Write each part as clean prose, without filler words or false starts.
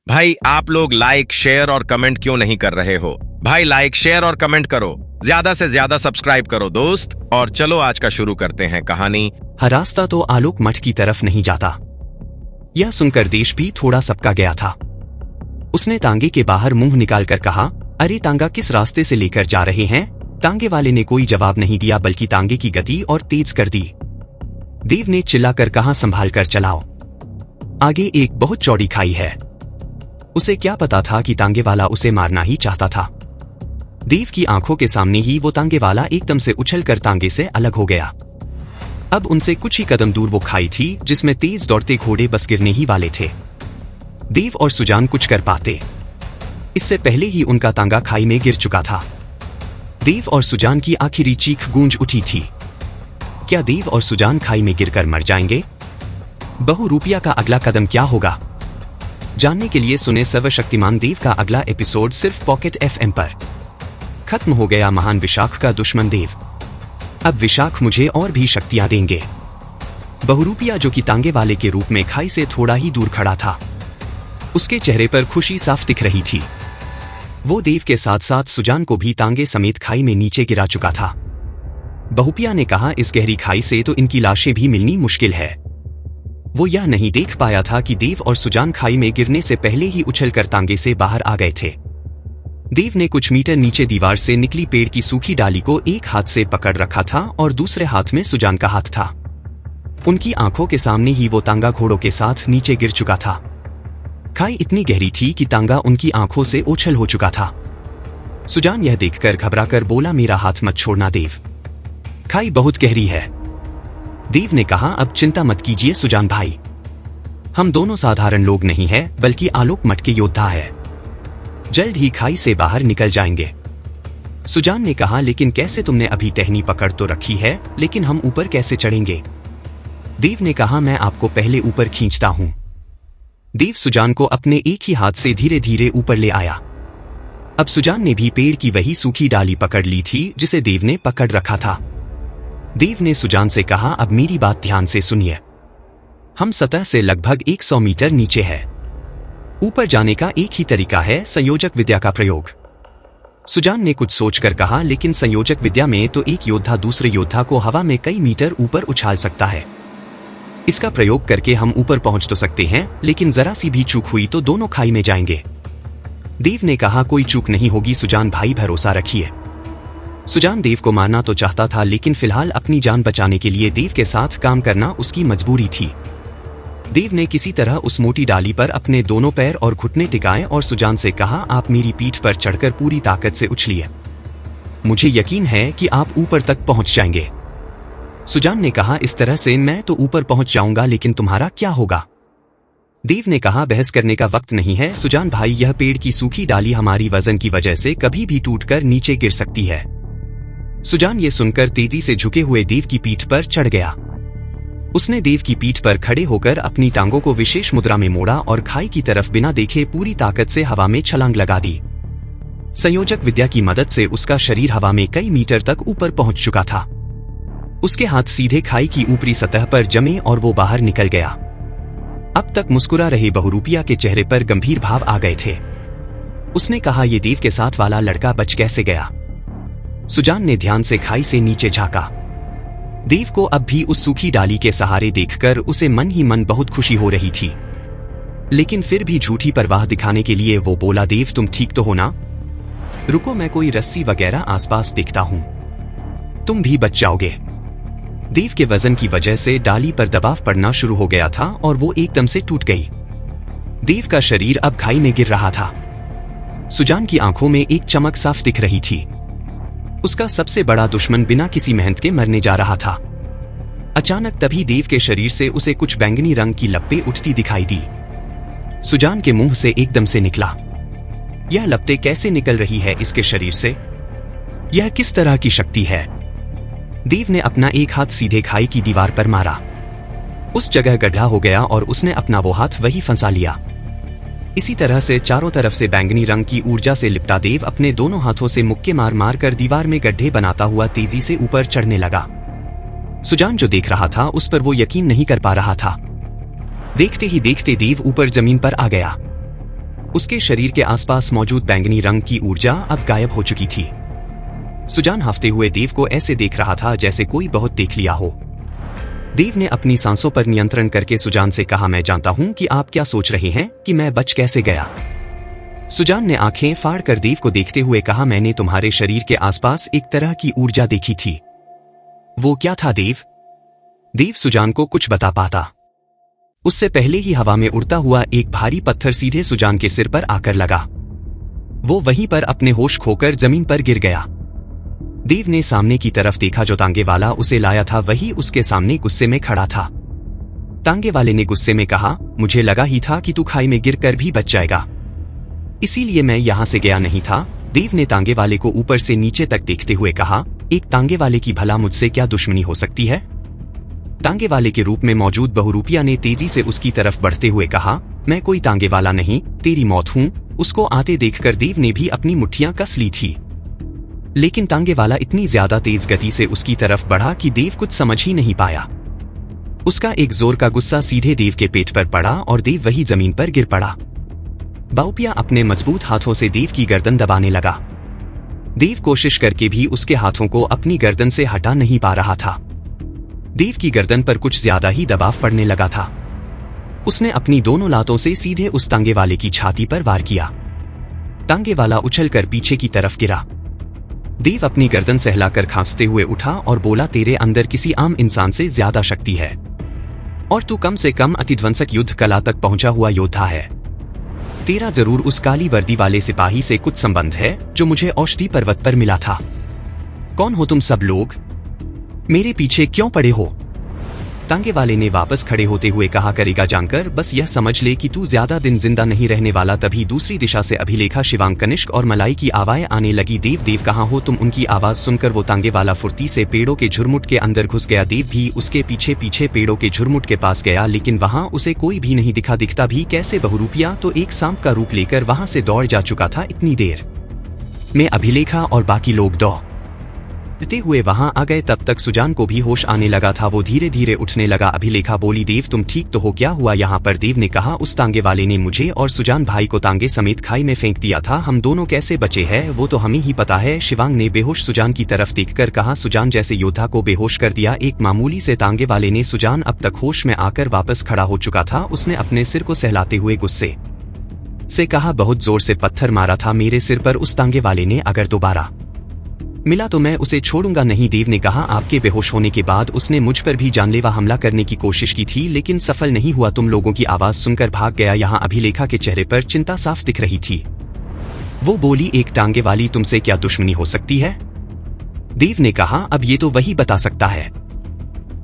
भाई आप लोग लाइक शेयर और कमेंट क्यों नहीं कर रहे हो? भाई लाइक शेयर और कमेंट करो, ज्यादा से ज्यादा सब्सक्राइब करो दोस्त। और चलो आज का शुरू करते हैं कहानी। हर रास्ता तो आलोक मठ की तरफ नहीं जाता। यह सुनकर देश भी थोड़ा सबका गया था। उसने तांगे के बाहर मुंह निकालकर कहा, अरे तांगा किस रास्ते से लेकर जा रहे हैं? तांगे वाले ने कोई जवाब नहीं दिया बल्कि तांगे की गति और तेज कर दी। देव ने चिल्लाकर कहा, संभाल कर चलाओ, आगे एक बहुत चौड़ी खाई है। उसे क्या पता था कि तांगे वाला उसे मारना ही चाहता था। देव की आंखों के सामने ही वो तांगे वाला एकदम से उछलकर तांगे से अलग हो गया। अब उनसे कुछ ही कदम दूर वो खाई थी जिसमें तेज दौड़ते घोड़े बस गिरने ही वाले थे। देव और सुजान कुछ कर पाते, इससे पहले ही उनका तांगा खाई में गिर चुका था। देव और सुजान की आखिरी चीख गूंज उठी थी। क्या देव और सुजान खाई में गिरकर मर जाएंगे? बहुरूपिया का अगला कदम क्या होगा? जानने के लिए सुने सर्वशक्तिमान देव का अगला एपिसोड सिर्फ पॉकेट FM पर। खत्म हो गया महान विशाख का दुश्मन देव। अब विशाख मुझे और भी शक्तियां देंगे। बहुरूपिया जो कि तांगे वाले के रूप में खाई से थोड़ा ही दूर खड़ा था, उसके चेहरे पर खुशी साफ दिख रही थी। वो देव के साथ साथ सुजान को भी तांगे समेत खाई में नीचे गिरा चुका था। बहुपिया ने कहा, इस गहरी खाई से तो इनकी लाशें भी मिलनी मुश्किल है। वो यह नहीं देख पाया था कि देव और सुजान खाई में गिरने से पहले ही उछलकर तांगे से बाहर आ गए थे। देव ने कुछ मीटर नीचे दीवार से निकली पेड़ की सूखी डाली को एक हाथ से पकड़ रखा था और दूसरे हाथ में सुजान का हाथ था। उनकी आंखों के सामने ही वो तांगा घोड़ों के साथ नीचे गिर चुका था। खाई इतनी गहरी थी कि तांगा उनकी आंखों से ओछल हो चुका था। सुजान यह देखकर घबराकर बोला, मेरा हाथ मत छोड़ना देव, खाई बहुत गहरी है। देव ने कहा, अब चिंता मत कीजिए सुजान भाई, हम दोनों साधारण लोग नहीं हैं बल्कि आलोक मठ के योद्धा हैं। जल्द ही खाई से बाहर निकल जाएंगे। सुजान ने कहा, लेकिन कैसे? तुमने अभी टहनी पकड़ तो रखी है, लेकिन हम ऊपर कैसे चढ़ेंगे? देव ने कहा, मैं आपको पहले ऊपर खींचता हूं। देव सुजान को अपने एक ही हाथ से धीरे धीरे ऊपर ले आया। अब सुजान ने भी पेड़ की वही सूखी डाली पकड़ ली थी जिसे देव ने पकड़ रखा था। देव ने सुजान से कहा, अब मेरी बात ध्यान से सुनिए। हम सतह से लगभग 100 मीटर नीचे है। ऊपर जाने का एक ही तरीका है, संयोजक विद्या का प्रयोग। सुजान ने कुछ सोचकर कहा, लेकिन संयोजक विद्या में तो एक योद्धा दूसरे योद्धा को हवा में कई मीटर ऊपर उछाल सकता है। इसका प्रयोग करके हम ऊपर पहुंच तो सकते हैं, लेकिन जरा सी भी चूक हुई तो दोनों खाई में जाएंगे। देव ने कहा, कोई चूक नहीं होगी सुजान भाई, भरोसा रखिए। सुजान देव को मारना तो चाहता था, लेकिन फिलहाल अपनी जान बचाने के लिए देव के साथ काम करना उसकी मजबूरी थी। देव ने किसी तरह उस मोटी डाली पर अपने दोनों पैर और घुटने टिकाए और सुजान से कहा, आप मेरी पीठ पर चढ़कर पूरी ताकत से उछलिए, मुझे यकीन है कि आप ऊपर तक पहुंच जाएंगे। सुजान ने कहा, इस तरह से मैं तो ऊपर पहुंच जाऊंगा, लेकिन तुम्हारा क्या होगा? देव ने कहा, बहस करने का वक्त नहीं है सुजान भाई, यह पेड़ की सूखी डाली हमारी वजन की वजह से कभी भी टूटकर नीचे गिर सकती है। सुजान ये सुनकर तेजी से झुके हुए देव की पीठ पर चढ़ गया। उसने देव की पीठ पर खड़े होकर अपनी टांगों को विशेष मुद्रा में मोड़ा और खाई की तरफ बिना देखे पूरी ताकत से हवा में छलांग लगा दी। संयोजक विद्या की मदद से उसका शरीर हवा में कई मीटर तक ऊपर पहुंच चुका था। उसके हाथ सीधे खाई की ऊपरी सतह पर जमे और वो बाहर निकल गया। अब तक मुस्कुरा रहे बहुरूपिया के चेहरे पर गंभीर भाव आ गए थे। उसने कहा, ये देव के साथ वाला लड़का बच कैसे गया? सुजान ने ध्यान से खाई से नीचे झांका। देव को अब भी उस सूखी डाली के सहारे देखकर उसे मन ही मन बहुत खुशी हो रही थी, लेकिन फिर भी झूठी परवाह दिखाने के लिए वो बोला, देव तुम ठीक तो हो ना? रुको, मैं कोई रस्सी वगैरह आसपास देखता हूं, तुम भी बच जाओगे। देव के वजन की वजह से डाली पर दबाव पड़ना शुरू हो गया था और वो एकदम से टूट गई। देव का शरीर अब खाई में गिर रहा था। सुजान की आंखों में एक चमक साफ दिख रही थी। उसका सबसे बड़ा दुश्मन बिना किसी मेहनत के मरने जा रहा था। अचानक तभी देव के शरीर से उसे कुछ बैंगनी रंग की लपटें उठती दिखाई दी। सुजान के मुंह से एकदम से निकला, यह लपटें कैसे निकल रही है इसके शरीर से? यह किस तरह की शक्ति है? देव ने अपना एक हाथ सीधे खाई की दीवार पर मारा। उस जगह गड्ढा हो गया और उसने अपना वो हाथ वही फंसा लिया। इसी तरह से चारों तरफ से बैंगनी रंग की ऊर्जा से लिपटा देव अपने दोनों हाथों से मुक्के मार मार कर दीवार में गड्ढे बनाता हुआ तेजी से ऊपर चढ़ने लगा। सुजान जो देख रहा था उस पर वो यकीन नहीं कर पा रहा था। देखते ही देखते देव ऊपर जमीन पर आ गया। उसके शरीर के आसपास मौजूद बैंगनी रंग की ऊर्जा अब गायब हो चुकी थी। सुजान हाफते हुए देव को ऐसे देख रहा था जैसे कोई बहुत देख लिया हो। देव ने अपनी सांसों पर नियंत्रण करके सुजान से कहा, मैं जानता हूं कि आप क्या सोच रहे हैं कि मैं बच कैसे गया। सुजान ने आंखें फाड़कर देव को देखते हुए कहा, मैंने तुम्हारे शरीर के आसपास एक तरह की ऊर्जा देखी थी। वो क्या था देव? देव सुजान को कुछ बता पाता उससे पहले ही हवा में उड़ता हुआ एक भारी पत्थर सीधे सुजान के सिर पर आकर लगा। वो वहीं पर अपने होश खोकर जमीन पर गिर गया। देव ने सामने की तरफ देखा, जो तांगे वाला उसे लाया था वही उसके सामने गुस्से में खड़ा था। तांगे वाले ने गुस्से में कहा, मुझे लगा ही था कि तू खाई में गिरकर भी बच जाएगा, इसीलिए मैं यहां से गया नहीं था। देव ने तांगे वाले को ऊपर से नीचे तक देखते हुए कहा, एक तांगे वाले की भला मुझसे क्या दुश्मनी हो सकती है? तांगे वाले के रूप में मौजूद बहुरूपिया ने तेजी से उसकी तरफ बढ़ते हुए कहा, मैं कोई तांगे वाला नहीं, तेरी मौत हूं। उसको आते देखकर देव ने भी अपनी मुट्ठियां कस ली थी, लेकिन तांगे वाला इतनी ज्यादा तेज गति से उसकी तरफ बढ़ा कि देव कुछ समझ ही नहीं पाया। उसका एक जोर का गुस्सा सीधे देव के पेट पर पड़ा और देव वही जमीन पर गिर पड़ा। बाउपिया अपने मजबूत हाथों से देव की गर्दन दबाने लगा। देव कोशिश करके भी उसके हाथों को अपनी गर्दन से हटा नहीं पा रहा था। देव की गर्दन पर कुछ ज्यादा ही दबाव पड़ने लगा था। उसने अपनी दोनों लातों से सीधे उस तांगे वाले की छाती पर वार किया। तांगे वाला उछलकर पीछे की तरफ गिरा। देव अपनी गर्दन सहलाकर खांसते हुए उठा और बोला, तेरे अंदर किसी आम इंसान से ज्यादा शक्ति है और तू कम से कम अतिध्वंसक युद्ध कला तक पहुंचा हुआ योद्धा है। तेरा जरूर उस काली वर्दी वाले सिपाही से कुछ संबंध है जो मुझे औषधि पर्वत पर मिला था। कौन हो तुम सब लोग? मेरे पीछे क्यों पड़े हो? तांगे वाले ने वापस खड़े होते हुए कहा, करेगा जानकर बस यह समझ ले कि तू ज्यादा दिन जिंदा नहीं रहने वाला। तभी दूसरी दिशा से अभिलेखा, शिवांग, कनिष्क और मलाई की आवाज़ें आने लगी। देव देव कहाँ हो तुम? उनकी आवाज सुनकर वो तांगे वाला फुर्ती से पेड़ों के झुरमुट के अंदर घुस गया। देव भी उसके पीछे पीछे पेड़ों के झुरमुट के पास गया, लेकिन वहां उसे कोई भी नहीं दिखा। दिखता भी कैसे? बहुरूपिया तो एक सांप का रूप लेकर वहां से दौड़ जा चुका था। इतनी देर में अभिलेखा और बाकी लोग दौड़ते हुए वहां आ गए। तब तक सुजान को भी होश आने लगा था। वो धीरे धीरे उठने लगा। अभिलेखा बोली, देव तुम ठीक तो हो? क्या हुआ यहाँ पर? देव ने कहा, उस तांगे वाले ने मुझे और सुजान भाई को तांगे समेत खाई में फेंक दिया था। हम दोनों कैसे बचे हैं वो तो हमें ही पता है। शिवांग ने बेहोश सुजान की तरफ देखकर कहा, सुजान जैसे योद्धा को बेहोश कर दिया एक मामूली से तांगे वाले ने। सुजान अब तक होश में आकर वापस खड़ा हो चुका था। उसने अपने सिर को सहलाते हुए गुस्से से कहा, बहुत जोर से पत्थर मारा था मेरे सिर पर उस तांगे वाले ने। अगर दोबारा मिला तो मैं उसे छोड़ूंगा नहीं। देव ने कहा, आपके बेहोश होने के बाद उसने मुझ पर भी जानलेवा हमला करने की कोशिश की थी, लेकिन सफल नहीं हुआ। तुम लोगों की आवाज सुनकर भाग गया। यहाँ अभिलेखा के चेहरे पर चिंता साफ दिख रही थी। वो बोली, एक टांगे वाली तुमसे क्या दुश्मनी हो सकती है? देव ने कहा, अब ये तो वही बता सकता है।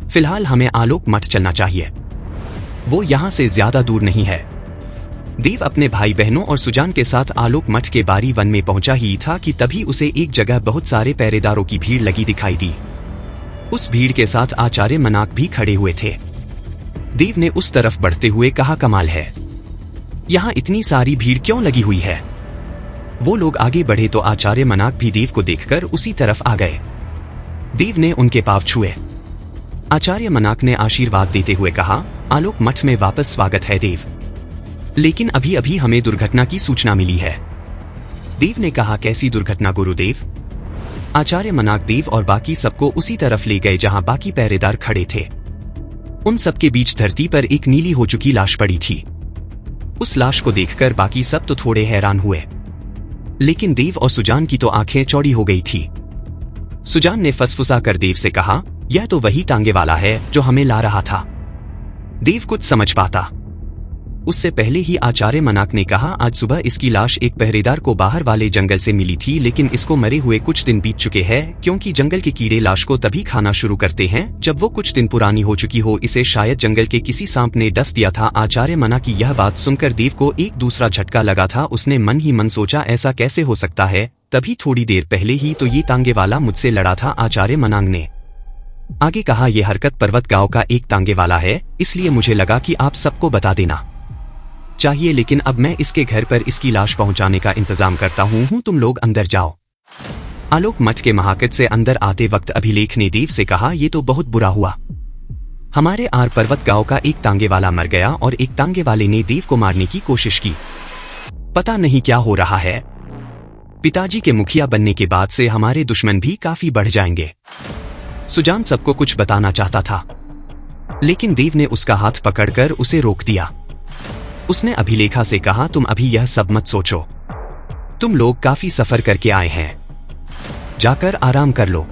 फिलहाल हमें आलोक मठ चलना चाहिए, वो यहाँ से ज्यादा दूर नहीं है। देव अपने भाई बहनों और सुजान के साथ आलोक मठ के बारी वन में पहुंचा ही था कि तभी उसे एक जगह बहुत सारे पहरेदारों की भीड़ लगी दिखाई दी। उस भीड़ के साथ आचार्य मनाक भी खड़े हुए थे। देव ने उस तरफ बढ़ते हुए कहा, कमाल है, यहाँ इतनी सारी भीड़ क्यों लगी हुई है? वो लोग आगे बढ़े तो आचार्य मनाक भी देव को देखकर उसी तरफ आ गए। देव ने उनके पांव छुए। आचार्य मनाक ने आशीर्वाद देते हुए कहा, आलोक मठ में वापस स्वागत है देव, लेकिन अभी अभी हमें दुर्घटना की सूचना मिली है। देव ने कहा, कैसी दुर्घटना गुरुदेव? आचार्य मनाक देव और बाकी सबको उसी तरफ ले गए जहां बाकी पहरेदार खड़े थे। उन सबके बीच धरती पर एक नीली हो चुकी लाश पड़ी थी। उस लाश को देखकर बाकी सब तो थोड़े हैरान हुए, लेकिन देव और सुजान की तो आंखें चौड़ी हो गई थी। सुजान ने फसफुसा कर देव से कहा, यह तो वही तांगे वाला है जो हमें ला रहा था। देव कुछ समझ पाता उससे पहले ही आचार्य मनाक ने कहा, आज सुबह इसकी लाश एक पहरेदार को बाहर वाले जंगल से मिली थी, लेकिन इसको मरे हुए कुछ दिन बीत चुके हैं, क्योंकि जंगल के कीड़े लाश को तभी खाना शुरू करते हैं जब वो कुछ दिन पुरानी हो चुकी हो। इसे शायद जंगल के किसी सांप ने डस दिया था। आचार्य मना की यह बात सुनकर देव को एक दूसरा झटका लगा था। उसने मन ही मन सोचा, ऐसा कैसे हो सकता है? तभी थोड़ी देर पहले ही तो ये तांगे वाला मुझसे लड़ा था। आचार्य मनांग ने आगे कहा, यह हरकत पर्वत गांव का एक तांगे वाला है, इसलिए मुझे लगा कि आप सबको बता देना चाहिए, लेकिन अब मैं इसके घर पर इसकी लाश पहुंचाने का इंतजाम करता हूं। तुम लोग अंदर जाओ। आलोक मठ के महाकट से अंदर आते वक्त अभिलेख ने देव से कहा, ये तो बहुत बुरा हुआ। हमारे आर पर्वत गांव का एक तांगे वाला मर गया और एक तांगे वाले ने देव को मारने की कोशिश की। पता नहीं क्या हो रहा है। पिताजी के मुखिया बनने के बाद से हमारे दुश्मन भी काफी बढ़ जाएंगे। सुजान सबको कुछ बताना चाहता था, लेकिन देव ने उसका हाथ पकड़कर उसे रोक दिया। उसने अभिलेखा से कहा, तुम अभी यह सब मत सोचो। तुम लोग काफी सफर करके आए हैं, जाकर आराम कर लो।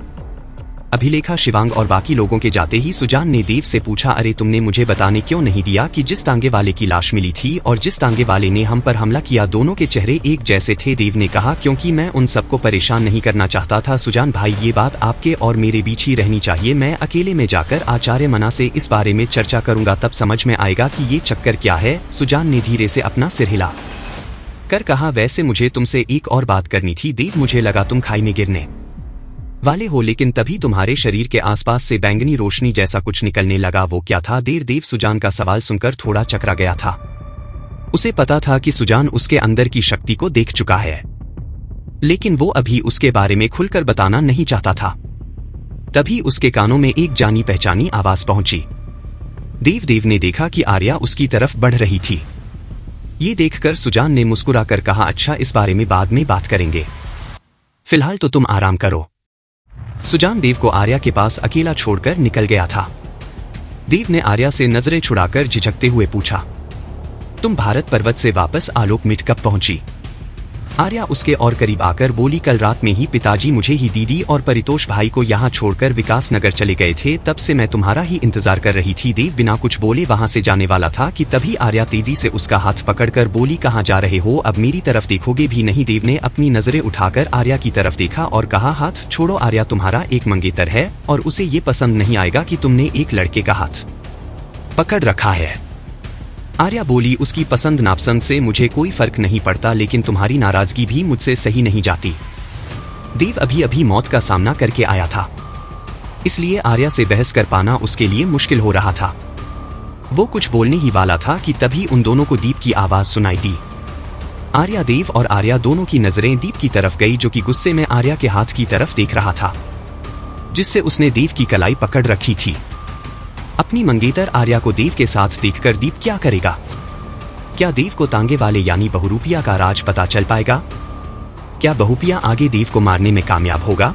अभिलेखा, शिवांग और बाकी लोगों के जाते ही सुजान ने देव से पूछा, अरे तुमने मुझे बताने क्यों नहीं दिया कि जिस तांगे वाले की लाश मिली थी और जिस तांगे वाले ने हम पर हमला किया, दोनों के चेहरे एक जैसे थे। देव ने कहा, क्योंकि मैं उन सबको परेशान नहीं करना चाहता था। सुजान भाई, ये बात आपके और मेरे बीच ही रहनी चाहिए। मैं अकेले में जाकर आचार्य मना से इस बारे में चर्चा करूंगा, तब समझ में आएगा कि ये चक्कर क्या है। सुजान ने धीरे से अपना सिर हिला कर कहा, वैसे मुझे तुमसे एक और बात करनी थी देव। मुझे लगा तुम खाई में गिरने वाले हो, लेकिन तभी तुम्हारे शरीर के आसपास से बैंगनी रोशनी जैसा कुछ निकलने लगा। वो क्या था? देव सुजान का सवाल सुनकर थोड़ा चकरा गया था। उसे पता था कि सुजान उसके अंदर की शक्ति को देख चुका है, लेकिन वो अभी उसके बारे में खुलकर बताना नहीं चाहता था। तभी उसके कानों में एक जानी पहचानी आवाज पहुंची। देव ने देखा कि आर्या उसकी तरफ बढ़ रही थी। ये देखकर सुजान ने मुस्कुराकर कहा, अच्छा, इस बारे में बाद में बात करेंगे, फिलहाल तो तुम आराम करो। सुजान देव को आर्या के पास अकेला छोड़कर निकल गया था। देव ने आर्या से नजरें छुड़ाकर झिझकते हुए पूछा, तुम भारत पर्वत से वापस आलोक मिट कब पहुंची? आर्या उसके और करीब आकर बोली, कल रात में ही पिताजी मुझे ही दीदी और परितोष भाई को यहाँ छोड़कर विकास नगर चले गए थे। तब से मैं तुम्हारा ही इंतजार कर रही थी। देव बिना कुछ बोले वहां से जाने वाला था कि तभी आर्या तेजी से उसका हाथ पकड़कर बोली, कहाँ जा रहे हो? अब मेरी तरफ देखोगे भी नहीं? देव ने अपनी नजरें उठाकर आर्या की तरफ देखा और कहा, हाथ छोड़ो। आर्या तुम्हारा एक मंगेतर है और उसे ये पसंद नहीं आएगा कि तुमने एक लड़के का हाथ पकड़ रखा है। आर्या बोली, उसकी पसंद नापसंद से मुझे कोई फर्क नहीं पड़ता, लेकिन तुम्हारी नाराजगी भी मुझसे सही नहीं जाती। देव अभी अभी मौत का सामना करके आया था, इसलिए आर्या से बहस कर पाना उसके लिए मुश्किल हो रहा था। वो कुछ बोलने ही वाला था कि तभी उन दोनों को दीप की आवाज सुनाई दी। आर्या, देव और आर्या दोनों की नजरें दीप की तरफ गई, जो कि गुस्से में आर्या के हाथ की तरफ देख रहा था, जिससे उसने देव की कलाई पकड़ रखी थी। अपनी मंगेतर आर्या को देव के साथ देखकर दीप क्या करेगा? क्या देव को तांगे वाले यानी बहुरूपिया का राज पता चल पाएगा? क्या बहुपिया आगे देव को मारने में कामयाब होगा?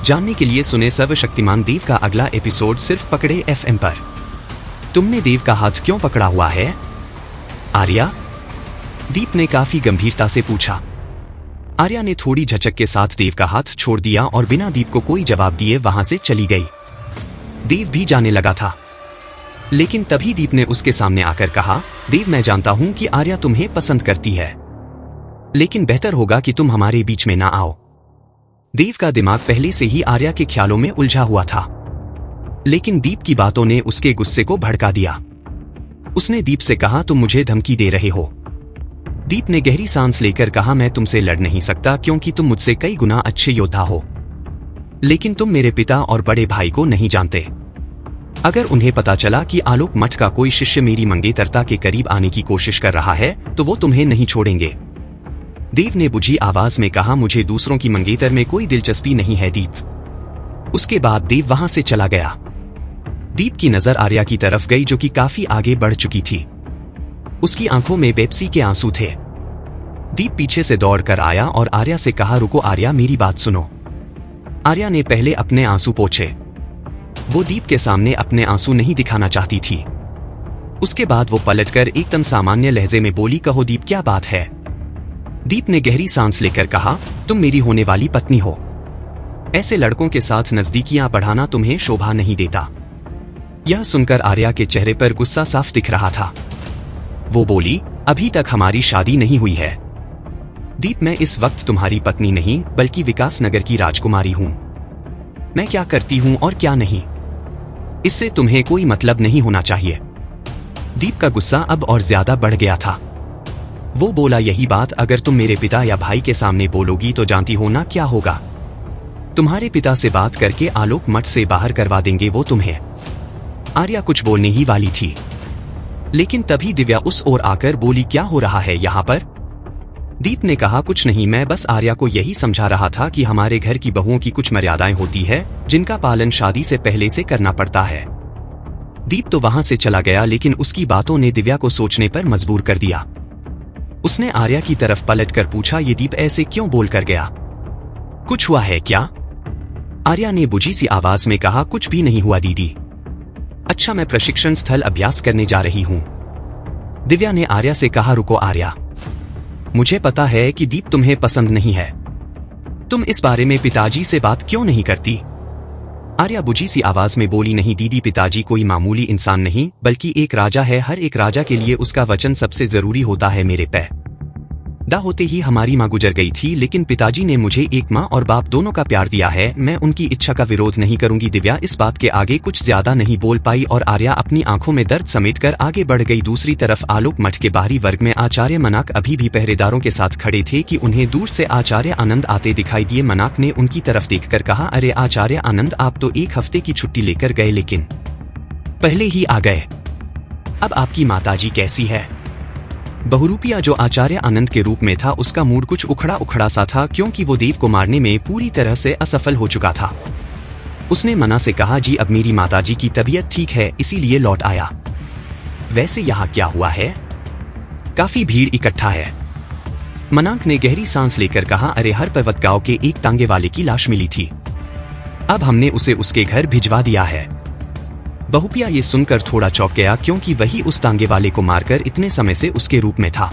जानने के लिए सुने सर्वशक्तिमान देव का अगला एपिसोड सिर्फ पकड़े FM पर। तुमने देव का हाथ क्यों पकड़ा हुआ है, आर्या? दीप ने काफी गंभीरता से पूछा। आर्या ने थोड़ी झचक के साथ देव का हाथ छोड़ दिया और बिना दीप को कोई जवाब दिए वहां से चली गई। देव भी जाने लगा था, लेकिन तभी दीप ने उसके सामने आकर कहा, देव, मैं जानता हूं कि आर्या तुम्हें पसंद करती है, लेकिन बेहतर होगा कि तुम हमारे बीच में ना आओ। देव का दिमाग पहले से ही आर्या के ख्यालों में उलझा हुआ था, लेकिन दीप की बातों ने उसके गुस्से को भड़का दिया। उसने दीप से कहा, तुम मुझे धमकी दे रहे हो? दीप ने गहरी सांस लेकर कहा, मैं तुमसे लड़ नहीं सकता क्योंकि तुम मुझसे कई गुना अच्छे योद्धा हो, लेकिन तुम मेरे पिता और बड़े भाई को नहीं जानते। अगर उन्हें पता चला कि आलोक मठ का कोई शिष्य मेरी मंगेतरता के करीब आने की कोशिश कर रहा है तो वो तुम्हें नहीं छोड़ेंगे। देव ने बुझी आवाज में कहा, मुझे दूसरों की मंगेतर में कोई दिलचस्पी नहीं है दीप। उसके बाद देव वहां से चला गया। दीप की नजर आर्या की तरफ गई, जो कि काफी आगे बढ़ चुकी थी। उसकी आंखों में बेपसी के आंसू थे। दीप पीछे से दौड़कर आया और आर्या से कहा, रुको आर्या, मेरी बात सुनो। आर्या ने पहले अपने आंसू पोंछे। वो दीप के सामने अपने आंसू नहीं दिखाना चाहती थी। उसके बाद वो पलटकर एकदम सामान्य लहजे में बोली, कहो दीप, क्या बात है? दीप ने गहरी सांस लेकर कहा, तुम मेरी होने वाली पत्नी हो। ऐसे लड़कों के साथ नजदीकियां बढ़ाना तुम्हें शोभा नहीं देता। यह सुनकर आर्या के चेहरे पर गुस्सा साफ दिख रहा था। वो बोली, अभी तक हमारी शादी नहीं हुई है दीप, मैं इस वक्त तुम्हारी पत्नी नहीं बल्कि विकास नगर की राजकुमारी हूं। मैं क्या करती हूं और क्या नहीं, इससे तुम्हें कोई मतलब नहीं होना चाहिए। दीप का गुस्सा अब और ज्यादा बढ़ गया था। वो बोला, यही बात अगर तुम मेरे पिता या भाई के सामने बोलोगी तो जानती हो ना क्या होगा। तुम्हारे पिता से बात करके आलोक मठ से बाहर करवा देंगे वो तुम्हें। आर्या कुछ बोलने ही वाली थी, लेकिन तभी दिव्या उस ओर आकर बोली, क्या हो रहा है यहाँ पर? दीप ने कहा, कुछ नहीं, मैं बस आर्या को यही समझा रहा था कि हमारे घर की बहुओं की कुछ मर्यादाएं होती है जिनका पालन शादी से पहले से करना पड़ता है। दीप तो वहां से चला गया, लेकिन उसकी बातों ने दिव्या को सोचने पर मजबूर कर दिया। उसने आर्या की तरफ पलटकर पूछा, ये दीप ऐसे क्यों बोल कर गया? कुछ हुआ है क्या? आर्या ने बुझी सी आवाज में कहा, कुछ भी नहीं हुआ दीदी। अच्छा, मैं प्रशिक्षण स्थल अभ्यास करने जा रही हूं। दिव्या ने आर्या से कहा, रुको आर्या, मुझे पता है कि दीप तुम्हें पसंद नहीं है। तुम इस बारे में पिताजी से बात क्यों नहीं करती? आर्या बुझी सी आवाज में बोली, नहीं दीदी, पिताजी कोई मामूली इंसान नहीं बल्कि एक राजा है। हर एक राजा के लिए उसका वचन सबसे जरूरी होता है। मेरे पैदा होते ही हमारी माँ गुजर गई थी, लेकिन पिताजी ने मुझे एक माँ और बाप दोनों का प्यार दिया है। मैं उनकी इच्छा का विरोध नहीं करूंगी। दिव्या इस बात के आगे कुछ ज्यादा नहीं बोल पाई और आर्या अपनी आंखों में दर्द समेटकर आगे बढ़ गई। दूसरी तरफ आलोक मठ के बाहरी वर्ग में आचार्य मनाक अभी भी पहरेदारों के साथ खड़े थे कि उन्हें दूर से आचार्य आनंद आते दिखाई दिए। मनाक ने उनकी तरफ देखकर कहा, अरे आचार्य आनंद, आप तो एक हफ्ते की छुट्टी लेकर गए लेकिन पहले ही आ गए। अब आपकी माताजी कैसी है? बहुरूपिया, जो आचार्य आनंद के रूप में था, उसका मूड कुछ उखड़ा उखड़ा सा था क्योंकि वो देव को मारने में पूरी तरह से असफल हो चुका था। उसने मना से कहा, जी अब मेरी माताजी की तबीयत ठीक है, इसीलिए लौट आया। वैसे यहाँ क्या हुआ है? काफी भीड़ इकट्ठा है। मनाक ने गहरी सांस लेकर कहा, अरे हर पर्वत गांव के एक तांगे वाले की लाश मिली थी, अब हमने उसे उसके घर भिजवा दिया है। बहुपिया ये सुनकर थोड़ा चौंक गया क्योंकि वही उस तांगे वाले को मारकर इतने समय से उसके रूप में था।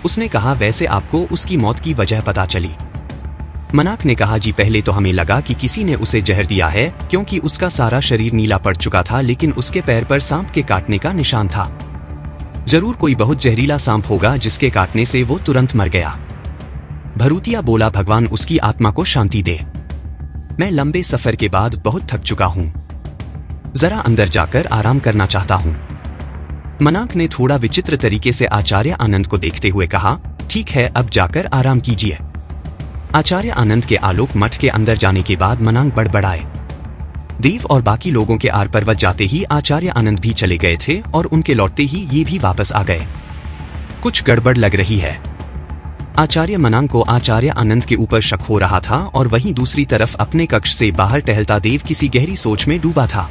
उसने कहा, वैसे आपको उसकी मौत की वजह पता चली? मनाक ने कहा, जी पहले तो हमें लगा कि किसी ने उसे जहर दिया है क्योंकि उसका सारा शरीर नीला पड़ चुका था, लेकिन उसके पैर पर सांप के काटने का निशान था। जरूर कोई बहुत जहरीला सांप होगा जिसके काटने से वो तुरंत मर गया। भरूतिया बोला, भगवान उसकी आत्मा को शांति दे। मैं लंबे सफर के बाद बहुत थक चुका हूं, जरा अंदर जाकर आराम करना चाहता हूं। मनाक ने थोड़ा विचित्र तरीके से आचार्य आनंद को देखते हुए कहा, ठीक है, अब जाकर आराम कीजिए। आचार्य आनंद के आलोक मठ के अंदर जाने के बाद मनाक बड़बड़ाए। देव और बाकी लोगों के आर पर्वत जाते ही आचार्य आनंद भी चले गए थे और उनके लौटते ही ये भी वापस आ गए। कुछ गड़बड़ लग रही है। आचार्य मनांग को आचार्य आनंद के ऊपर शक हो रहा था और वहीं दूसरी तरफ अपने कक्ष से बाहर टहलता देव किसी गहरी सोच में डूबा था।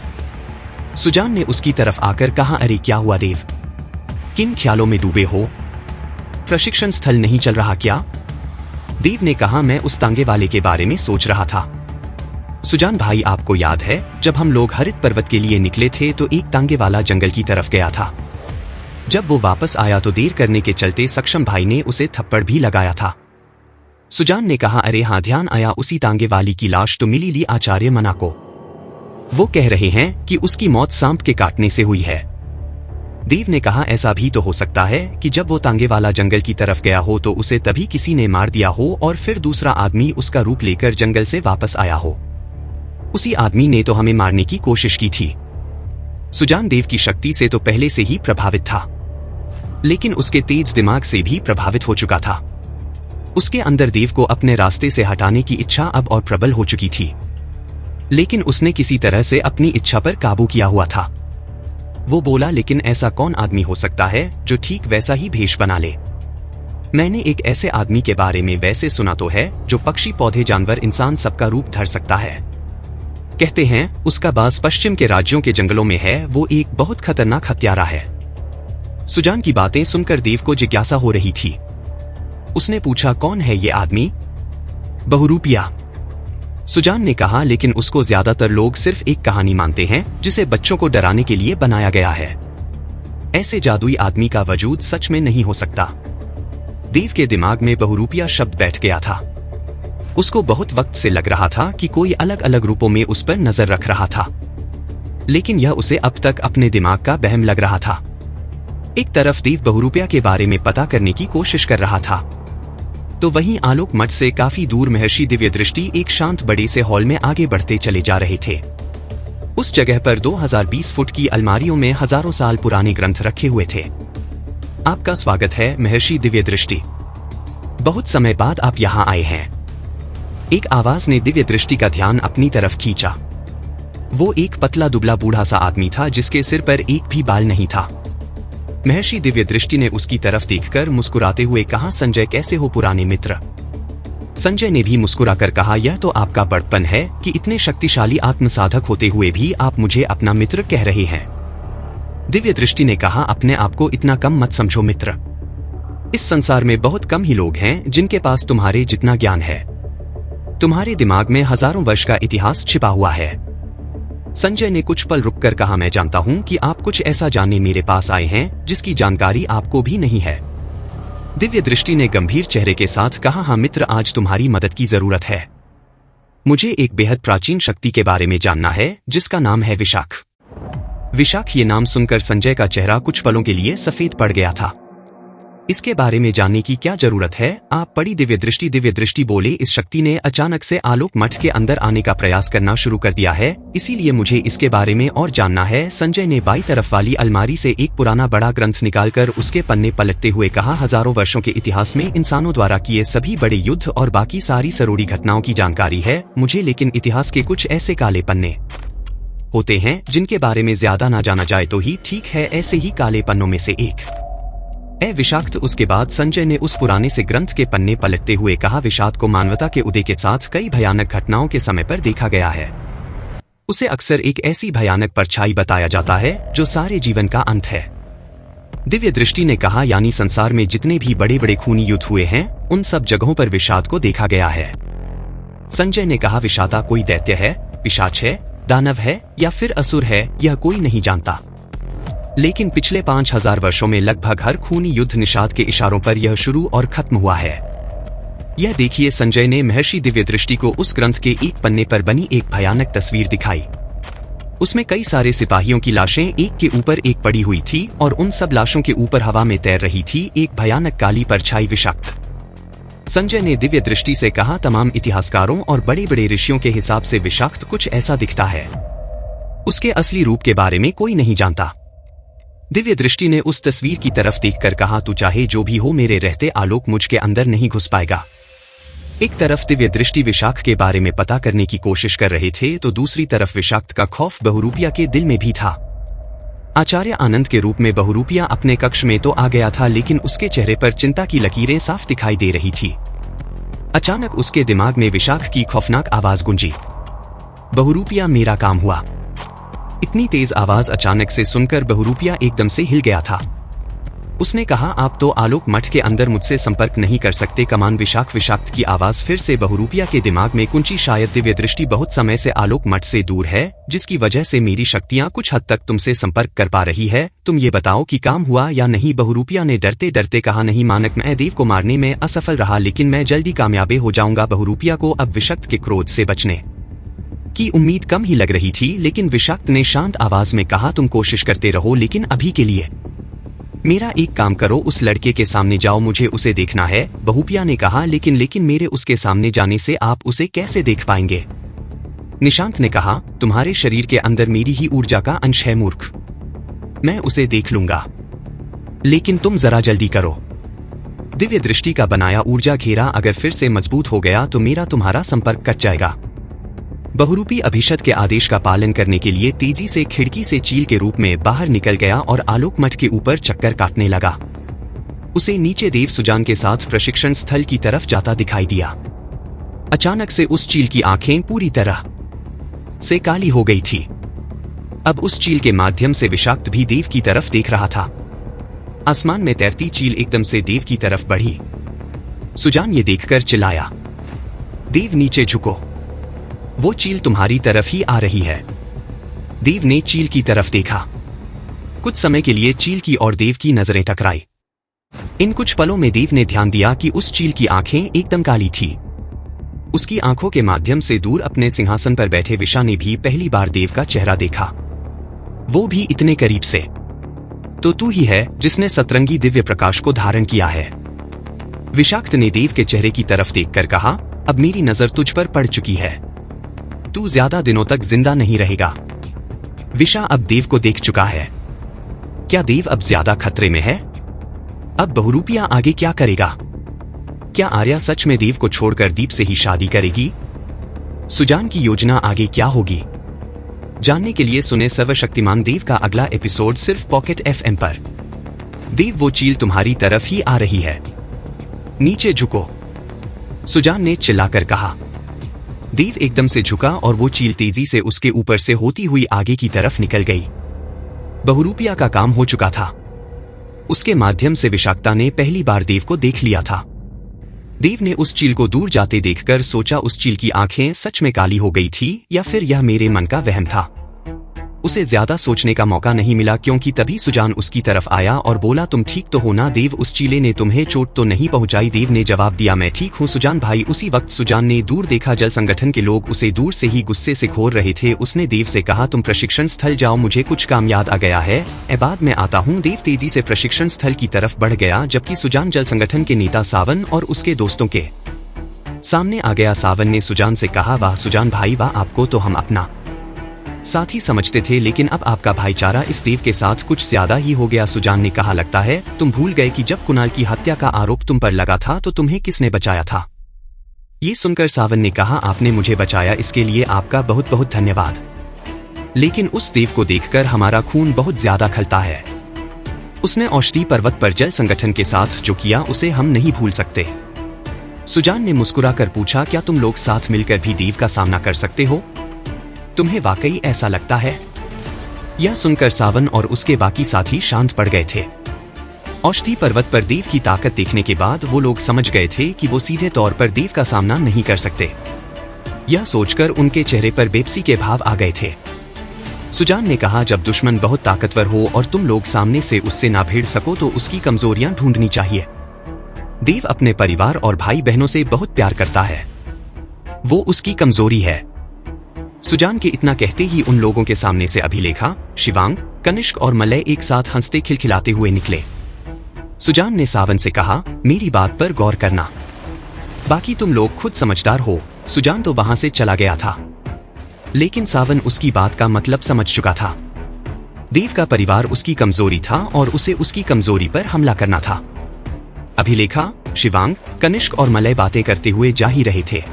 सुजान ने उसकी तरफ आकर कहा, अरे क्या हुआ देव, किन ख्यालों में डूबे हो? प्रशिक्षण स्थल नहीं चल रहा क्या? देव ने कहा, मैं उस तांगे वाले के बारे में सोच रहा था। सुजान भाई, आपको याद है जब हम लोग हरित पर्वत के लिए निकले थे तो एक तांगे वाला जंगल की तरफ गया था। जब वो वापस आया तो देर करने के चलते सक्षम भाई ने उसे थप्पड़ भी लगाया था। सुजान ने कहा, अरे हाँ, ध्यान आया, उसी तांगे वाली की लाश तो मिली ली आचार्य मना को। वो कह रहे हैं कि उसकी मौत सांप के काटने से हुई है। देव ने कहा, ऐसा भी तो हो सकता है कि जब वो तांगे वाला जंगल की तरफ गया हो तो उसे तभी किसी ने मार दिया हो और फिर दूसरा आदमी उसका रूप लेकर जंगल से वापस आया हो। उसी आदमी ने तो हमें मारने की कोशिश की थी। सुजान देव की शक्ति से तो पहले से ही प्रभावित था, लेकिन उसके तेज दिमाग से भी प्रभावित हो चुका था। उसके अंदर देव को अपने रास्ते से हटाने की इच्छा अब और प्रबल हो चुकी थी, लेकिन उसने किसी तरह से अपनी इच्छा पर काबू किया हुआ था। वो बोला, लेकिन ऐसा कौन आदमी हो सकता है जो ठीक वैसा ही भेष बना ले? मैंने एक ऐसे आदमी के बारे में वैसे सुना तो है जो पक्षी, पौधे, जानवर, इंसान सबका रूप धर सकता है। कहते हैं उसका बास पश्चिम के राज्यों के जंगलों में है। वो एक बहुत खतरनाक हत्यारा है। सुजान की बातें सुनकर देव को जिज्ञासा हो रही थी। उसने पूछा, कौन है ये आदमी? बहुरूपिया। सुजान ने कहा, लेकिन उसको ज्यादातर लोग सिर्फ एक कहानी मानते हैं जिसे बच्चों को डराने के लिए बनाया गया है। ऐसे जादुई आदमी का वजूद सच में नहीं हो सकता। देव के दिमाग में बहुरूपिया शब्द बैठ गया था। उसको बहुत वक्त से लग रहा था कि कोई अलग अलग रूपों में उस पर नजर रख रहा था, लेकिन यह उसे अब तक अपने दिमाग का वहम लग रहा था। एक तरफ देव बहुरूपिया के बारे में पता करने की कोशिश कर रहा था, तो वहीं आलोक मठ से काफी दूर महर्षि दिव्य दृष्टि एक शांत बड़े से हॉल में आगे बढ़ते चले जा रहे थे। उस जगह पर 2020 फुट की अलमारियों में हजारों साल पुराने ग्रंथ रखे हुए थे। आपका स्वागत है महर्षि दिव्य दृष्टि, बहुत समय बाद आप यहाँ आए हैं। एक आवाज ने दिव्य दृष्टि का ध्यान अपनी तरफ खींचा। वो एक पतला दुबला बूढ़ा सा आदमी था जिसके सिर पर एक भी बाल नहीं था। महर्षि दिव्य दृष्टि ने उसकी तरफ देखकर मुस्कुराते हुए कहा, संजय कैसे हो पुराने मित्र? संजय ने भी मुस्कुराकर कहा, यह तो आपका बड़पन है कि इतने शक्तिशाली आत्मसाधक होते हुए भी आप मुझे अपना मित्र कह रहे हैं। दिव्य दृष्टि ने कहा, अपने आप को इतना कम मत समझो मित्र। इस संसार में बहुत कम ही लोग हैं जिनके पास तुम्हारे जितना ज्ञान है। तुम्हारे दिमाग में हजारों वर्ष का इतिहास छिपा हुआ है। संजय ने कुछ पल रुककर कहा, मैं जानता हूं कि आप कुछ ऐसा जानने मेरे पास आए हैं जिसकी जानकारी आपको भी नहीं है। दिव्य दृष्टि ने गंभीर चेहरे के साथ कहा, हाँ मित्र, आज तुम्हारी मदद की जरूरत है। मुझे एक बेहद प्राचीन शक्ति के बारे में जानना है जिसका नाम है विशाख। विशाख ये नाम सुनकर संजय का चेहरा कुछ पलों के लिए सफेद पड़ गया था। इसके बारे में जानने की क्या जरूरत है? आप पढ़ी दिव्य दृष्टि बोले, इस शक्ति ने अचानक से आलोक मठ के अंदर आने का प्रयास करना शुरू कर दिया है, इसीलिए मुझे इसके बारे में और जानना है। संजय ने बाईं तरफ वाली अलमारी से एक पुराना बड़ा ग्रंथ निकालकर उसके पन्ने पलटते हुए कहा, हजारों वर्षों के इतिहास में इंसानों द्वारा किए सभी बड़े युद्ध और बाकी सारी सरोड़ी घटनाओं की जानकारी है मुझे, लेकिन इतिहास के कुछ ऐसे काले पन्ने होते हैं जिनके बारे में ज्यादा ना जाना जाए तो ही ठीक है। ऐसे ही काले पन्नों में से एक विषाक्त। उसके बाद संजय ने उस पुराने से ग्रंथ के पन्ने पलटते हुए कहा, विषाद को मानवता के उदय के साथ कई भयानक घटनाओं के समय पर देखा गया है। उसे अक्सर एक ऐसी भयानक परछाई बताया जाता है जो सारे जीवन का अंत है। दिव्य दृष्टि ने कहा, यानी संसार में जितने भी बड़े बड़े खूनी युद्ध हुए हैं उन सब जगहों पर विषाद को देखा गया है। संजय ने कहा, विषाता कोई दैत्य है, पिशाच है, दानव है या फिर असुर है, यह कोई नहीं जानता, लेकिन पिछले 5000 वर्षों में लगभग हर खूनी युद्ध निषाद के इशारों पर यह शुरू और खत्म हुआ है। यह देखिए, संजय ने महर्षि दिव्य दृष्टि को उस ग्रंथ के एक पन्ने पर बनी एक भयानक तस्वीर दिखाई। उसमें कई सारे सिपाहियों की लाशें एक के ऊपर एक पड़ी हुई थी और उन सब लाशों के ऊपर हवा में तैर रही थी एक भयानक काली परछाई विषाक्त। संजय ने दिव्य दृष्टि से कहा, तमाम इतिहासकारों और बड़े बड़े ऋषियों के हिसाब से विषाक्त कुछ ऐसा दिखता है। उसके असली रूप के बारे में कोई नहीं जानता। दिव्य दृष्टि ने उस तस्वीर की तरफ देखकर कहा, तू चाहे जो भी हो, मेरे रहते आलोक मुझ के अंदर नहीं घुस पाएगा। एक तरफ दिव्य दृष्टि विशाख के बारे में पता करने की कोशिश कर रहे थे तो दूसरी तरफ विषाक्त का खौफ बहुरूपिया के दिल में भी था। आचार्य आनंद के रूप में बहुरूपिया अपने कक्ष में तो आ गया था, लेकिन उसके चेहरे पर चिंता की लकीरें साफ दिखाई दे रही थी। अचानक उसके दिमाग में विशाख की खौफनाक आवाज गूंजी, बहुरूपिया मेरा काम हुआ। इतनी तेज आवाज अचानक से सुनकर बहुरूपिया एकदम से हिल गया था। उसने कहा, आप तो आलोक मठ के अंदर मुझसे संपर्क नहीं कर सकते। कमान विषाक्त की आवाज फिर से बहुरूपिया के दिमाग में कुंची। शायद दिव्य दृष्टि बहुत समय से आलोक मठ से दूर है, जिसकी वजह से मेरी शक्तियां कुछ हद तक तुमसे संपर्क कर पा रही है। तुम ये बताओ कि काम हुआ या नहीं? बहुरूपिया ने डरते डरते कहा, नहीं मानक, मैं देव को मारने में असफल रहा, लेकिन मैं जल्दी कामयाब हो जाऊंगा। बहुरूपिया को अब विषाक्त के क्रोध से बचने की उम्मीद कम ही लग रही थी, लेकिन विषाक्त ने शांत आवाज में कहा, तुम कोशिश करते रहो, लेकिन अभी के लिए मेरा एक काम करो, उस लड़के के सामने जाओ, मुझे उसे देखना है। बहुरूपिया ने कहा, लेकिन मेरे उसके सामने जाने से आप उसे कैसे देख पाएंगे? निशांत ने कहा, तुम्हारे शरीर के अंदर मेरी ही ऊर्जा का अंश है मूर्ख, मैं उसे देख लूंगा, लेकिन तुम जरा जल्दी करो। दिव्य दृष्टि का बनाया ऊर्जा घेरा अगर फिर से मजबूत हो गया तो मेरा तुम्हारा संपर्क कट जाएगा। बहुरूपी अभिषद के आदेश का पालन करने के लिए तेजी से खिड़की से चील के रूप में बाहर निकल गया और आलोक मठ के ऊपर चक्कर काटने लगा। उसे नीचे देव सुजान के साथ प्रशिक्षण स्थल की तरफ जाता दिखाई दिया। अचानक से उस चील की आंखें पूरी तरह से काली हो गई थी। अब उस चील के माध्यम से विषाक्त भी देव की तरफ देख रहा था। आसमान में तैरती चील एकदम से देव की तरफ बढ़ी। सुजान ये देखकर चिल्लाया, देव नीचे झुको, वो चील तुम्हारी तरफ ही आ रही है। देव ने चील की तरफ देखा। कुछ समय के लिए चील की और देव की नजरें टकराई। इन कुछ पलों में देव ने ध्यान दिया कि उस चील की आंखें एकदम काली थी। उसकी आंखों के माध्यम से दूर अपने सिंहासन पर बैठे विशा ने भी पहली बार देव का चेहरा देखा, वो भी इतने करीब से। तो तू ही है जिसने सतरंगी दिव्य प्रकाश को धारण किया है। विषाक्त ने देव के चेहरे की तरफ देखकर कहा, अब मेरी नजर तुझ पर पड़ चुकी है, तू ज्यादा दिनों तक जिंदा नहीं रहेगा। विशा अब देव को देख चुका है। क्या देव अब ज्यादा खतरे में है? अब बहुरूपिया आगे क्या करेगा? क्या आर्या सच में देव को छोड़कर दीप से ही शादी करेगी? सुजान की योजना आगे क्या होगी? जानने के लिए सुने सर्वशक्तिमान देव का अगला एपिसोड सिर्फ पॉकेट FM पर। देव, वो चील तुम्हारी तरफ ही आ रही है, नीचे झुको, सुजान ने चिल्लाकर कहा। देव एकदम से झुका और वो चील तेजी से उसके ऊपर से होती हुई आगे की तरफ निकल गई। बहुरूपिया का काम हो चुका था। उसके माध्यम से विशाखता ने पहली बार देव को देख लिया था। देव ने उस चील को दूर जाते देखकर सोचा उस चील की आंखें सच में काली हो गई थी या फिर यह मेरे मन का वहम था। उसे ज्यादा सोचने का मौका नहीं मिला क्योंकि तभी सुजान उसकी तरफ आया और बोला, तुम ठीक तो हो ना देव, उस चीले ने तुम्हें चोट तो नहीं पहुंचाई? देव ने जवाब दिया, मैं ठीक हूँ सुजान भाई। उसी वक्त सुजान ने दूर देखा जल संगठन के लोग उसे दूर से ही गुस्से से घोर रहे थे। उसने देव से कहा, तुम प्रशिक्षण स्थल जाओ, मुझे कुछ काम याद आ गया है, बाद में आता हूँ। देव तेजी से प्रशिक्षण स्थल की तरफ बढ़ गया जबकि सुजान जल संगठन के नेता सावन और उसके दोस्तों के सामने आ गया। सावन ने सुजान से कहा, वाह सुजान भाई वाह, आपको तो हम अपना साथी समझते थे लेकिन अब आपका भाईचारा इस देव के साथ कुछ ज्यादा ही हो गया। सुजान ने कहा, लगता है तुम भूल गए कि जब कुणाल की हत्या का आरोप तुम पर लगा था तो तुम्हें किसने बचाया था? ये सुनकर सावन ने कहा, आपने मुझे बचाया, इसके लिए आपका बहुत बहुत धन्यवाद। लेकिन उस देव को देखकर हमारा खून बहुत ज्यादा खलता है। उसने औषधि पर्वत पर जल संगठन के साथ जो किया उसे हम नहीं भूल सकते। सुजान ने मुस्कुराकर पूछा, क्या तुम लोग साथ मिलकर भी देव का सामना कर सकते हो? तुम्हें वाकई ऐसा लगता है? यह सुनकर सावन और उसके बाकी साथी शांत पड़ गए थे। औषधि पर्वत पर देव की ताकत देखने के बाद वो लोग समझ गए थे कि वो सीधे तौर पर देव का सामना नहीं कर सकते। यह सोचकर उनके चेहरे पर बेबसी के भाव आ गए थे। सुजान ने कहा, जब दुश्मन बहुत ताकतवर हो और तुम लोग सामने से उससे ना भिड़ सको तो उसकी कमजोरियां ढूंढनी चाहिए। देव अपने परिवार और भाई बहनों से बहुत प्यार करता है, वो उसकी कमजोरी है। सुजान के इतना कहते ही उन लोगों के सामने से अभिलेखा, शिवांग, कनिष्क और मलय एक साथ हंसते खिलखिलाते हुए निकले। सुजान ने सावन से कहा, मेरी बात पर गौर करना, बाकी तुम लोग खुद समझदार हो। सुजान तो वहां से चला गया था लेकिन सावन उसकी बात का मतलब समझ चुका था। देव का परिवार उसकी कमजोरी था और उसे उसकी कमजोरी पर हमला करना था। अभिलेखा, शिवांग, कनिष्क और मलय बातें करते हुए जा ही रहे थे।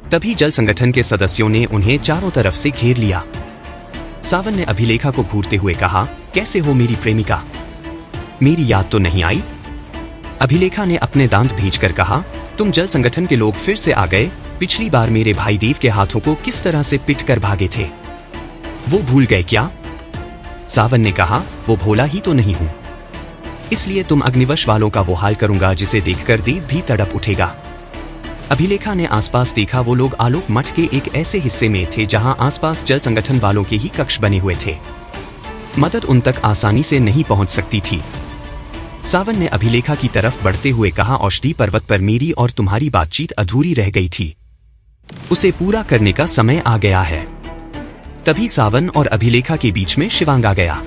तभी जल संगठन के सदस्यों ने उन्हें चारों तरफ से घेर लिया। सावन ने अभिलेखा को घूरते हुए कहा, कैसे हो मेरी प्रेमिका, मेरी याद तो नहीं आई? अभिलेखा ने अपने दांत भींचकर कहा, तुम जल संगठन के लोग फिर से आ गए। पिछली बार मेरे भाई देव के हाथों को किस तरह से पिट कर भागे थे, वो भूल गए क्या? सावन ने कहा, वो भोला ही तो नहीं हूं, इसलिए तुम अग्निवश वालों का वो हाल करूंगा जिसे देखकर देव भी तड़प उठेगा। अभिलेखा ने आसपास देखा। वो लोग आलोक मठ के एक ऐसे हिस्से में थे जहां आसपास जल संगठन वालों के ही कक्ष बने हुए थे। मदद उन तक आसानी से नहीं पहुंच सकती थी। सावन ने अभिलेखा की तरफ बढ़ते हुए कहा, औषधि पर्वत पर मेरी और तुम्हारी बातचीत अधूरी रह गई थी, उसे पूरा करने का समय आ गया है। तभी सावन और अभिलेखा के बीच में शिवांग आ गया।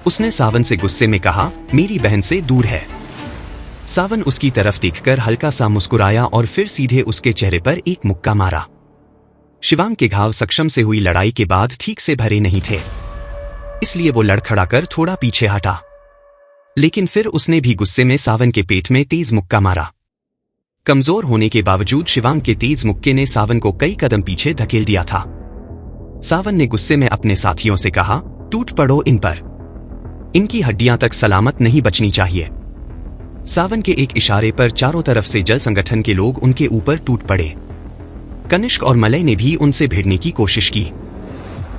उसने सावन से गुस्से में कहा, मेरी बहन से दूर है। सावन उसकी तरफ देखकर हल्का सा मुस्कुराया और फिर सीधे उसके चेहरे पर एक मुक्का मारा। शिवांग के घाव सक्षम से हुई लड़ाई के बाद ठीक से भरे नहीं थे, इसलिए वो लड़खड़ाकर थोड़ा पीछे हटा, लेकिन फिर उसने भी गुस्से में सावन के पेट में तेज मुक्का मारा। कमजोर होने के बावजूद शिवांग के तेज मुक्के ने सावन को कई कदम पीछे धकेल दिया था। सावन ने गुस्से में अपने साथियों से कहा, टूट पड़ो इन पर, इनकी हड्डियां तक सलामत नहीं बचनी चाहिए। सावन के एक इशारे पर चारों तरफ से जल संगठन के लोग उनके ऊपर टूट पड़े। कनिष्क और मलय ने भी उनसे भिड़ने की कोशिश की,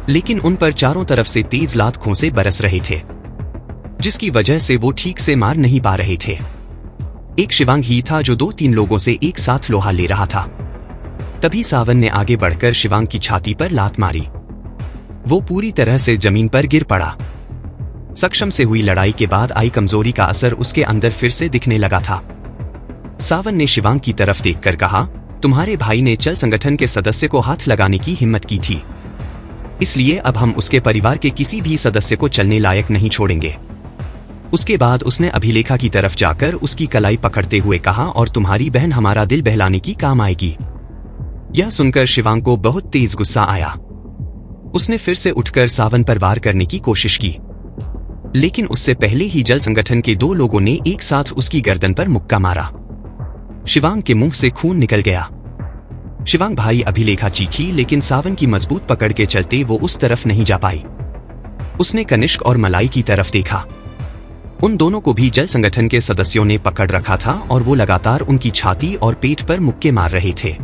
लेकिन उन पर चारों तरफ से तेज लात खोंसे बरस रहे थे, जिसकी वजह से वो ठीक से मार नहीं पा रहे थे। एक शिवांग ही था जो 2-3 लोगों से एक साथ लोहा ले रहा था। तभी सावन ने आगे बढ़कर शिवांग की छाती पर लात मारी। वो पूरी तरह से जमीन पर गिर पड़ा। सक्षम से हुई लड़ाई के बाद आई कमजोरी का असर उसके अंदर फिर से दिखने लगा था। सावन ने शिवांग की तरफ देखकर कहा, तुम्हारे भाई ने जल संगठन के सदस्य को हाथ लगाने की हिम्मत की थी, इसलिए अब हम उसके परिवार के किसी भी सदस्य को चलने लायक नहीं छोड़ेंगे। उसके बाद उसने अभिलेखा की तरफ जाकर उसकी कलाई पकड़ते हुए कहा, और तुम्हारी बहन हमारा दिल बहलाने की काम आएगी। यह सुनकर शिवांग को बहुत तेज गुस्सा आया। उसने फिर से उठकर सावन पर वार करने की कोशिश की, लेकिन उससे पहले ही जल संगठन के 2 लोगों ने एक साथ उसकी गर्दन पर मुक्का मारा। शिवांग के मुंह से खून निकल गया। शिवांग भाई अभिलेखा चीखी, लेकिन सावन की मजबूत पकड़ के चलते वो उस तरफ नहीं जा पाई। उसने कनिष्क और मलाई की तरफ देखा। उन दोनों को भी जल संगठन के सदस्यों ने पकड़ रखा था और वो लगातार उनकी छाती और पेट पर मुक्के मार रहे थे।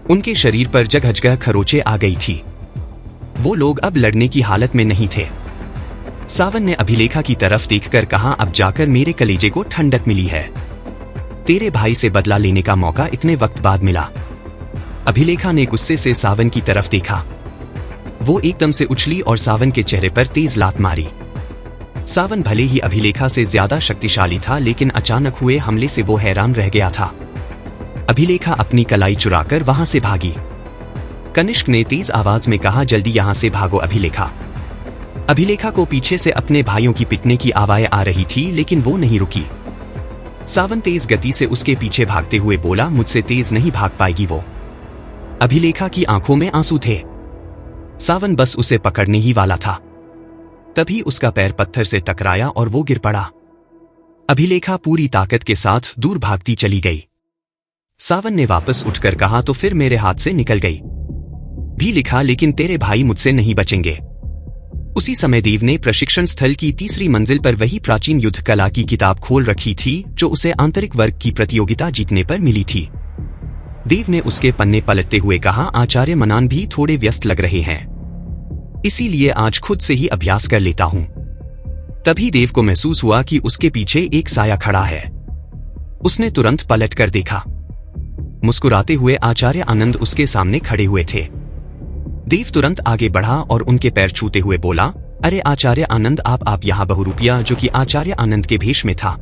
उनके शरीर पर जगह जगह खरोंचें आ गई थी। वो लोग अब लड़ने की हालत में नहीं थे। सावन ने अभिलेखा की तरफ देखकर कहा, अब जाकर मेरे कलेजे को ठंडक मिली है। तेरे भाई से बदला लेने का मौका इतने वक्त बाद मिला। अभिलेखा ने गुस्से से सावन की तरफ देखा। वो एकदम से उछली और सावन के चेहरे पर तेज लात मारी। सावन भले ही अभिलेखा से ज्यादा शक्तिशाली था, लेकिन अचानक हुए हमले से वो हैरान रह गया था। अभिलेखा अपनी कलाई चुराकर वहां से भागी। कनिष्क ने तेज आवाज में कहा, जल्दी यहां से भागो अभिलेखा। अभिलेखा को पीछे से अपने भाइयों की पिटने की आवाज़ें आ रही थी, लेकिन वो नहीं रुकी। सावन तेज गति से उसके पीछे भागते हुए बोला, मुझसे तेज नहीं भाग पाएगी वो। अभिलेखा की आंखों में आंसू थे। सावन बस उसे पकड़ने ही वाला था, तभी उसका पैर पत्थर से टकराया और वो गिर पड़ा। अभिलेखा पूरी ताकत के साथ दूर भागती चली गई। सावन ने वापस उठकर कहा, तो फिर मेरे हाथ से निकल गई भी लिखा, लेकिन तेरे भाई मुझसे नहीं बचेंगे। उसी समय देव ने प्रशिक्षण स्थल की तीसरी मंजिल पर वही प्राचीन युद्ध कला की किताब खोल रखी थी जो उसे आंतरिक वर्ग की प्रतियोगिता जीतने पर मिली थी। देव ने उसके पन्ने पलटते हुए कहा, आचार्य मनान भी थोड़े व्यस्त लग रहे हैं, इसीलिए आज खुद से ही अभ्यास कर लेता हूं। तभी देव को महसूस हुआ कि उसके पीछे एक साया खड़ा है। उसने तुरंत पलट कर देखा। मुस्कुराते हुए आचार्य आनंद उसके सामने खड़े हुए थे। देव तुरंत आगे बढ़ा और उनके पैर छूते हुए बोला, अरे आचार्य आनंद, आप यहाँ बहुरूपिया, जो कि आचार्य आनंद के भेष में था।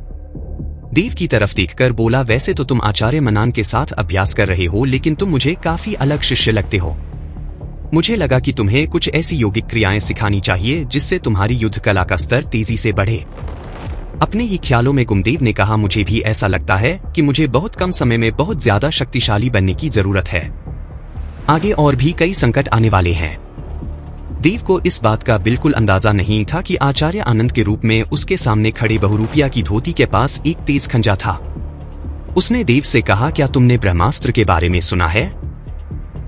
देव की तरफ देखकर बोला, वैसे तो तुम आचार्य मनान के साथ अभ्यास कर रहे हो, लेकिन तुम मुझे काफी अलग शिष्य लगते हो। मुझे लगा कि तुम्हें कुछ ऐसी यौगिक क्रियाएं सिखानी चाहिए जिससे तुम्हारी युद्ध कला का स्तर तेजी से बढ़े। अपने ही ख्यालों में गुमदेव ने कहा, मुझे भी ऐसा लगता है कि मुझे बहुत कम समय में बहुत ज्यादा शक्तिशाली बनने की जरूरत है। आगे और भी कई संकट आने वाले हैं। देव को इस बात का बिल्कुल अंदाजा नहीं था कि आचार्य आनंद के रूप में उसके सामने खड़े बहुरूपिया की धोती के पास एक तेज खंजा था। उसने देव से कहा, क्या तुमने ब्रह्मास्त्र के बारे में सुना है?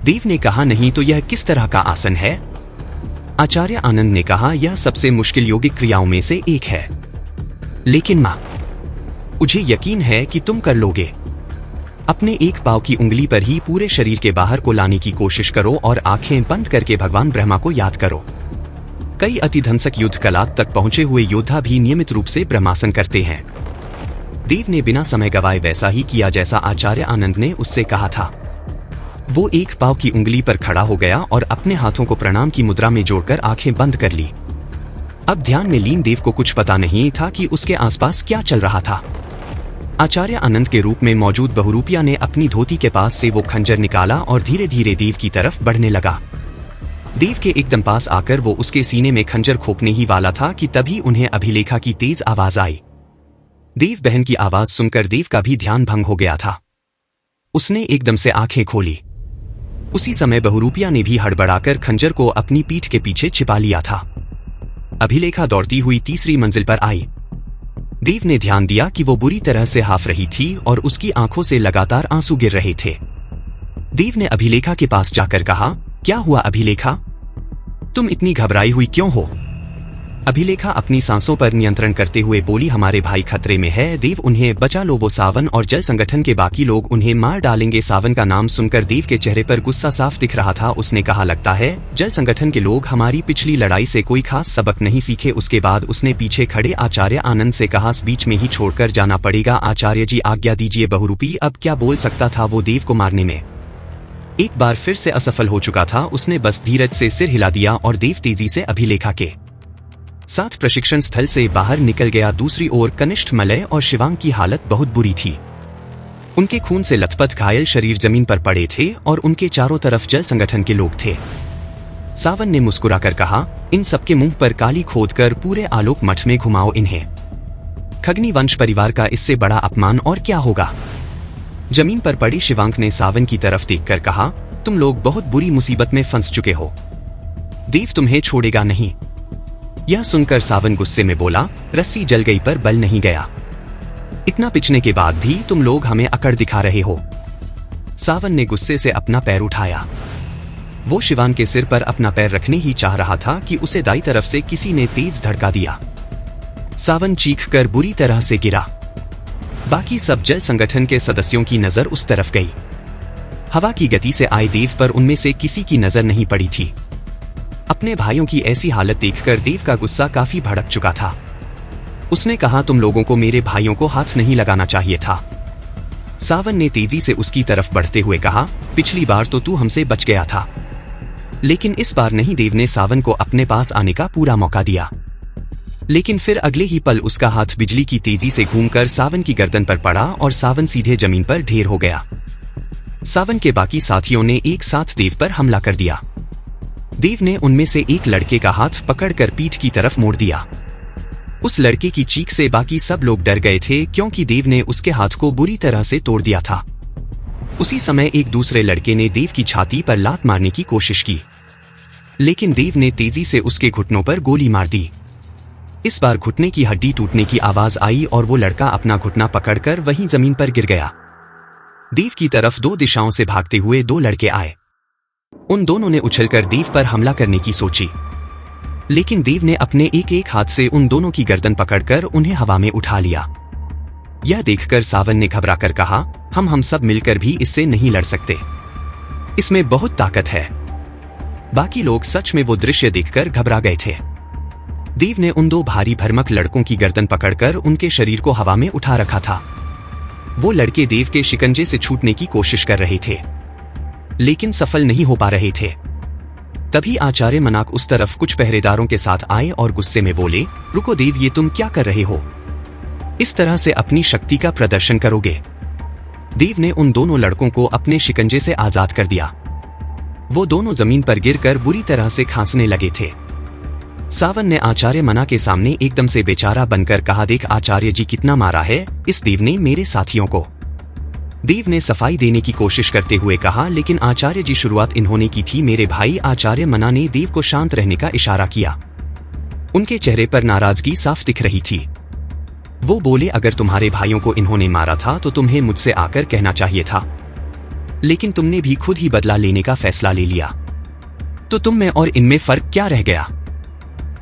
देव ने कहा, नहीं, तो यह किस तरह का आसन है? आचार्य आनंद ने कहा, यह सबसे मुश्किल यौगिक क्रियाओं में से एक है, लेकिन मां, मुझे यकीन है कि तुम कर लोगे। अपने एक पांव की उंगली पर ही पूरे शरीर के बाहर को लाने की कोशिश करो और आंखें बंद करके भगवान ब्रह्मा को याद करो। कई अतिधंसक युद्ध कला तक पहुंचे हुए योद्धा भी नियमित रूप से ब्रह्मासन करते हैं। देव ने बिना समय गवाए वैसा ही किया जैसा आचार्य आनंद ने उससे कहा था। वो एक पांव की उंगली पर खड़ा हो गया और अपने हाथों को प्रणाम की मुद्रा में जोड़कर आंखें बंद कर ली। अब ध्यान में लीन देव को कुछ पता नहीं था कि उसके आसपास क्या चल रहा था। आचार्य आनंद के रूप में मौजूद बहुरूपिया ने अपनी धोती के पास से वो खंजर निकाला और धीरे धीरे देव की तरफ बढ़ने लगा। देव के एकदम पास आकर वो उसके सीने में खंजर खोपने ही वाला था कि तभी उन्हें अभिलेखा की तेज आवाज आई। देव बहन की आवाज सुनकर देव का भी ध्यान भंग हो गया था। उसने एकदम से आंखें खोली। उसी समय बहुरूपिया ने भी हड़बड़ाकर खंजर को अपनी पीठ के पीछे छिपा लिया था। अभिलेखा दौड़ती हुई तीसरी मंजिल पर आई। देव ने ध्यान दिया कि वो बुरी तरह से हाफ रही थी और उसकी आंखों से लगातार आंसू गिर रहे थे। देव ने अभिलेखा के पास जाकर कहा, क्या हुआ अभिलेखा? तुम इतनी घबराई हुई क्यों हो? अभिलेखा अपनी सांसों पर नियंत्रण करते हुए बोली, हमारे भाई खतरे में है देव, उन्हें बचा लो। वो सावन और जल संगठन के बाकी लोग उन्हें मार डालेंगे। सावन का नाम सुनकर देव के चेहरे पर गुस्सा साफ दिख रहा था। उसने कहा, लगता है जल संगठन के लोग हमारी पिछली लड़ाई से कोई खास सबक नहीं सीखे। उसके बाद उसने पीछे खड़े आचार्य आनंद से कहा, बीच में ही छोड़कर जाना पड़ेगा। आचार्य जी आज्ञा दीजिए। बहुरूपी अब क्या बोल सकता था? वो देव को मारने में एक बार फिर से असफल हो चुका था। उसने बस धीरज से सिर हिला दिया और देव तेजी से अभिलेखा के साथ प्रशिक्षण स्थल से बाहर निकल गया। दूसरी ओर कनिष्ठ, मलय और शिवांग की हालत बहुत बुरी थी। उनके खून से लथपथ घायल शरीर जमीन पर पड़े थे और उनके चारों तरफ जल संगठन के लोग थे। सावन ने मुस्कुराकर कहा, इन सबके मुंह पर काली खोदकर पूरे आलोक मठ में घुमाओ इन्हें। खगनी वंश परिवार का इससे बड़ा अपमान और क्या होगा? जमीन पर पड़ी शिवांग ने सावन की तरफ देखकर कहा, तुम लोग बहुत बुरी मुसीबत में फंस चुके हो। देव तुम्हें छोड़ेगा नहीं। यह सुनकर सावन गुस्से में बोला, रस्सी जल गई पर बल नहीं गया। इतना पिछने के बाद भी तुम लोग हमें अकड़ दिखा रहे हो। सावन ने गुस्से से अपना पैर उठाया। वो शिवांग के सिर पर अपना पैर रखने ही चाह रहा था कि उसे दाईं तरफ से किसी ने तेज धड़का दिया। सावन चीखकर बुरी तरह से गिरा। बाकी सब जल संगठन के सदस्यों की नजर उस तरफ गई। हवा की गति से आए देव पर उनमें से किसी की नजर नहीं पड़ी थी। अपने भाइयों की ऐसी हालत देखकर देव का गुस्सा काफी भड़क चुका था। उसने कहा, तुम लोगों को मेरे भाइयों को हाथ नहीं लगाना चाहिए था। सावन ने तेजी से उसकी तरफ बढ़ते हुए कहा, पिछली बार तो तू हमसे बच गया था, लेकिन इस बार नहीं। देव ने सावन को अपने पास आने का पूरा मौका दिया, लेकिन फिर अगले ही पल उसका हाथ बिजली की तेजी से घूमकर सावन की गर्दन पर पड़ा और सावन सीधे जमीन पर ढेर हो गया। सावन के बाकी साथियों ने एक साथ देव पर हमला कर दिया। देव ने उनमें से एक लड़के का हाथ पकड़कर पीठ की तरफ मोड़ दिया। उस लड़के की चीख से बाकी सब लोग डर गए थे, क्योंकि देव ने उसके हाथ को बुरी तरह से तोड़ दिया था। उसी समय एक दूसरे लड़के ने देव की छाती पर लात मारने की कोशिश की, लेकिन देव ने तेजी से उसके घुटनों पर गोली मार दी। इस बार घुटने की हड्डी टूटने की आवाज आई और वो लड़का अपना घुटना पकड़कर वहीं जमीन पर गिर गया। देव की तरफ दो दिशाओं से भागते हुए दो लड़के आए। उन दोनों ने उछलकर देव पर हमला करने की सोची, लेकिन देव ने अपने एक एक हाथ से उन दोनों की गर्दन पकड़कर उन्हें हवा में उठा लिया। यह देखकर सावन ने घबराकर कहा, हम सब मिलकर भी इससे नहीं लड़ सकते, इसमें बहुत ताकत है। बाकी लोग सच में वो दृश्य देखकर घबरा गए थे। देव ने उन दो भारी भरमक लड़कों की गर्दन पकड़कर उनके शरीर को हवा में उठा रखा था। वो लड़के देव के शिकंजे से छूटने की कोशिश कर रहे थे, लेकिन सफल नहीं हो पा रहे थे। तभी आचार्य मनाक उस तरफ कुछ पहरेदारों के साथ आए और गुस्से में बोले, रुको देव, ये तुम क्या कर रहे हो? इस तरह से अपनी शक्ति का प्रदर्शन करोगे? देव ने उन दोनों लड़कों को अपने शिकंजे से आजाद कर दिया। वो दोनों जमीन पर गिरकर बुरी तरह से खांसने लगे थे। सावन ने आचार्य मना के सामने एकदम से बेचारा बनकर कहा, देख आचार्य जी कितना मारा है इस देव ने मेरे साथियों को। देव ने सफाई देने की कोशिश करते हुए कहा, लेकिन आचार्य जी शुरुआत इन्होंने की थी मेरे भाई। आचार्य मना ने देव को शांत रहने का इशारा किया। उनके चेहरे पर नाराजगी साफ दिख रही थी। वो बोले, अगर तुम्हारे भाइयों को इन्होंने मारा था तो तुम्हें मुझसे आकर कहना चाहिए था, लेकिन तुमने भी खुद ही बदला लेने का फैसला ले लिया, तो तुम में और इनमें फर्क क्या रह गया?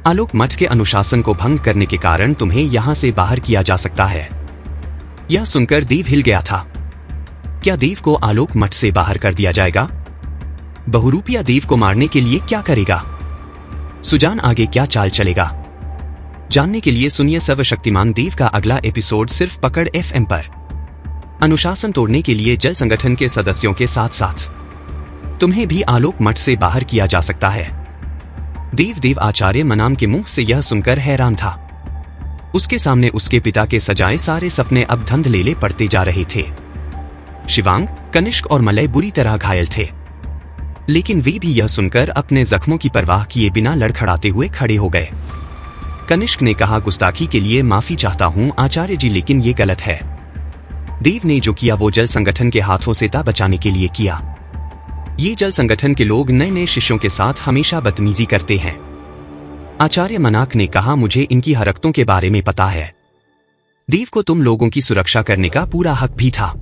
आलोक मठ के अनुशासन को भंग करने के कारण तुम्हें यहां से बाहर किया जा सकता है। यह सुनकर देव हिल गया था। क्या देव को आलोक मठ से बाहर कर दिया जाएगा? बहुरूपिया देव को मारने के लिए क्या करेगा? सुजान आगे क्या चाल चलेगा? जानने के लिए सुनिए सर्वशक्तिमान देव का अगला एपिसोड सिर्फ पकड़ FM पर। अनुशासन तोड़ने के लिए जल संगठन के सदस्यों के साथ साथ तुम्हें भी आलोक मठ से बाहर किया जा सकता है। देव आचार्य मनाम के मुंह से यह सुनकर हैरान था। उसके सामने उसके पिता के सजाए सारे सपने अब धंधलेले पड़ते जा रहे थे। शिवांग, कनिष्क और मलय बुरी तरह घायल थे, लेकिन वे भी यह सुनकर अपने जख्मों की परवाह किए बिना लड़खड़ाते हुए खड़े हो गए। कनिष्क ने कहा, गुस्ताखी के लिए माफी चाहता हूं आचार्य जी, लेकिन ये गलत है। देव ने जो किया वो जल संगठन के हाथों से ता बचाने के लिए किया। ये जल संगठन के लोग नए नए शिष्यों के साथ हमेशा बदतमीजी करते हैं। आचार्य मनाक ने कहा, मुझे इनकी हरकतों के बारे में पता है। देव को तुम लोगों की सुरक्षा करने का पूरा हक भी था,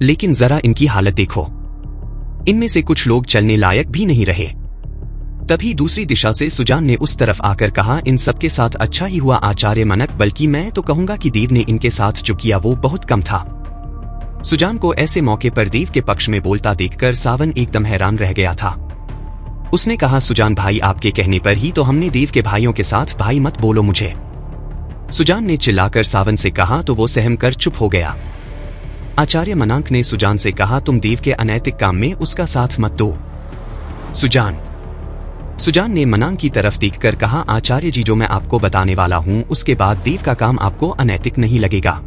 लेकिन जरा इनकी हालत देखो, इनमें से कुछ लोग चलने लायक भी नहीं रहे। तभी दूसरी दिशा से सुजान ने उस तरफ आकर कहा, इन सबके साथ अच्छा ही हुआ आचार्य मनक, बल्कि मैं तो कहूंगा कि देव ने इनके साथ जो किया वो बहुत कम था। सुजान को ऐसे मौके पर देव के पक्ष में बोलता देखकर सावन एकदम हैरान रह गया था। उसने कहा, सुजान भाई, आपके कहने पर ही तो हमने देव के भाइयों के साथ भाई मत बोलो मुझे। सुजान ने चिल्लाकर सावन से कहा तो वो सहम कर चुप हो गया। आचार्य मनांक ने सुजान से कहा, तुम देव के अनैतिक काम में उसका साथ मत दो। सुजान ने मनांक की तरफ देखकर कहा, आचार्य जी, जो मैं आपको बताने वाला हूं उसके बाद देव का काम आपको अनैतिक नहीं लगेगा।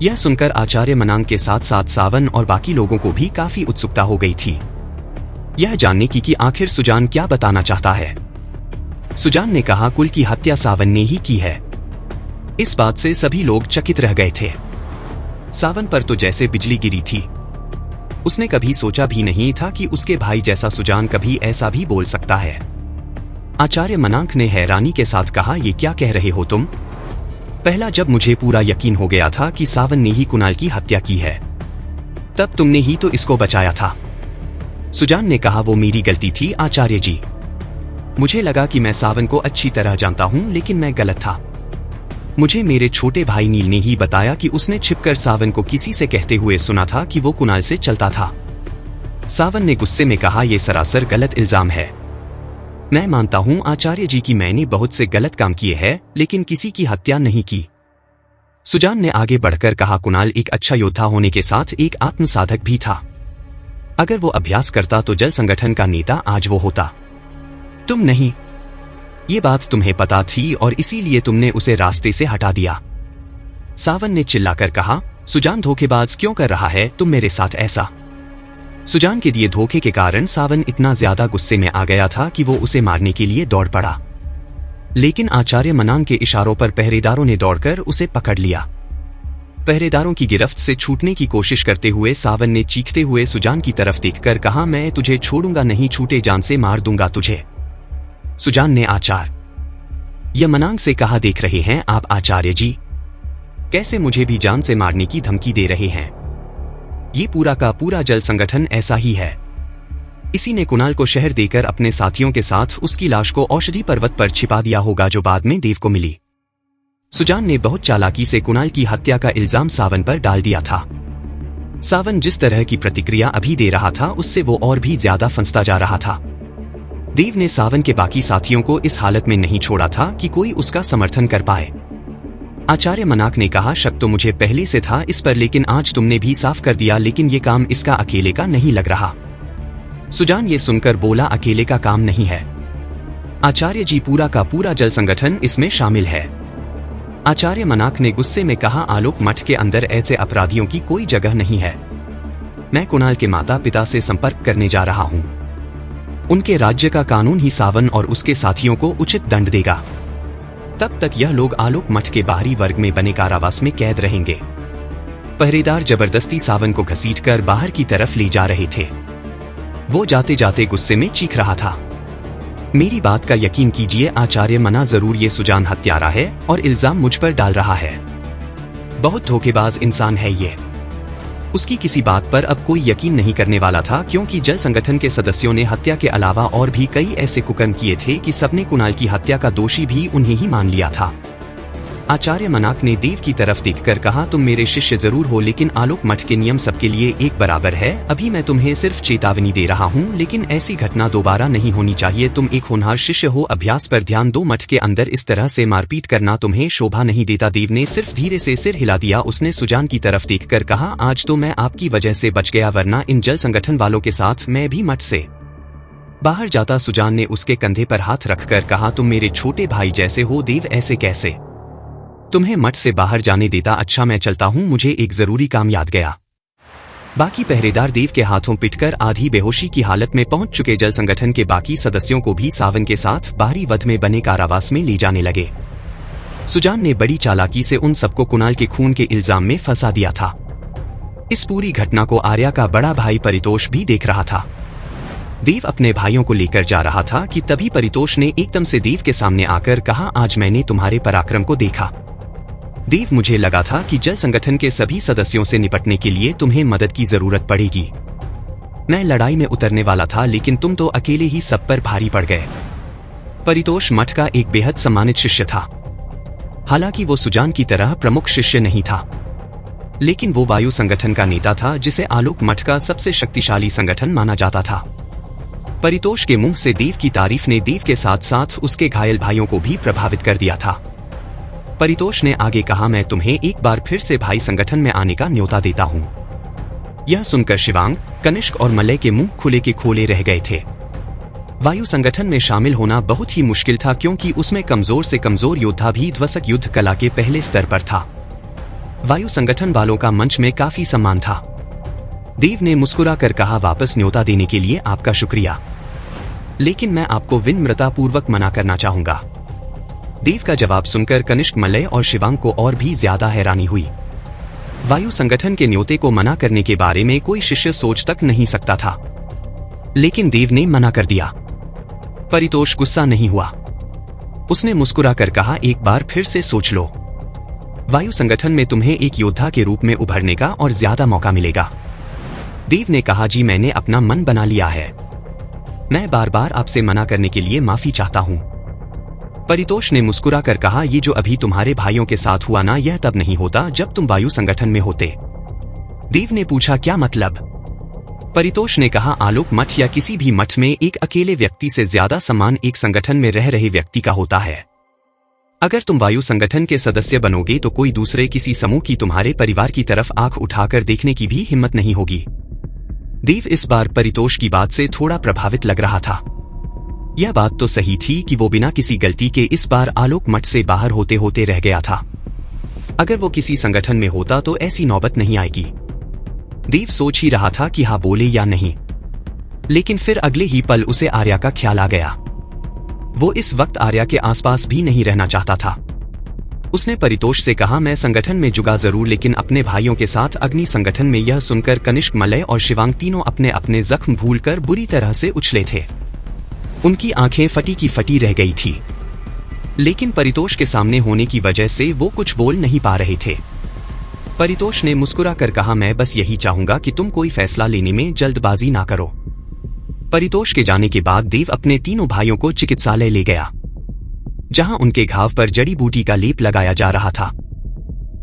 यह सुनकर आचार्य मनांक के साथ साथ सावन और बाकी लोगों को भी काफी उत्सुकता हो गई थी, यह जानने की कि आखिर सुजान क्या बताना चाहता है। सुजान ने कहा, कुल की हत्या सावन ने ही की है। इस बात से सभी लोग चकित रह गए थे। सावन पर तो जैसे बिजली गिरी थी। उसने कभी सोचा भी नहीं था कि उसके भाई जैसा सुजान कभी ऐसा भी बोल सकता है। आचार्य मनांक ने हैरानी के साथ कहा, ये क्या कह रहे हो तुम? पहला जब मुझे पूरा यकीन हो गया था कि सावन ने ही कुणाल की हत्या की है, तब तुमने ही तो इसको बचाया था। सुजान ने कहा, वो मेरी गलती थी आचार्य जी। मुझे लगा कि मैं सावन को अच्छी तरह जानता हूं, लेकिन मैं गलत था। मुझे मेरे छोटे भाई नील ने ही बताया कि उसने छिपकर सावन को किसी से कहते हुए सुना था कि वो कुणाल से चलता था। सावन ने गुस्से में कहा, यह सरासर गलत इल्जाम है। मैं मानता हूं आचार्य जी कि मैंने बहुत से गलत काम किए हैं, लेकिन किसी की हत्या नहीं की। सुजान ने आगे बढ़कर कहा, कुणाल एक अच्छा योद्धा होने के साथ एक आत्मसाधक भी था। अगर वो अभ्यास करता तो जल संगठन का नेता आज वो होता। तुम नहीं। ये बात तुम्हें पता थी और इसीलिए तुमने उसे रास्ते से हटा दिया। सावन ने चिल्लाकर कहा, सुजान धोखेबाज क्यों कर रहा है तुम मेरे साथ ऐसा? सुजान के दिए धोखे के कारण सावन इतना ज्यादा गुस्से में आ गया था कि वो उसे मारने के लिए दौड़ पड़ा, लेकिन आचार्य मनांग के इशारों पर पहरेदारों ने दौड़कर उसे पकड़ लिया। पहरेदारों की गिरफ्त से छूटने की कोशिश करते हुए सावन ने चीखते हुए सुजान की तरफ देखकर कहा, मैं तुझे छोड़ूंगा नहीं, छूटे जान से मार दूंगा तुझे। सुजान ने आचार्य मनांग से कहा, देख रहे हैं आप आचार्य जी कैसे मुझे भी जान से मारने की धमकी दे रहे हैं। ये पूरा का पूरा जल संगठन ऐसा ही है। इसी ने कुणाल को शहर देकर अपने साथियों के साथ उसकी लाश को औषधि पर्वत पर छिपा दिया होगा, जो बाद में देव को मिली। सुजान ने बहुत चालाकी से कुणाल की हत्या का इल्जाम सावन पर डाल दिया था। सावन जिस तरह की प्रतिक्रिया अभी दे रहा था उससे वो और भी ज्यादा फंसता जा रहा था। देव ने सावन के बाकी साथियों को इस हालत में नहीं छोड़ा था कि कोई उसका समर्थन कर पाए। आचार्य मनाक ने कहा, शक तो मुझे पहले से था इस पर, लेकिन आज तुमने भी साफ कर दिया, लेकिन ये काम इसका अकेले का नहीं लग रहा। सुजान ये सुनकर बोला, अकेले का काम नहीं है आचार्य जी, पूरा का पूरा जल संगठन इसमें शामिल है। आचार्य मनाक ने गुस्से में कहा, आलोक मठ के अंदर ऐसे अपराधियों की कोई जगह नहीं है। मैं कुणाल के माता पिता से संपर्क करने जा रहा हूं। उनके राज्य का कानून ही सावन और उसके साथियों को उचित दंड देगा। तब तक यह लोग आलोक मठ के बाहरी वर्ग में बने कारावास में कैद रहेंगे। पहरेदार जबरदस्ती सावन को घसीटकर बाहर की तरफ ले जा रहे थे। वो जाते जाते गुस्से में चीख रहा था, मेरी बात का यकीन कीजिए आचार्य मना, जरूर ये सुजान हत्यारा है और इल्जाम मुझ पर डाल रहा है। बहुत धोखेबाज इंसान है ये। उसकी किसी बात पर अब कोई यकीन नहीं करने वाला था, क्योंकि जल संगठन के सदस्यों ने हत्या के अलावा और भी कई ऐसे कुकर्म किए थे कि सबने कुणाल की हत्या का दोषी भी उन्हें ही मान लिया था। आचार्य मनाक ने देव की तरफ देखकर कहा, तुम मेरे शिष्य जरूर हो, लेकिन आलोक मठ के नियम सबके लिए एक बराबर है। अभी मैं तुम्हें सिर्फ चेतावनी दे रहा हूँ, लेकिन ऐसी घटना दोबारा नहीं होनी चाहिए। तुम एक होनहार शिष्य हो, अभ्यास पर ध्यान दो। मठ के अंदर इस तरह से मारपीट करना तुम्हें शोभा नहीं देता। देव ने सिर्फ धीरे से सिर हिला दिया। उसने सुजान की तरफ देखकर कहा, आज तो मैं आपकी वजह से बच गया, वरना इन जल संगठन वालों के साथ मैं भी मठ से बाहर जाता। सुजान ने उसके कंधे पर हाथ रखकर कहा, तुम मेरे छोटे भाई जैसे हो देव, ऐसे कैसे तुम्हें मठ से बाहर जाने देता। अच्छा मैं चलता हूं, मुझे एक जरूरी काम याद गया। बाकी पहरेदार देव के हाथों पिटकर आधी बेहोशी की हालत में पहुंच चुके जल संगठन के बाकी सदस्यों को भी सावन के साथ बाहरी वध में बने कारावास में ले जाने लगे। सुजान ने बड़ी चालाकी से उन सबको कुणाल के खून के इल्जाम में फंसा दिया था। इस पूरी घटना को आर्या का बड़ा भाई परितोष भी देख रहा था। देव अपने भाइयों को लेकर जा रहा था कि तभी परितोष ने एकदम से देव के सामने आकर कहा, आज मैंने तुम्हारे पराक्रम को देखा देव, मुझे लगा था कि जल संगठन के सभी सदस्यों से निपटने के लिए तुम्हें मदद की जरूरत पड़ेगी। मैं लड़ाई में उतरने वाला था, लेकिन तुम तो अकेले ही सब पर भारी पड़ गए। परितोष मठ का एक बेहद सम्मानित शिष्य था। हालांकि वो सुजान की तरह प्रमुख शिष्य नहीं था, लेकिन वो वायु संगठन का नेता था, जिसे आलोक मठ का सबसे शक्तिशाली संगठन माना जाता था। परितोष के मुंह से देव की तारीफ ने देव के साथ साथ उसके घायल भाइयों को भी प्रभावित कर दिया था। परितोष ने आगे कहा, मैं तुम्हें एक बार फिर से भाई संगठन में आने का न्योता देता हूं। यह सुनकर शिवांग, कनिष्क और मलय के मुंह खुले के खोले रह गए थे। वायु संगठन में शामिल होना बहुत ही मुश्किल था, क्योंकि उसमें कमजोर से कमजोर योद्धा भी ध्वसक युद्ध कला के पहले स्तर पर था। वायु संगठन वालों का मंच में काफी सम्मान था। देव ने मुस्कुराकर कहा, वापस न्योता देने के लिए आपका शुक्रिया, लेकिन मैं आपको विनम्रतापूर्वक मना करना चाहूंगा। देव का जवाब सुनकर कनिष्क, मलय और शिवांग को और भी ज्यादा हैरानी हुई। वायु संगठन के न्योते को मना करने के बारे में कोई शिष्य सोच तक नहीं सकता था, लेकिन देव ने मना कर दिया। परितोष गुस्सा नहीं हुआ। उसने मुस्कुराकर कहा, एक बार फिर से सोच लो। वायु संगठन में तुम्हें एक योद्धा के रूप में उभरने का और ज्यादा मौका मिलेगा। देव ने कहा, जी मैंने अपना मन बना लिया है। मैं बार बार आपसे मना करने के लिए माफी चाहता हूं। परितोष ने मुस्कुराकर कहा, ये जो अभी तुम्हारे भाइयों के साथ हुआ ना, यह तब नहीं होता जब तुम वायु संगठन में होते। देव ने पूछा, क्या मतलब? परितोष ने कहा, आलोक मठ या किसी भी मठ में एक अकेले व्यक्ति से ज्यादा सम्मान एक संगठन में रह रहे व्यक्ति का होता है। अगर तुम वायु संगठन के सदस्य बनोगे तो कोई दूसरे किसी समूह की तुम्हारे परिवार की तरफ आंख उठाकर देखने की भी हिम्मत नहीं होगी। देव इस बार परितोष की बात से थोड़ा प्रभावित लग रहा था। यह बात तो सही थी कि वो बिना किसी गलती के इस बार आलोक मठ से बाहर होते होते रह गया था। अगर वो किसी संगठन में होता तो ऐसी नौबत नहीं आएगी। देव सोच ही रहा था कि हाँ बोले या नहीं, लेकिन फिर अगले ही पल उसे आर्या का ख्याल आ गया। वो इस वक्त आर्या के आसपास भी नहीं रहना चाहता था। उसने परितोष से कहा, मैं संगठन में जुगा जरूर, लेकिन अपने भाइयों के साथ अग्नि संगठन में। यह सुनकर कनिष्क, मलय और शिवांग तीनों अपने अपने जख्म भूलकर बुरी तरह से उछले थे। उनकी आंखें फटी की फटी रह गई थी, लेकिन परितोष के सामने होने की वजह से वो कुछ बोल नहीं पा रहे थे। परितोष ने मुस्कुरा कर कहा, मैं बस यही चाहूंगा कि तुम कोई फैसला लेने में जल्दबाजी ना करो। परितोष के जाने के बाद देव अपने तीनों भाइयों को चिकित्सालय ले गया, जहां उनके घाव पर जड़ी बूटी का लेप लगाया जा रहा था।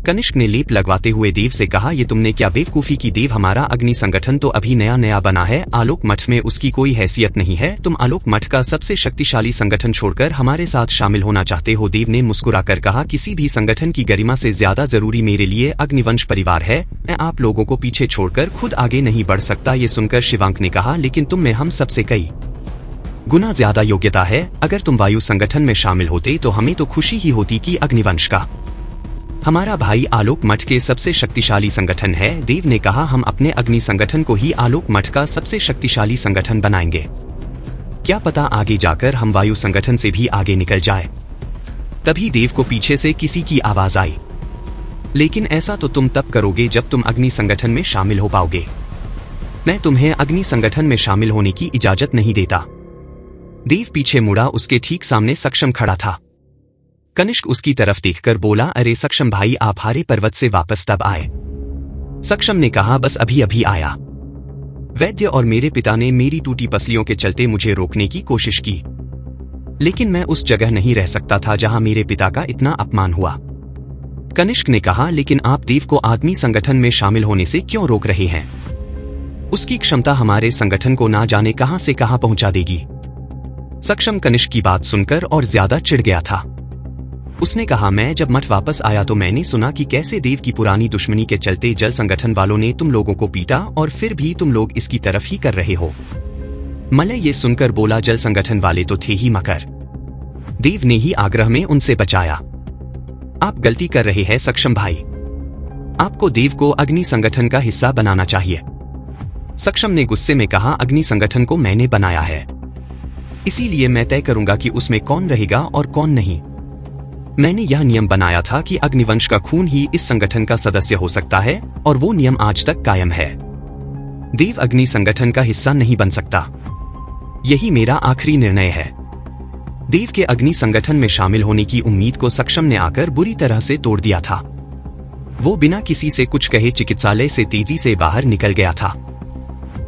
कनिष्क ने लेप लगवाते हुए देव से कहा, ये तुमने क्या बेवकूफी की देव, हमारा अग्नि संगठन तो अभी नया नया बना है। आलोक मठ में उसकी कोई हैसियत नहीं है। तुम आलोक मठ का सबसे शक्तिशाली संगठन छोड़कर हमारे साथ शामिल होना चाहते हो। देव ने मुस्कुराकर कहा, किसी भी संगठन की गरिमा से ज्यादा जरूरी मेरे लिए अग्निवंश परिवार है। मैं आप लोगों को पीछे छोड़कर खुद आगे नहीं बढ़ सकता। ये सुनकर शिवांक ने कहा, लेकिन तुम में हम सबसे कई गुना ज्यादा योग्यता है। अगर तुम वायु संगठन में शामिल होते तो हमें तो खुशी ही होती कि अग्निवंश का हमारा भाई आलोक मठ के सबसे शक्तिशाली संगठन है। देव ने कहा, हम अपने अग्नि संगठन को ही आलोक मठ का सबसे शक्तिशाली संगठन बनाएंगे। क्या पता आगे जाकर हम वायु संगठन से भी आगे निकल जाए। तभी देव को पीछे से किसी की आवाज आई, लेकिन ऐसा तो तुम तब करोगे जब तुम अग्नि संगठन में शामिल हो पाओगे। मैं तुम्हें अग्नि संगठन में शामिल होने की इजाजत नहीं देता। देव पीछे मुड़ा, उसके ठीक सामने सक्षम खड़ा था। कनिष्क उसकी तरफ देखकर बोला, अरे सक्षम भाई, आप हारे पर्वत से वापस तब आए? सक्षम ने कहा, बस अभी अभी आया। वैद्य और मेरे पिता ने मेरी टूटी पसलियों के चलते मुझे रोकने की कोशिश की, लेकिन मैं उस जगह नहीं रह सकता था जहां मेरे पिता का इतना अपमान हुआ। कनिष्क ने कहा, लेकिन आप देव को आदमी संगठन में शामिल होने से क्यों रोक रहे हैं? उसकी क्षमता हमारे संगठन को ना जाने कहां से कहां पहुंचा देगी। सक्षम कनिष्क की बात सुनकर और ज्यादा चिढ़ गया था। उसने कहा, मैं जब मठ वापस आया तो मैंने सुना कि कैसे देव की पुरानी दुश्मनी के चलते जल संगठन वालों ने तुम लोगों को पीटा, और फिर भी तुम लोग इसकी तरफ ही कर रहे हो। मलय ये सुनकर बोला, जल संगठन वाले तो थे ही मकर। देव ने ही आग्रह में उनसे बचाया। आप गलती कर रहे हैं सक्षम भाई, आपको देव को अग्नि संगठन का हिस्सा बनाना चाहिए। सक्षम ने गुस्से में कहा, अग्नि संगठन को मैंने बनाया है, इसीलिए मैं तय करूंगा कि उसमें कौन रहेगा और कौन नहीं। मैंने यह नियम बनाया था कि अग्निवंश का खून ही इस संगठन का सदस्य हो सकता है, और वो नियम आज तक कायम है। देव अग्नि संगठन का हिस्सा नहीं बन सकता। यही मेरा आखिरी निर्णय है। देव के अग्नि संगठन में शामिल होने की उम्मीद को सक्षम ने आकर बुरी तरह से तोड़ दिया था। वो बिना किसी से कुछ कहे चिकित्सालय से तेजी से बाहर निकल गया था।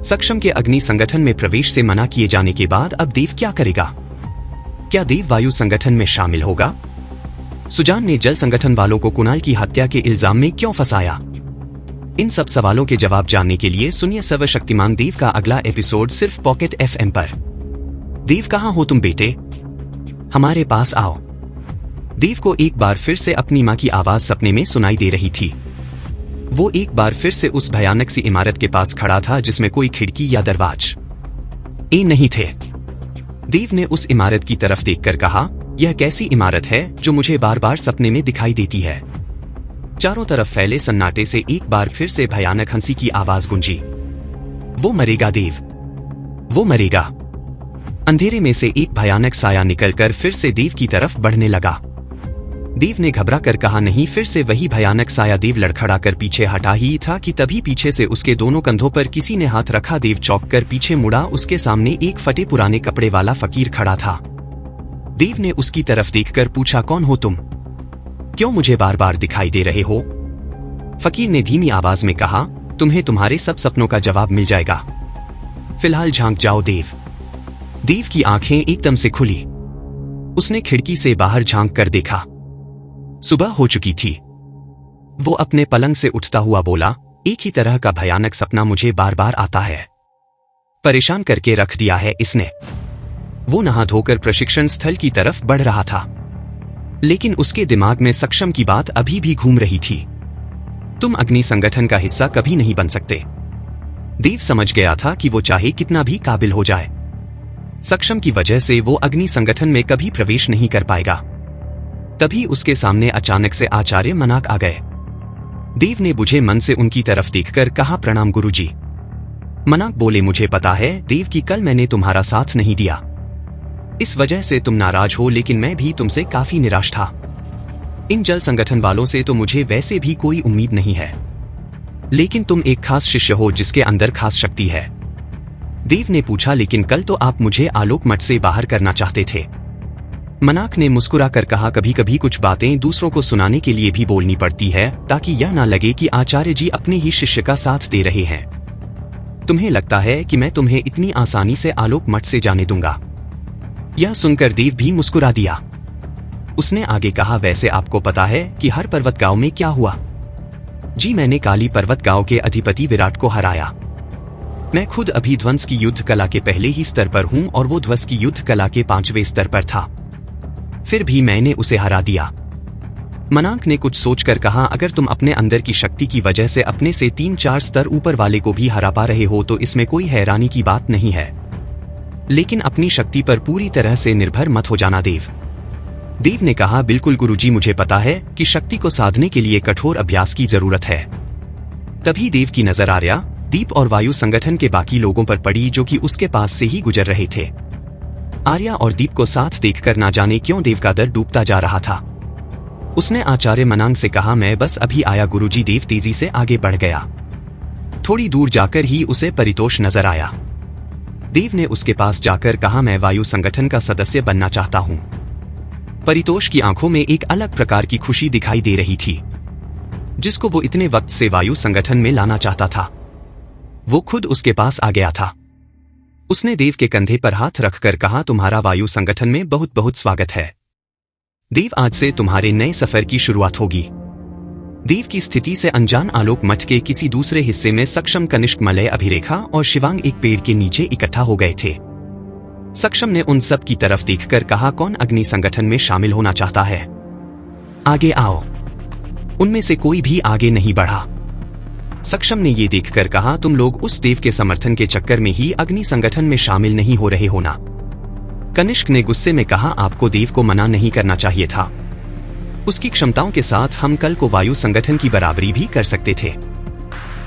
सक्षम के अग्नि संगठन में प्रवेश से मना किए जाने के बाद अब देव क्या करेगा? क्या देव वायु संगठन में शामिल होगा? सुजान ने जल संगठन वालों को कुणाल की हत्या के इल्जाम में क्यों फंसाया? इन सब सवालों के जवाब जानने के लिए सुनिए सर्वशक्तिमान देव का अगला एपिसोड सिर्फ पॉकेट FM पर। देव, कहाँ हो तुम बेटे? हमारे पास आओ। देव को एक बार फिर से अपनी मां की आवाज सपने में सुनाई दे रही थी। वो एक बार फिर से उस भयानक सी इमारत के पास खड़ा था जिसमें कोई खिड़की या दरवाजे नहीं थे। देव ने उस इमारत की तरफ देखकर कहा, यह कैसी इमारत है जो मुझे बार बार सपने में दिखाई देती है? चारों तरफ फैले सन्नाटे से एक बार फिर से भयानक हंसी की आवाज गूंजी। वो मरेगा देव, वो मरेगा। अंधेरे में से एक भयानक साया निकलकर फिर से देव की तरफ बढ़ने लगा। देव ने घबरा कर कहा, नहीं। फिर से वही भयानक साया देव लड़खड़ा कर पीछे हटा ही था कि तभी पीछे से उसके दोनों कंधों पर किसी ने हाथ रखा। देव चौंक कर पीछे मुड़ा। उसके सामने एक फटे पुराने कपड़े वाला फकीर खड़ा था। देव ने उसकी तरफ देखकर पूछा, कौन हो तुम? क्यों मुझे बार बार दिखाई दे रहे हो? फकीर ने धीमी आवाज में कहा, तुम्हें तुम्हारे सब सपनों का जवाब मिल जाएगा। फिलहाल झांक जाओ देव। देव की आंखें एकदम से खुली। उसने खिड़की से बाहर झांक कर देखा। सुबह हो चुकी थी। वो अपने पलंग से उठता हुआ बोला, एक ही तरह का भयानक सपना मुझे बार बार आता है। परेशान करके रख दिया है इसने। वो नहा धोकर प्रशिक्षण स्थल की तरफ बढ़ रहा था, लेकिन उसके दिमाग में सक्षम की बात अभी भी घूम रही थी। तुम अग्नि संगठन का हिस्सा कभी नहीं बन सकते। देव समझ गया था कि वो चाहे कितना भी काबिल हो जाए, सक्षम की वजह से वो अग्नि संगठन में कभी प्रवेश नहीं कर पाएगा। तभी उसके सामने अचानक से आचार्य मनाक आ गए। देव ने बुझे मन से उनकी तरफ देखकर कहा, प्रणाम गुरुजी। मनाक बोले, मुझे पता है देव कि कल मैंने तुम्हारा साथ नहीं दिया, इस वजह से तुम नाराज हो, लेकिन मैं भी तुमसे काफी निराश था। इन जल संगठन वालों से तो मुझे वैसे भी कोई उम्मीद नहीं है, लेकिन तुम एक खास शिष्य हो जिसके अंदर खास शक्ति है। देव ने पूछा, लेकिन कल तो आप मुझे आलोक मठ से बाहर करना चाहते थे। मनाक ने मुस्कुराकर कहा, कभी कभी कुछ बातें दूसरों को सुनाने के लिए भी बोलनी पड़ती है, ताकि यह ना लगे कि आचार्य जी अपने ही शिष्य का साथ दे रहे हैं। तुम्हें लगता है कि मैं तुम्हें इतनी आसानी से आलोक मठ से जाने दूंगा? यह सुनकर देव भी मुस्कुरा दिया। उसने आगे कहा, वैसे आपको पता है कि हर पर्वत गांव में क्या हुआ? जी, मैंने काली पर्वत गांव के अधिपति विराट को हराया। मैं खुद अभी ध्वंस की युद्ध कला के पहले ही स्तर पर हूं और वो ध्वंस की युद्ध कला के 5वें स्तर पर था, फिर भी मैंने उसे हरा दिया। मनाक ने कुछ सोचकर कहा, अगर तुम अपने अंदर की शक्ति की वजह से अपने से 3-4 स्तर ऊपर वाले को भी हरा पा रहे हो तो इसमें कोई हैरानी की बात नहीं है, लेकिन अपनी शक्ति पर पूरी तरह से निर्भर मत हो जाना। देव ने कहा, बिल्कुल गुरुजी, मुझे पता है कि शक्ति को साधने के लिए कठोर अभ्यास की जरूरत है। तभी देव की नजर आर्या, दीप और वायु संगठन के बाकी लोगों पर पड़ी जो कि उसके पास से ही गुजर रहे थे। आर्या और दीप को साथ देखकर ना जाने क्यों देव का दर डूबता जा रहा था। उसने आचार्य मनांग से कहा, मैं बस अभी आया गुरुजी। देव तेजी से आगे बढ़ गया। थोड़ी दूर जाकर ही उसे परितोष नजर आया। देव ने उसके पास जाकर कहा, मैं वायु संगठन का सदस्य बनना चाहता हूं। परितोष की आंखों में एक अलग प्रकार की खुशी दिखाई दे रही थी, जिसको वो इतने वक्त से वायु संगठन में लाना चाहता था। वो खुद उसके पास आ गया था। उसने देव के कंधे पर हाथ रखकर कहा, तुम्हारा वायु संगठन में बहुत बहुत स्वागत है। देव, आज से तुम्हारे नए सफर की शुरुआत होगी। देव की स्थिति से अनजान आलोक मठ के किसी दूसरे हिस्से में सक्षम, कनिष्क, मलय, अभिरेखा और शिवांग एक पेड़ के नीचे इकट्ठा हो गए थे। सक्षम ने उन सब की तरफ देखकर कहा, कौन अग्नि संगठन में शामिल होना चाहता है? आगे आओ। उनमें से कोई भी आगे नहीं बढ़ा। सक्षम ने ये देखकर कहा, तुम लोग उस देव के समर्थन के चक्कर में ही अग्नि संगठन में शामिल नहीं हो रहे हो ना? कनिष्क ने गुस्से में कहा, आपको देव को मना नहीं करना चाहिए था। उसकी क्षमताओं के साथ हम कल को वायु संगठन की बराबरी भी कर सकते थे,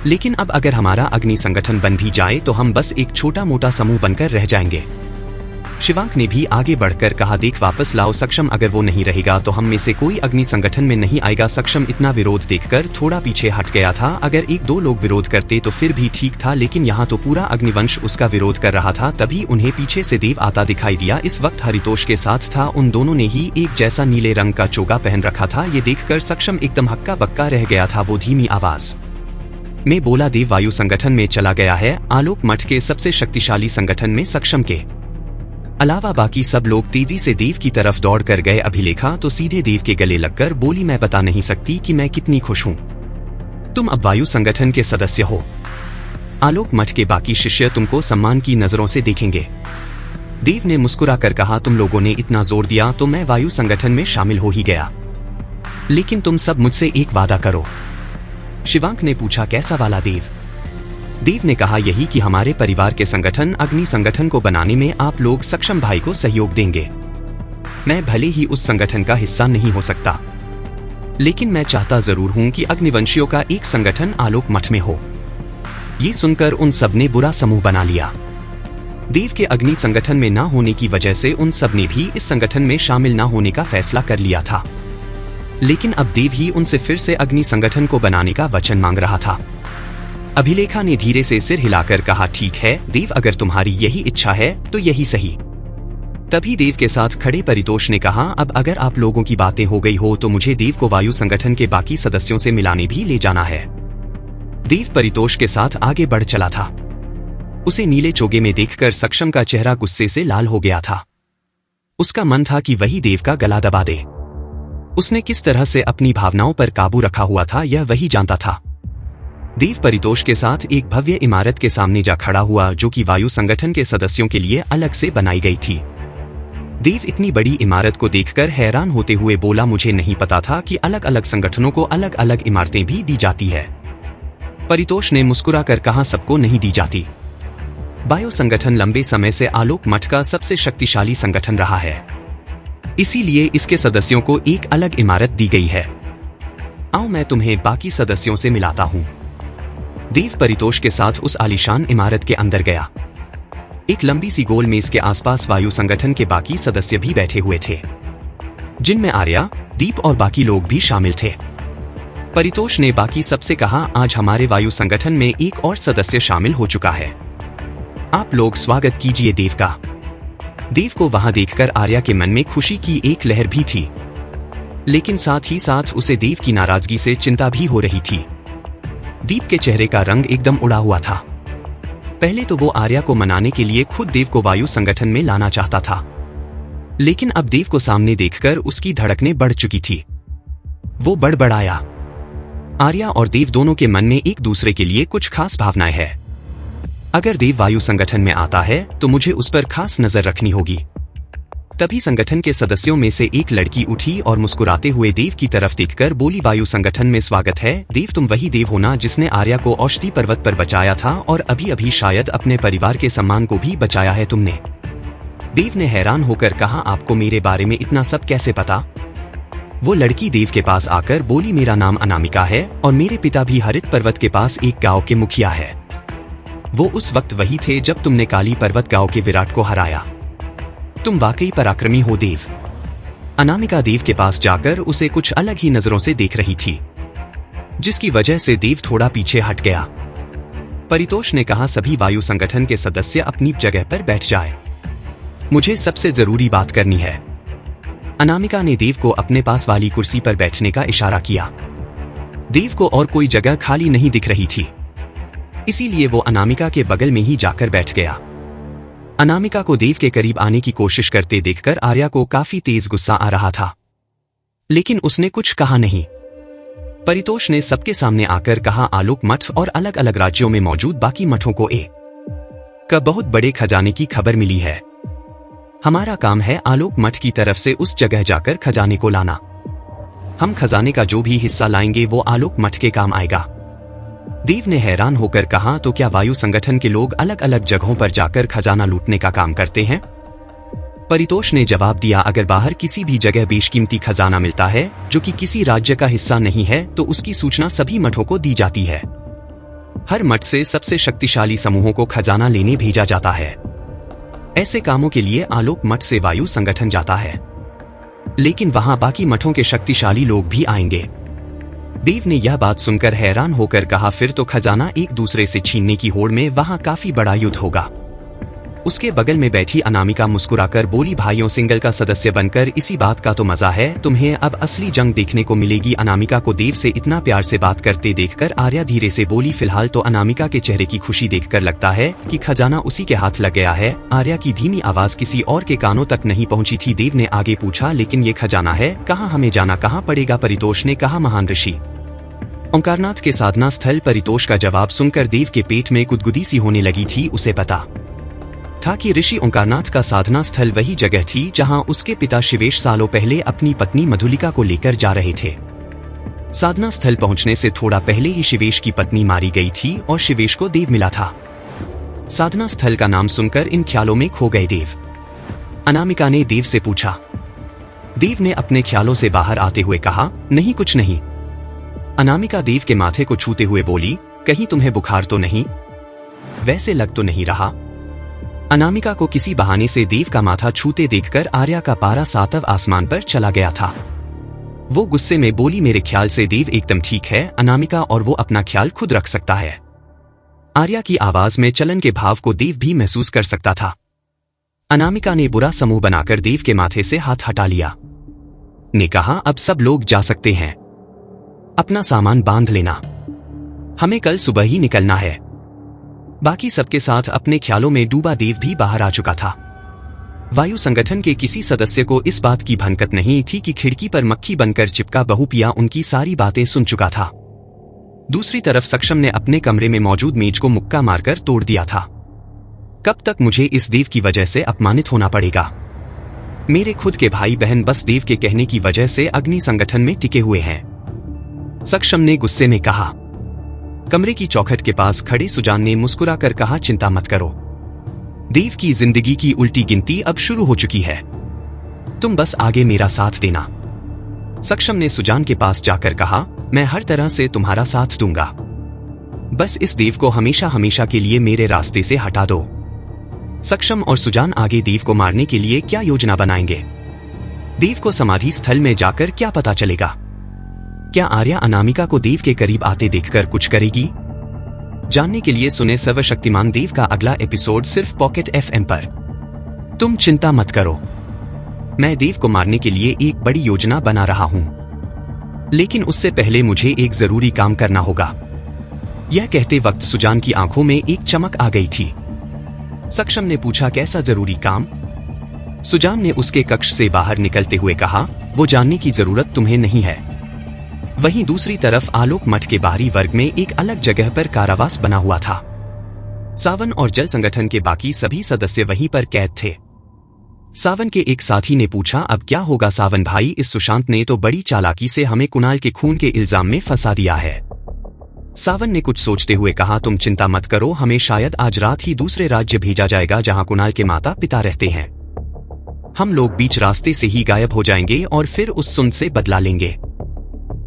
लेकिन अब अगर हमारा अग्नि संगठन बन भी जाए तो हम बस एक छोटा मोटा समूह बनकर रह जाएंगे। शिवांक ने भी आगे बढ़कर कहा, देख वापस लाओ सक्षम, अगर वो नहीं रहेगा तो हम में से कोई अग्नि संगठन में नहीं आएगा। सक्षम इतना विरोध देखकर थोड़ा पीछे हट गया था। अगर 1-2 लोग विरोध करते तो फिर भी ठीक था, लेकिन यहाँ तो पूरा अग्निवंश उसका विरोध कर रहा था। तभी उन्हें पीछे से देव आता दिखाई दिया। इस वक्त हरितोष के साथ था। उन दोनों ने ही एक जैसा नीले रंग का चोगा पहन रखा था। ये देखकर सक्षम एकदम हक्का बक्का रह गया था। वो धीमी आवाज में बोला, देव वायु संगठन में चला गया है। आलोक मठ के सबसे शक्तिशाली संगठन में सक्षम के अलावा बाकी सब लोग तेजी से देव की तरफ दौड़ कर गए। अभिलेखा तो सीधे देव के गले लगकर बोली, मैं बता नहीं सकती कि मैं कितनी खुश हूं। तुम अब वायु संगठन के सदस्य हो। आलोक मठ के बाकी शिष्य तुमको सम्मान की नजरों से देखेंगे। देव ने मुस्कुराकर कहा, तुम लोगों ने इतना जोर दिया तो मैं वायु संगठन में शामिल हो ही गया, लेकिन तुम सब मुझसे एक वादा करो। शिवांक ने पूछा, कैसा वाला देव? देव ने कहा, यही कि हमारे परिवार के संगठन अग्नि संगठन को बनाने में आप लोग सक्षम भाई को सहयोग देंगे। मैं भले ही उस संगठन का हिस्सा नहीं हो सकता, लेकिन मैं चाहता जरूर हूं कि अग्निवंशियों का एक संगठन आलोक मठ में हो। ये सुनकर उन सब ने बुरा समूह बना लिया। देव के अग्नि संगठन में ना होने की वजह से उन सब ने भी इस संगठन में शामिल ना होने का फैसला कर लिया था, लेकिन अब देव ही उनसे फिर से अग्नि संगठन को बनाने का वचन मांग रहा था। अभिलेखा ने धीरे से सिर हिलाकर कहा, ठीक है देव, अगर तुम्हारी यही इच्छा है तो यही सही। तभी देव के साथ खड़े परितोष ने कहा, अब अगर आप लोगों की बातें हो गई हो तो मुझे देव को वायु संगठन के बाकी सदस्यों से मिलाने भी ले जाना है। देव परितोष के साथ आगे बढ़ चला था। उसे नीले चोगे में देखकर सक्षम का चेहरा गुस्से से लाल हो गया था। उसका मन था कि वही देव का गला दबा दे। उसने किस तरह से अपनी भावनाओं पर काबू रखा हुआ था यह वही जानता था। देव परितोष के साथ एक भव्य इमारत के सामने जा खड़ा हुआ जो कि वायु संगठन के सदस्यों के लिए अलग से बनाई गई थी। देव इतनी बड़ी इमारत को देखकर हैरान होते हुए बोला, मुझे नहीं पता था कि अलग अलग संगठनों को अलग अलग इमारतें भी दी जाती है। परितोष ने मुस्कुराकर कहा, सबको नहीं दी जाती। वायु संगठन लंबे समय से आलोक मठ का सबसे शक्तिशाली संगठन रहा है, इसीलिए इसके सदस्यों को एक अलग इमारत दी गई है। आओ मैं तुम्हें बाकी सदस्यों से मिलाता हूं। देव परितोष के साथ उस आलीशान इमारत के अंदर गया। एक लंबी सी गोल मेज के आसपास वायु संगठन के बाकी सदस्य भी बैठे हुए थे, जिनमें आर्या, दीप और बाकी लोग भी शामिल थे। परितोष ने बाकी सबसे कहा, आज हमारे वायु संगठन में एक और सदस्य शामिल हो चुका है, आप लोग स्वागत कीजिए देव का। देव को वहां देखकर आर्या के मन में खुशी की एक लहर भी थी, लेकिन साथ ही साथ उसे देव की नाराजगी से चिंता भी हो रही थी। दीप के चेहरे का रंग एकदम उड़ा हुआ था। पहले तो वो आर्या को मनाने के लिए खुद देव को वायु संगठन में लाना चाहता था, लेकिन अब देव को सामने देखकर उसकी धड़कनें बढ़ चुकी थी। वो बड़बड़ाया, आर्या और देव दोनों के मन में एक दूसरे के लिए कुछ खास भावनाएं हैं। अगर देव वायु संगठन में आता है तो मुझे उस पर खास नजर रखनी होगी। तभी संगठन के सदस्यों में से एक लड़की उठी और मुस्कुराते हुए देव की तरफ देखकर बोली, वायु संगठन में स्वागत है। देव, तुम वही देव हो ना जिसने आर्या को औषधि पर्वत पर बचाया था और अभी अभी शायद अपने परिवार के सम्मान को भी बचाया है तुमने। देव ने हैरान होकर कहा, आपको मेरे बारे में इतना सब कैसे पता? वो लड़की देव के पास आकर बोली, मेरा नाम अनामिका है और मेरे पिता भी हरित पर्वत के पास एक गाँव के मुखिया है। वो उस वक्त वही थे जब तुमने काली पर्वत गाँव के विराट को हराया। तुम वाकई पराक्रमी हो देव। अनामिका देव के पास जाकर उसे कुछ अलग ही नजरों से देख रही थी, जिसकी वजह से देव थोड़ा पीछे हट गया। परितोष ने कहा, सभी वायु संगठन के सदस्य अपनी जगह पर बैठ जाए, मुझे सबसे जरूरी बात करनी है। अनामिका ने देव को अपने पास वाली कुर्सी पर बैठने का इशारा किया। देव को और कोई जगह खाली नहीं दिख रही थी, इसीलिए वो अनामिका के बगल में ही जाकर बैठ गया। अनामिका को देव के करीब आने की कोशिश करते देखकर आर्या को काफी तेज गुस्सा आ रहा था, लेकिन उसने कुछ कहा नहीं। परितोष ने सबके सामने आकर कहा, आलोक मठ और अलग अलग राज्यों में मौजूद बाकी मठों को का बहुत बड़े खजाने की खबर मिली है। हमारा काम है आलोक मठ की तरफ से उस जगह जाकर खजाने को लाना। हम खजाने का जो भी हिस्सा लाएंगे वो आलोक मठ के काम आएगा। देव ने हैरान होकर कहा, तो क्या वायु संगठन के लोग अलग अलग जगहों पर जाकर खजाना लूटने का काम करते हैं? परितोष ने जवाब दिया, अगर बाहर किसी भी जगह बेशकीमती खजाना मिलता है जो कि किसी राज्य का हिस्सा नहीं है तो उसकी सूचना सभी मठों को दी जाती है। हर मठ से सबसे शक्तिशाली समूहों को खजाना लेने भेजा जाता है। ऐसे कामों के लिए आलोक मठ से वायु संगठन जाता है, लेकिन वहां बाकी मठों के शक्तिशाली लोग भी आएंगे। देव ने यह बात सुनकर हैरान होकर कहा, फिर तो खजाना एक दूसरे से छीनने की होड़ में वहां काफी बड़ा युद्ध होगा। उसके बगल में बैठी अनामिका मुस्कुराकर बोली, भाइयों, सिंगल का सदस्य बनकर इसी बात का तो मजा है, तुम्हें अब असली जंग देखने को मिलेगी। अनामिका को देव से इतना प्यार से बात करते देखकर आर्या धीरे से बोली, फिलहाल तो अनामिका के चेहरे की खुशी देखकर लगता है कि खजाना उसी के हाथ लग गया है। आर्या की धीमी आवाज किसी और के कानों तक नहीं पहुंची थी। देव ने आगे पूछा, लेकिन ये खजाना है कहाँ, हमें जाना कहाँ पड़ेगा? परितोष ने कहा, महान ऋषि ओंकारनाथ के साधना स्थल। परितोष का जवाब सुनकर देव के पेट में गुदगुदी सी होने लगी थी। उसे पता था कि ऋषि ओंकारनाथ का साधना स्थल वही जगह थी जहां उसके पिता शिवेश सालों पहले अपनी पत्नी मधुलिका को लेकर जा रहे थे। साधना स्थल पहुंचने से थोड़ा पहले ही शिवेश की पत्नी मारी गई थी और शिवेश को देव मिला था। साधना स्थल का नाम सुनकर इन ख्यालों में खो गए देव। अनामिका ने देव से पूछा। देव ने अपने ख्यालों से बाहर आते हुए कहा, नहीं कुछ नहीं। अनामिका देव के माथे को छूते हुए बोली, कहीं तुम्हें बुखार तो नहीं? वैसे लग तो नहीं रहा। अनामिका को किसी बहाने से देव का माथा छूते देखकर आर्या का पारा सातव आसमान पर चला गया था। वो गुस्से में बोली, मेरे ख्याल से देव एकदम ठीक है अनामिका, और वो अपना ख्याल खुद रख सकता है। आर्या की आवाज में चलन के भाव को देव भी महसूस कर सकता था। अनामिका ने बुरा समूह बनाकर देव के माथे से हाथ हटा लिया, ने कहा, अब सब लोग जा सकते हैं, अपना सामान बांध लेना, हमें कल सुबह ही निकलना है। बाकी सबके साथ अपने ख्यालों में डूबा देव भी बाहर आ चुका था। वायु संगठन के किसी सदस्य को इस बात की भनकत नहीं थी कि खिड़की पर मक्खी बनकर चिपका बहुपिया उनकी सारी बातें सुन चुका था। दूसरी तरफ सक्षम ने अपने कमरे में मौजूद मेज को मुक्का मारकर तोड़ दिया था। कब तक मुझे इस देव की वजह से अपमानित होना पड़ेगा? मेरे खुद के भाई बहन बस देव के कहने की वजह से अग्नि संगठन में टिके हुए हैं, सक्षम ने गुस्से में कहा। कमरे की चौखट के पास खड़े सुजान ने मुस्कुराकर कहा, चिंता मत करो, देव की जिंदगी की उल्टी गिनती अब शुरू हो चुकी है, तुम बस आगे मेरा साथ देना। सक्षम ने सुजान के पास जाकर कहा, मैं हर तरह से तुम्हारा साथ दूंगा, बस इस देव को हमेशा हमेशा के लिए मेरे रास्ते से हटा दो। सक्षम और सुजान आगे देव को मारने के लिए क्या योजना बनाएंगे? देव को समाधि स्थल में जाकर क्या पता चलेगा? क्या आर्या अनामिका को देव के करीब आते देखकर कुछ करेगी? जानने के लिए सुने सर्वशक्तिमान देव का अगला एपिसोड सिर्फ पॉकेट FM पर। तुम चिंता मत करो, मैं देव को मारने के लिए एक बड़ी योजना बना रहा हूं, लेकिन उससे पहले मुझे एक जरूरी काम करना होगा। यह कहते वक्त सुजान की आंखों में एक चमक आ गई थी। सक्षम ने पूछा, कैसा जरूरी काम? सुजान ने उसके कक्ष से बाहर निकलते हुए कहा, वो जानने की जरूरत तुम्हें नहीं है। वहीं दूसरी तरफ आलोक मठ के बाहरी वर्ग में एक अलग जगह पर कारावास बना हुआ था। सावन और जल संगठन के बाकी सभी सदस्य वहीं पर कैद थे। सावन के एक साथी ने पूछा, अब क्या होगा सावन भाई? इस सुशांत ने तो बड़ी चालाकी से हमें कुणाल के खून के इल्जाम में फंसा दिया है। सावन ने कुछ सोचते हुए कहा, तुम चिंता मत करो, हमें शायद आज रात ही दूसरे राज्य भेजा जाएगा जहां कुणाल के माता पिता रहते हैं। हम लोग बीच रास्ते से ही गायब हो जाएंगे और फिर उस सुन से बदला लेंगे।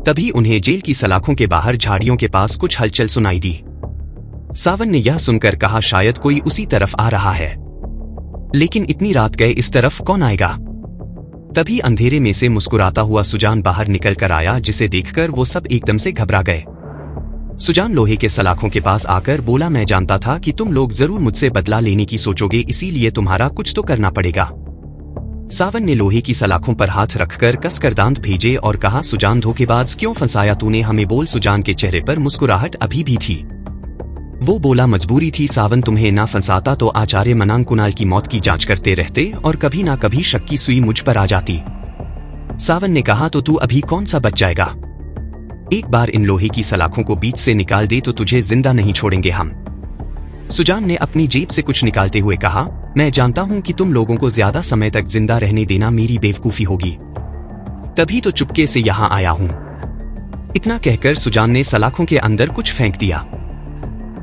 तभी उन्हें जेल की सलाखों के बाहर झाड़ियों के पास कुछ हलचल सुनाई दी। सावन ने यह सुनकर कहा, शायद कोई उसी तरफ आ रहा है, लेकिन इतनी रात गए इस तरफ कौन आएगा? तभी अंधेरे में से मुस्कुराता हुआ सुजान बाहर निकल कर आया, जिसे देखकर वो सब एकदम से घबरा गए। सुजान लोहे के सलाखों के पास आकर बोला, मैं जानता था कि तुम लोग जरूर मुझसे बदला लेने की सोचोगे, इसीलिए तुम्हारा कुछ तो करना पड़ेगा। सावन ने लोहे की सलाखों पर हाथ रखकर कसकर दांत भेजे और कहा, सुजान धोखेबाज, क्यों फंसाया तूने हमें? बोल। सुजान के चेहरे पर मुस्कुराहट अभी भी थी। वो बोला, मजबूरी थी सावन, तुम्हें ना फंसाता तो आचार्य मनांग कुणाल की मौत की जांच करते रहते और कभी ना कभी शक की सुई मुझ पर आ जाती। सावन ने कहा, तो तू अभी कौन सा बच जाएगा? एक बार इन लोहे की सलाखों को बीच से निकाल दे तो तुझे जिंदा नहीं छोड़ेंगे हम। सुजान ने अपनी जेब से कुछ निकालते हुए कहा, मैं जानता हूं कि तुम लोगों को ज्यादा समय तक जिंदा रहने देना मेरी बेवकूफी होगी, तभी तो चुपके से यहां आया हूं। इतना कहकर सुजान ने सलाखों के अंदर कुछ फेंक दिया।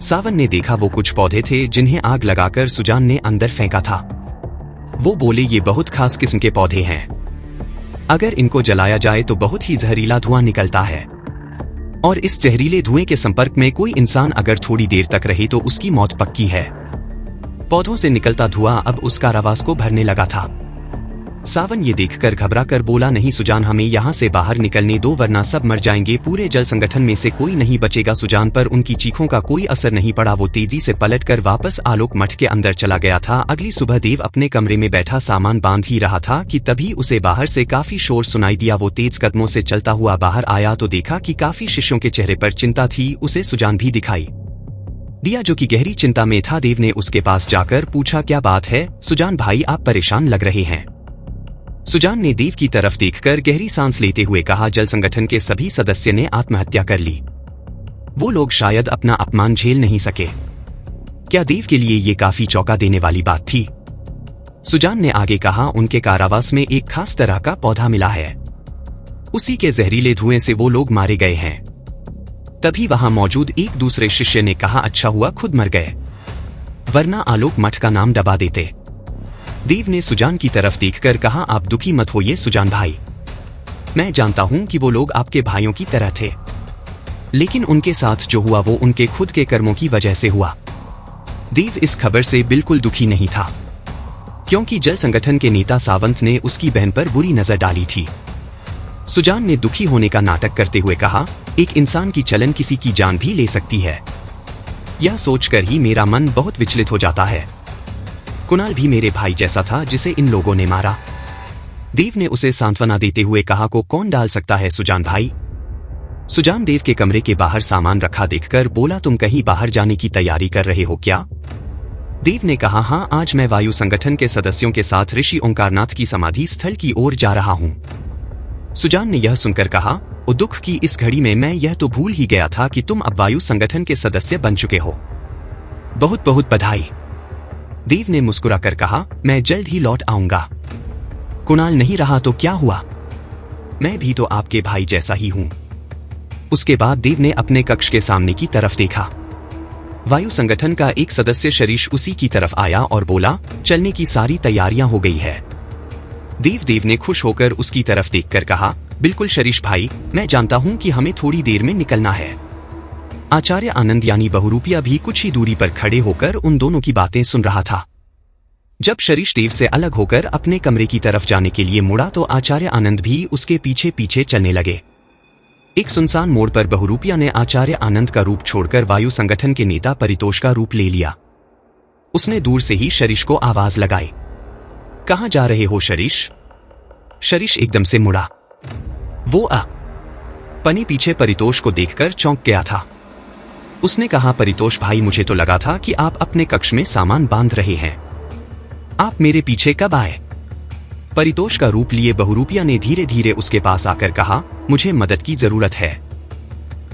सावन ने देखा वो कुछ पौधे थे जिन्हें आग लगाकर सुजान ने अंदर फेंका था। वो बोले, ये बहुत खास किस्म के पौधे हैं, अगर इनको जलाया जाए तो बहुत ही जहरीला धुआं निकलता है, और इस जहरीले धुएं के संपर्क में कोई इंसान अगर थोड़ी देर तक रहे तो उसकी मौत पक्की है। पौधों से निकलता धुआं अब उस कारावास को भरने लगा था। सावन ये देखकर घबरा कर बोला, नहीं सुजान, हमें यहाँ से बाहर निकलने दो वरना सब मर जाएंगे, पूरे जल संगठन में से कोई नहीं बचेगा। सुजान पर उनकी चीखों का कोई असर नहीं पड़ा। वो तेजी से पलटकर वापस आलोक मठ के अंदर चला गया था। अगली सुबह देव अपने कमरे में बैठा सामान बांध ही रहा था कि तभी उसे बाहर से काफी शोर सुनाई दिया। वो तेज कदमों से चलता हुआ बाहर आया तो देखा कि काफी शिष्यों के चेहरे पर चिंता थी। उसे सुजान भी दिखाई दिया जो कि गहरी चिंता में था। देव ने उसके पास जाकर पूछा, क्या बात है सुजान भाई, आप परेशान लग रहे हैं? सुजान ने देव की तरफ देखकर गहरी सांस लेते हुए कहा, जल संगठन के सभी सदस्य ने आत्महत्या कर ली, वो लोग शायद अपना अपमान झेल नहीं सके। क्या देव के लिए ये काफी चौंका देने वाली बात थी? सुजान ने आगे कहा, उनके कारावास में एक खास तरह का पौधा मिला है, उसी के जहरीले धुएं से वो लोग मारे गए हैं। तभी वहां मौजूद एक दूसरे शिष्य ने कहा, अच्छा हुआ खुद मर गए, वरना आलोक मठ का नाम दबा देते। देव ने सुजान की तरफ देखकर कहा, आप दुखी मत होइए सुजान भाई, मैं जानता हूं कि वो लोग आपके भाइयों की तरह थे, लेकिन उनके साथ जो हुआ वो उनके खुद के कर्मों की वजह से हुआ। देव इस खबर से बिल्कुल दुखी नहीं था, क्योंकि जल संगठन के नेता सावंत ने उसकी बहन पर बुरी नजर डाली थी। सुजान ने दुखी होने का नाटक करते हुए कहा, एक इंसान की चलन किसी की जान भी ले सकती है, यह सोचकर ही मेरा मन बहुत विचलित हो जाता है। कुणाल भी मेरे भाई जैसा था जिसे इन लोगों ने मारा। देव ने उसे सांत्वना देते हुए कहा, को कौन डाल सकता है सुजान भाई? सुजान देव के कमरे के बाहर सामान रखा देखकर बोला, तुम कहीं बाहर जाने की तैयारी कर रहे हो क्या? देव ने कहा, हाँ, आज मैं वायु संगठन के सदस्यों के साथ ऋषि ओंकारनाथ की समाधि स्थल की ओर जा रहा हूँ। सुजान ने यह सुनकर कहा, ओ दुख की इस घड़ी में मैं यह तो भूल ही गया था कि तुम अब वायु संगठन के सदस्य बन चुके हो। बहुत बहुत बधाई। देव ने मुस्कुराकर कहा, मैं जल्द ही लौट आऊंगा। कुणाल नहीं रहा तो क्या हुआ, मैं भी तो आपके भाई जैसा ही हूं। उसके बाद देव ने अपने कक्ष के सामने की तरफ देखा। वायु संगठन का एक सदस्य शरीश उसी की तरफ आया और बोला, चलने की सारी तैयारियां हो गई है। देव ने खुश होकर उसकी तरफ देखकर कहा, बिल्कुल शरीश भाई, मैं जानता हूं कि हमें थोड़ी देर में निकलना है। आचार्य आनंद यानी बहुरूपिया भी कुछ ही दूरी पर खड़े होकर उन दोनों की बातें सुन रहा था। जब शरीश देव से अलग होकर अपने कमरे की तरफ जाने के लिए मुड़ा तो आचार्य आनंद भी उसके पीछे पीछे चलने लगे। एक सुनसान मोड़ पर बहुरूपिया ने आचार्य आनंद का रूप छोड़कर वायु संगठन के नेता परितोष का रूप ले लिया। उसने दूर से ही शरीश को आवाज लगाई, कहां जा रहे हो शरीश? शरीश एकदम से मुड़ा। वो पनी पीछे परितोष को देखकर चौंक गया था। उसने कहा, परितोष भाई, मुझे तो लगा था कि आप अपने कक्ष में सामान बांध रहे हैं, आप मेरे पीछे कब आए? परितोष का रूप लिए बहुरूपिया ने धीरे धीरे उसके पास आकर कहा, मुझे मदद की जरूरत है।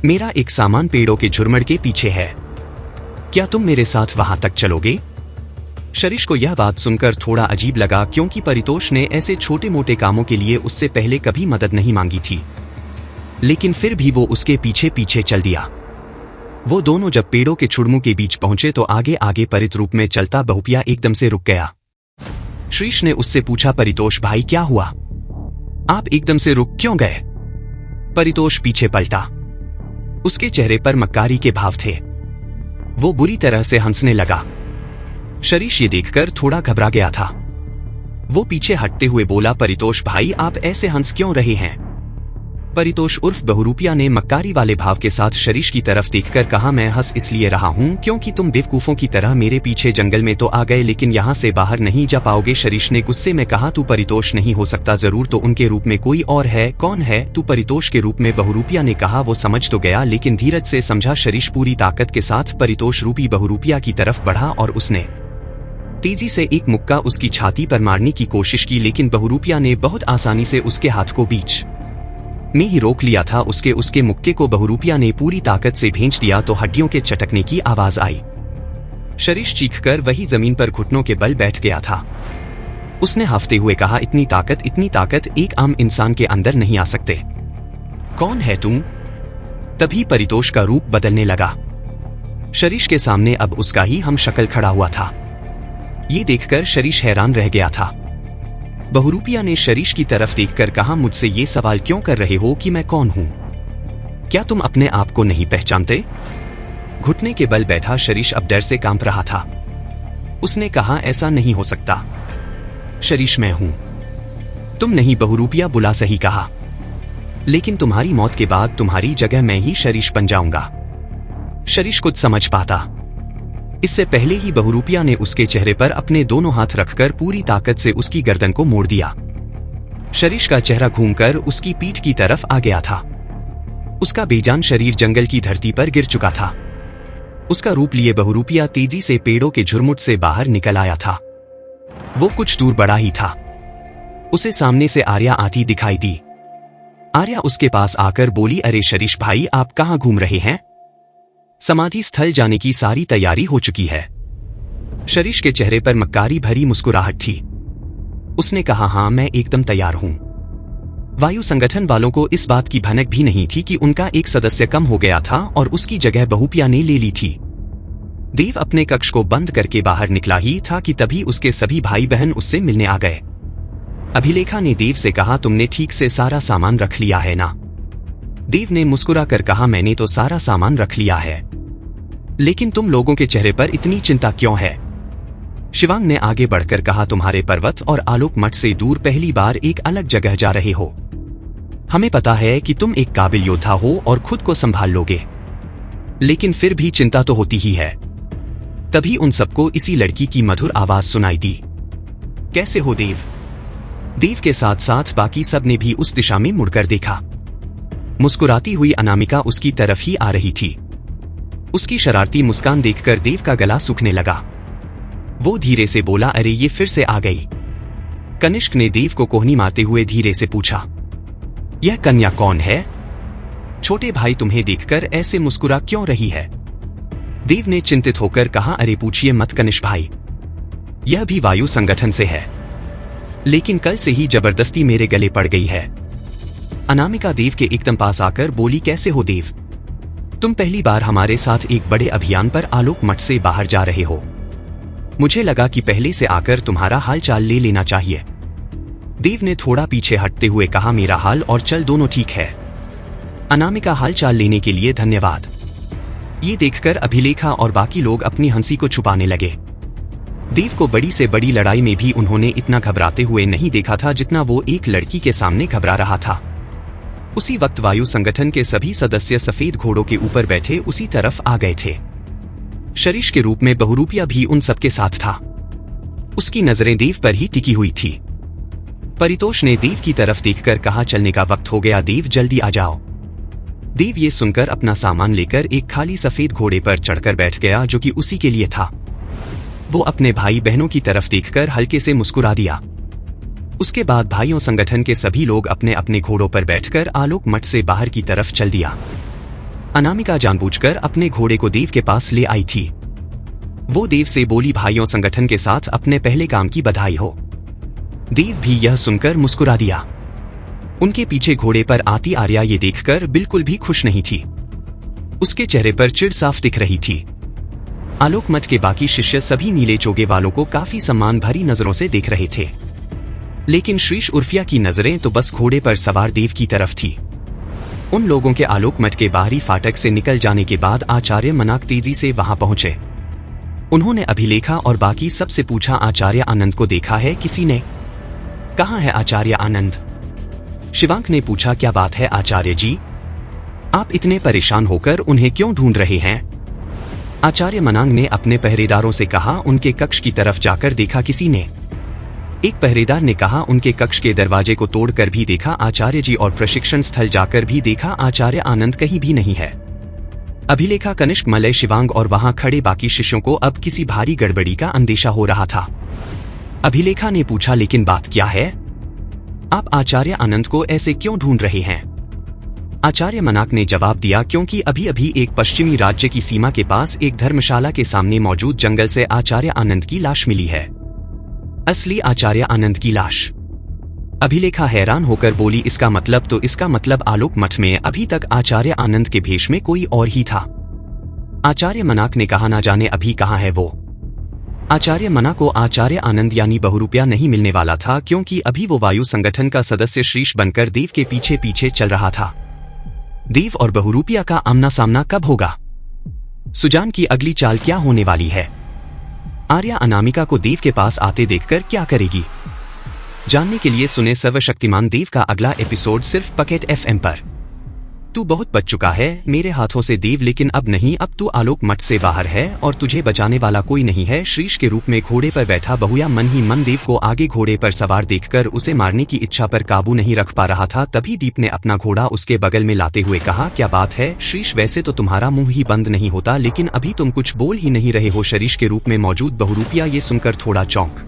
मेरा एक सामान पेड़ों के झुरमड़ के पीछे है, क्या तुम मेरे साथ वहां तक चलोगे? शरीश को यह बात सुनकर थोड़ा अजीब लगा, क्योंकि परितोष ने ऐसे छोटे मोटे कामों के लिए उससे पहले कभी मदद नहीं मांगी थी, लेकिन फिर भी वो उसके पीछे पीछे चल दिया। वो दोनों जब पेड़ों के छुड़मू के बीच पहुंचे तो आगे आगे परित रूप में चलता बहुपिया एकदम से रुक गया। शरीश ने उससे पूछा, परितोष भाई क्या हुआ, आप एकदम से रुक क्यों गए? परितोष पीछे पलटा। उसके चेहरे पर मक्कारी के भाव थे। वो बुरी तरह से हंसने लगा। शरीश ये देखकर थोड़ा घबरा गया था। वो पीछे हटते हुए बोला, परितोष भाई, आप ऐसे हंस क्यों रहे हैं? परितोष उर्फ बहुरूपिया ने मक्कारी वाले भाव के साथ शरीश की तरफ देखकर कहा, मैं हंस इसलिए रहा हूं क्योंकि तुम बेवकूफों की तरह मेरे पीछे जंगल में तो आ गए, लेकिन यहां से बाहर नहीं जा पाओगे। शरीश ने गुस्से में कहा, तू परितोष नहीं हो सकता, जरूर तो उनके रूप में कोई और है। कौन है तू? परितोष के रूप में बहुरूपिया ने कहा। वो समझ तो गया, लेकिन धीरज से समझा। शरीश पूरी ताकत के साथ परितोष रूपी बहुरूपिया की तरफ बढ़ा और उसने तेजी से एक मुक्का उसकी छाती पर मारने की कोशिश की, लेकिन बहुरूपिया ने बहुत आसानी से उसके हाथ को बीच में ही रोक लिया था। उसके मुक्के को बहुरूपिया ने पूरी ताकत से भेज दिया तो हड्डियों के चटकने की आवाज आई। शरीश चीखकर वही जमीन पर घुटनों के बल बैठ गया था। उसने हाफते हुए कहा, इतनी ताकत एक आम इंसान के अंदर नहीं आ सकते। कौन है तुम? तभी परितोष का रूप बदलने लगा। शरीश के सामने अब उसका ही हम शक्ल खड़ा हुआ था। ये देखकर शरीश हैरान रह गया था। बहुरूपिया ने शरीश की तरफ देखकर कहा, मुझसे ये सवाल क्यों कर रहे हो कि मैं कौन हूं? क्या तुम अपने आप को नहीं पहचानते? घुटने के बल बैठा शरीश अब डर से कांप रहा था। उसने कहा, ऐसा नहीं हो सकता शरीश, मैं हूं। तुम नहीं, बहुरूपिया बुला सही कहा, लेकिन तुम्हारी मौत के बाद तुम्हारी जगह मैं ही शरीश बन जाऊंगा। शरीश कुछ समझ पाता। इससे पहले ही बहुरूपिया ने उसके चेहरे पर अपने दोनों हाथ रखकर पूरी ताकत से उसकी गर्दन को मोड़ दिया। शरीश का चेहरा घूमकर उसकी पीठ की तरफ आ गया था। उसका बेजान शरीर जंगल की धरती पर गिर चुका था। उसका रूप लिए बहुरूपिया तेजी से पेड़ों के झुरमुट से बाहर निकल आया था। वो कुछ दूर बढ़ा ही था। उसे सामने से आर्या आती दिखाई दी। आर्या उसके पास आकर बोली, अरे शरीश भाई, आप कहां घूम रहे हैं? समाधि स्थल जाने की सारी तैयारी हो चुकी है। शरीश के चेहरे पर मक्कारी भरी मुस्कुराहट थी। उसने कहा, हां, मैं एकदम तैयार हूं। वायु संगठन वालों को इस बात की भनक भी नहीं थी कि उनका एक सदस्य कम हो गया था और उसकी जगह बहुपिया ने ले ली थी। देव अपने कक्ष को बंद करके बाहर निकला ही था कि तभी उसके सभी भाई बहन उससे मिलने आ गए। अभिलेखा ने देव से कहा, तुमने ठीक से सारा सामान रख लिया है ना? देव ने मुस्कुरा कर कहा, मैंने तो सारा सामान रख लिया है, लेकिन तुम लोगों के चेहरे पर इतनी चिंता क्यों है? शिवांग ने आगे बढ़कर कहा, तुम्हारे पर्वत और आलोक मठ से दूर पहली बार एक अलग जगह जा रहे हो। हमें पता है कि तुम एक काबिल योद्धा हो और खुद को संभाल लोगे, लेकिन फिर भी चिंता तो होती ही है। तभी उन सबको इसी लड़की की मधुर आवाज सुनाई दी, कैसे हो देव? देव के साथ साथ बाकी सब ने भी उस दिशा में मुड़कर देखा। मुस्कुराती हुई अनामिका उसकी तरफ ही आ रही थी। उसकी शरारती मुस्कान देखकर देव का गला सूखने लगा। वो धीरे से बोला, अरे ये फिर से आ गई? कनिष्क ने देव को कोहनी मारते हुए धीरे से पूछा। यह कन्या कौन है? छोटे भाई तुम्हें देखकर ऐसे मुस्कुरा क्यों रही है? देव ने चिंतित होकर कहा, अरे पूछिए मत कनिष्ठ भाई, यह भी वायु संगठन से है, लेकिन कल से ही जबरदस्ती मेरे गले पड़ गई है। अनामिका देव के एकदम पास आकर बोली, कैसे हो देव? तुम पहली बार हमारे साथ एक बड़े अभियान पर आलोक मठ से बाहर जा रहे हो। मुझे लगा कि पहले से आकर तुम्हारा हाल चाल ले लेना चाहिए। देव ने थोड़ा पीछे हटते हुए कहा, मेरा हाल और चल दोनों ठीक है। अनामिका, हाल चाल लेने के लिए धन्यवाद। ये देखकर अभिलेखा और बाकी लोग अपनी हंसी को छुपाने लगे। देव को बड़ी से बड़ी लड़ाई में भी उन्होंने इतना घबराते हुए नहीं देखा था जितना वो एक लड़की के सामने घबरा रहा था। उसी वक्त वायु संगठन के सभी सदस्य सफेद घोड़ों के ऊपर बैठे उसी तरफ आ गए थे। शरीश के रूप में बहुरूपिया भी उन सबके साथ था। उसकी नजरें देव पर ही टिकी हुई थी। परितोष ने देव की तरफ देखकर कहा, चलने का वक्त हो गया देव, जल्दी आ जाओ। देव ये सुनकर अपना सामान लेकर एक खाली सफेद घोड़े पर चढ़कर बैठ गया, जो कि उसी के लिए था। वो अपने भाई बहनों की तरफ देखकर हल्के से मुस्कुरा दिया। उसके बाद भाइयों संगठन के सभी लोग अपने अपने घोड़ों पर बैठकर आलोक मठ से बाहर की तरफ चल दिया। अनामिका जानबूझकर अपने घोड़े को देव के पास ले आई थी। वो देव से बोली, भाइयों संगठन के साथ अपने पहले काम की बधाई हो। देव भी यह सुनकर मुस्कुरा दिया। उनके पीछे घोड़े पर आती आर्या ये देखकर बिल्कुल भी खुश नहीं थी। उसके चेहरे पर चिढ़ साफ दिख रही थी। आलोक मठ के बाकी शिष्य सभी नीले चोगे वालों को काफी सम्मान भरी नजरों से देख रहे थे, लेकिन श्रीश उर्फिया की नजरें तो बस घोड़े पर सवार देव की तरफ थी। उन लोगों के आलोक मठ के बाहरी फाटक से निकल जाने के बाद आचार्य मनाक तेजी से वहां पहुंचे। उन्होंने अभिलेखा और बाकी सबसे पूछा, आचार्य आनंद को देखा है किसी ने? कहाँ है आचार्य आनंद? शिवांक ने पूछा, क्या बात है आचार्य जी, आप इतने परेशान होकर उन्हें क्यों ढूंढ रहे हैं? आचार्य मनांग ने अपने पहरेदारों से कहा, उनके कक्ष की तरफ जाकर देखा किसी ने? एक पहरेदार ने कहा, उनके कक्ष के दरवाजे को तोड़कर भी देखा आचार्य जी, और प्रशिक्षण स्थल जाकर भी देखा, आचार्य आनंद कहीं भी नहीं है। अभिलेखा, कनिष्क, मलय, शिवांग और वहां खड़े बाकी शिष्यों को अब किसी भारी गड़बड़ी का अंदेशा हो रहा था। अभिलेखा ने पूछा, लेकिन बात क्या है? आप आचार्य आनंद को ऐसे क्यों ढूंढ रहे हैं? आचार्य मनाक ने जवाब दिया, क्योंकि अभी अभी एक पश्चिमी राज्य की सीमा के पास एक धर्मशाला के सामने मौजूद जंगल से आचार्य आनंद की लाश मिली है। असली आचार्य आनंद की लाश। अभिलेखा हैरान होकर बोली, इसका मतलब? तो इसका मतलब आलोक मठ में अभी तक आचार्य आनंद के भेष में कोई और ही था। आचार्य मनाक ने कहा, ना जाने अभी कहाँ है वो। आचार्य मना को आचार्य आनंद यानी बहुरूपिया नहीं मिलने वाला था, क्योंकि अभी वो वायु संगठन का सदस्य श्रीश बनकर देव के पीछे पीछे चल रहा था। देव और बहुरूपिया का आमना सामना कब होगा? सुजान की अगली चाल क्या होने वाली है? आर्या अनामिका को देव के पास आते देखकर क्या करेगी? जानने के लिए सुने सर्वशक्तिमान देव का अगला एपिसोड सिर्फ पॉकेट FM पर। तू बहुत बच चुका है मेरे हाथों से देव, लेकिन अब नहीं, अब तू आलोक मठ से बाहर है और तुझे बचाने वाला कोई नहीं है। श्रीश के रूप में घोड़े पर बैठा बहुया मन ही मन देव को आगे घोड़े पर सवार देखकर उसे मारने की इच्छा पर काबू नहीं रख पा रहा था। तभी दीप ने अपना घोड़ा उसके बगल में लाते हुए कहा, क्या बात है श्रीश, वैसे तो तुम्हारा मुंह ही बंद नहीं होता, लेकिन अभी तुम कुछ बोल ही नहीं रहे हो। शरीश के रूप में मौजूद बहुरूपिया ये सुनकर थोड़ा चौंक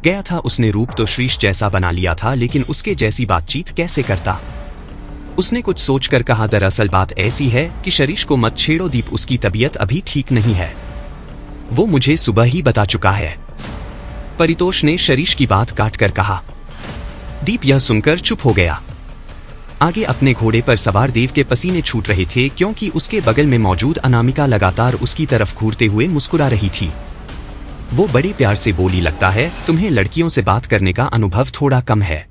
गया था। उसने रूप तो श्रीश जैसा बना लिया था, लेकिन उसके जैसी बातचीत कैसे करता? उसने कुछ सोचकर कहा, दरअसल बात ऐसी है कि शरीश को मत छेड़ो दीप, उसकी तबीयत अभी ठीक नहीं है, वो मुझे सुबह ही बता चुका है। परितोष ने शरीश की बात काटकर कहा। दीप यह सुनकर चुप हो गया। आगे अपने घोड़े पर सवार देव के पसीने छूट रहे थे, क्योंकि उसके बगल में मौजूद अनामिका लगातार उसकी तरफ घूरते हुए मुस्कुरा रही थी। वो बड़े प्यार से बोली, लगता है तुम्हें लड़कियों से बात करने का अनुभव थोड़ा कम है।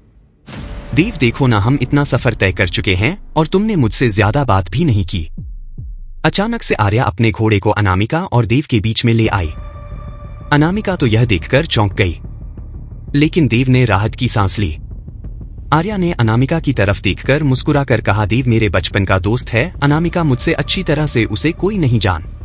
देव देखो ना, हम इतना सफर तय कर चुके हैं और तुमने मुझसे ज्यादा बात भी नहीं की। अचानक से आर्या अपने घोड़े को अनामिका और देव के बीच में ले आई। अनामिका तो यह देखकर चौंक गई, लेकिन देव ने राहत की सांस ली। आर्या ने अनामिका की तरफ देखकर मुस्कुराकर कहा, देव मेरे बचपन का दोस्त है। अनामिका मुझसे अच्छी तरह से उसे कोई नहीं जानता,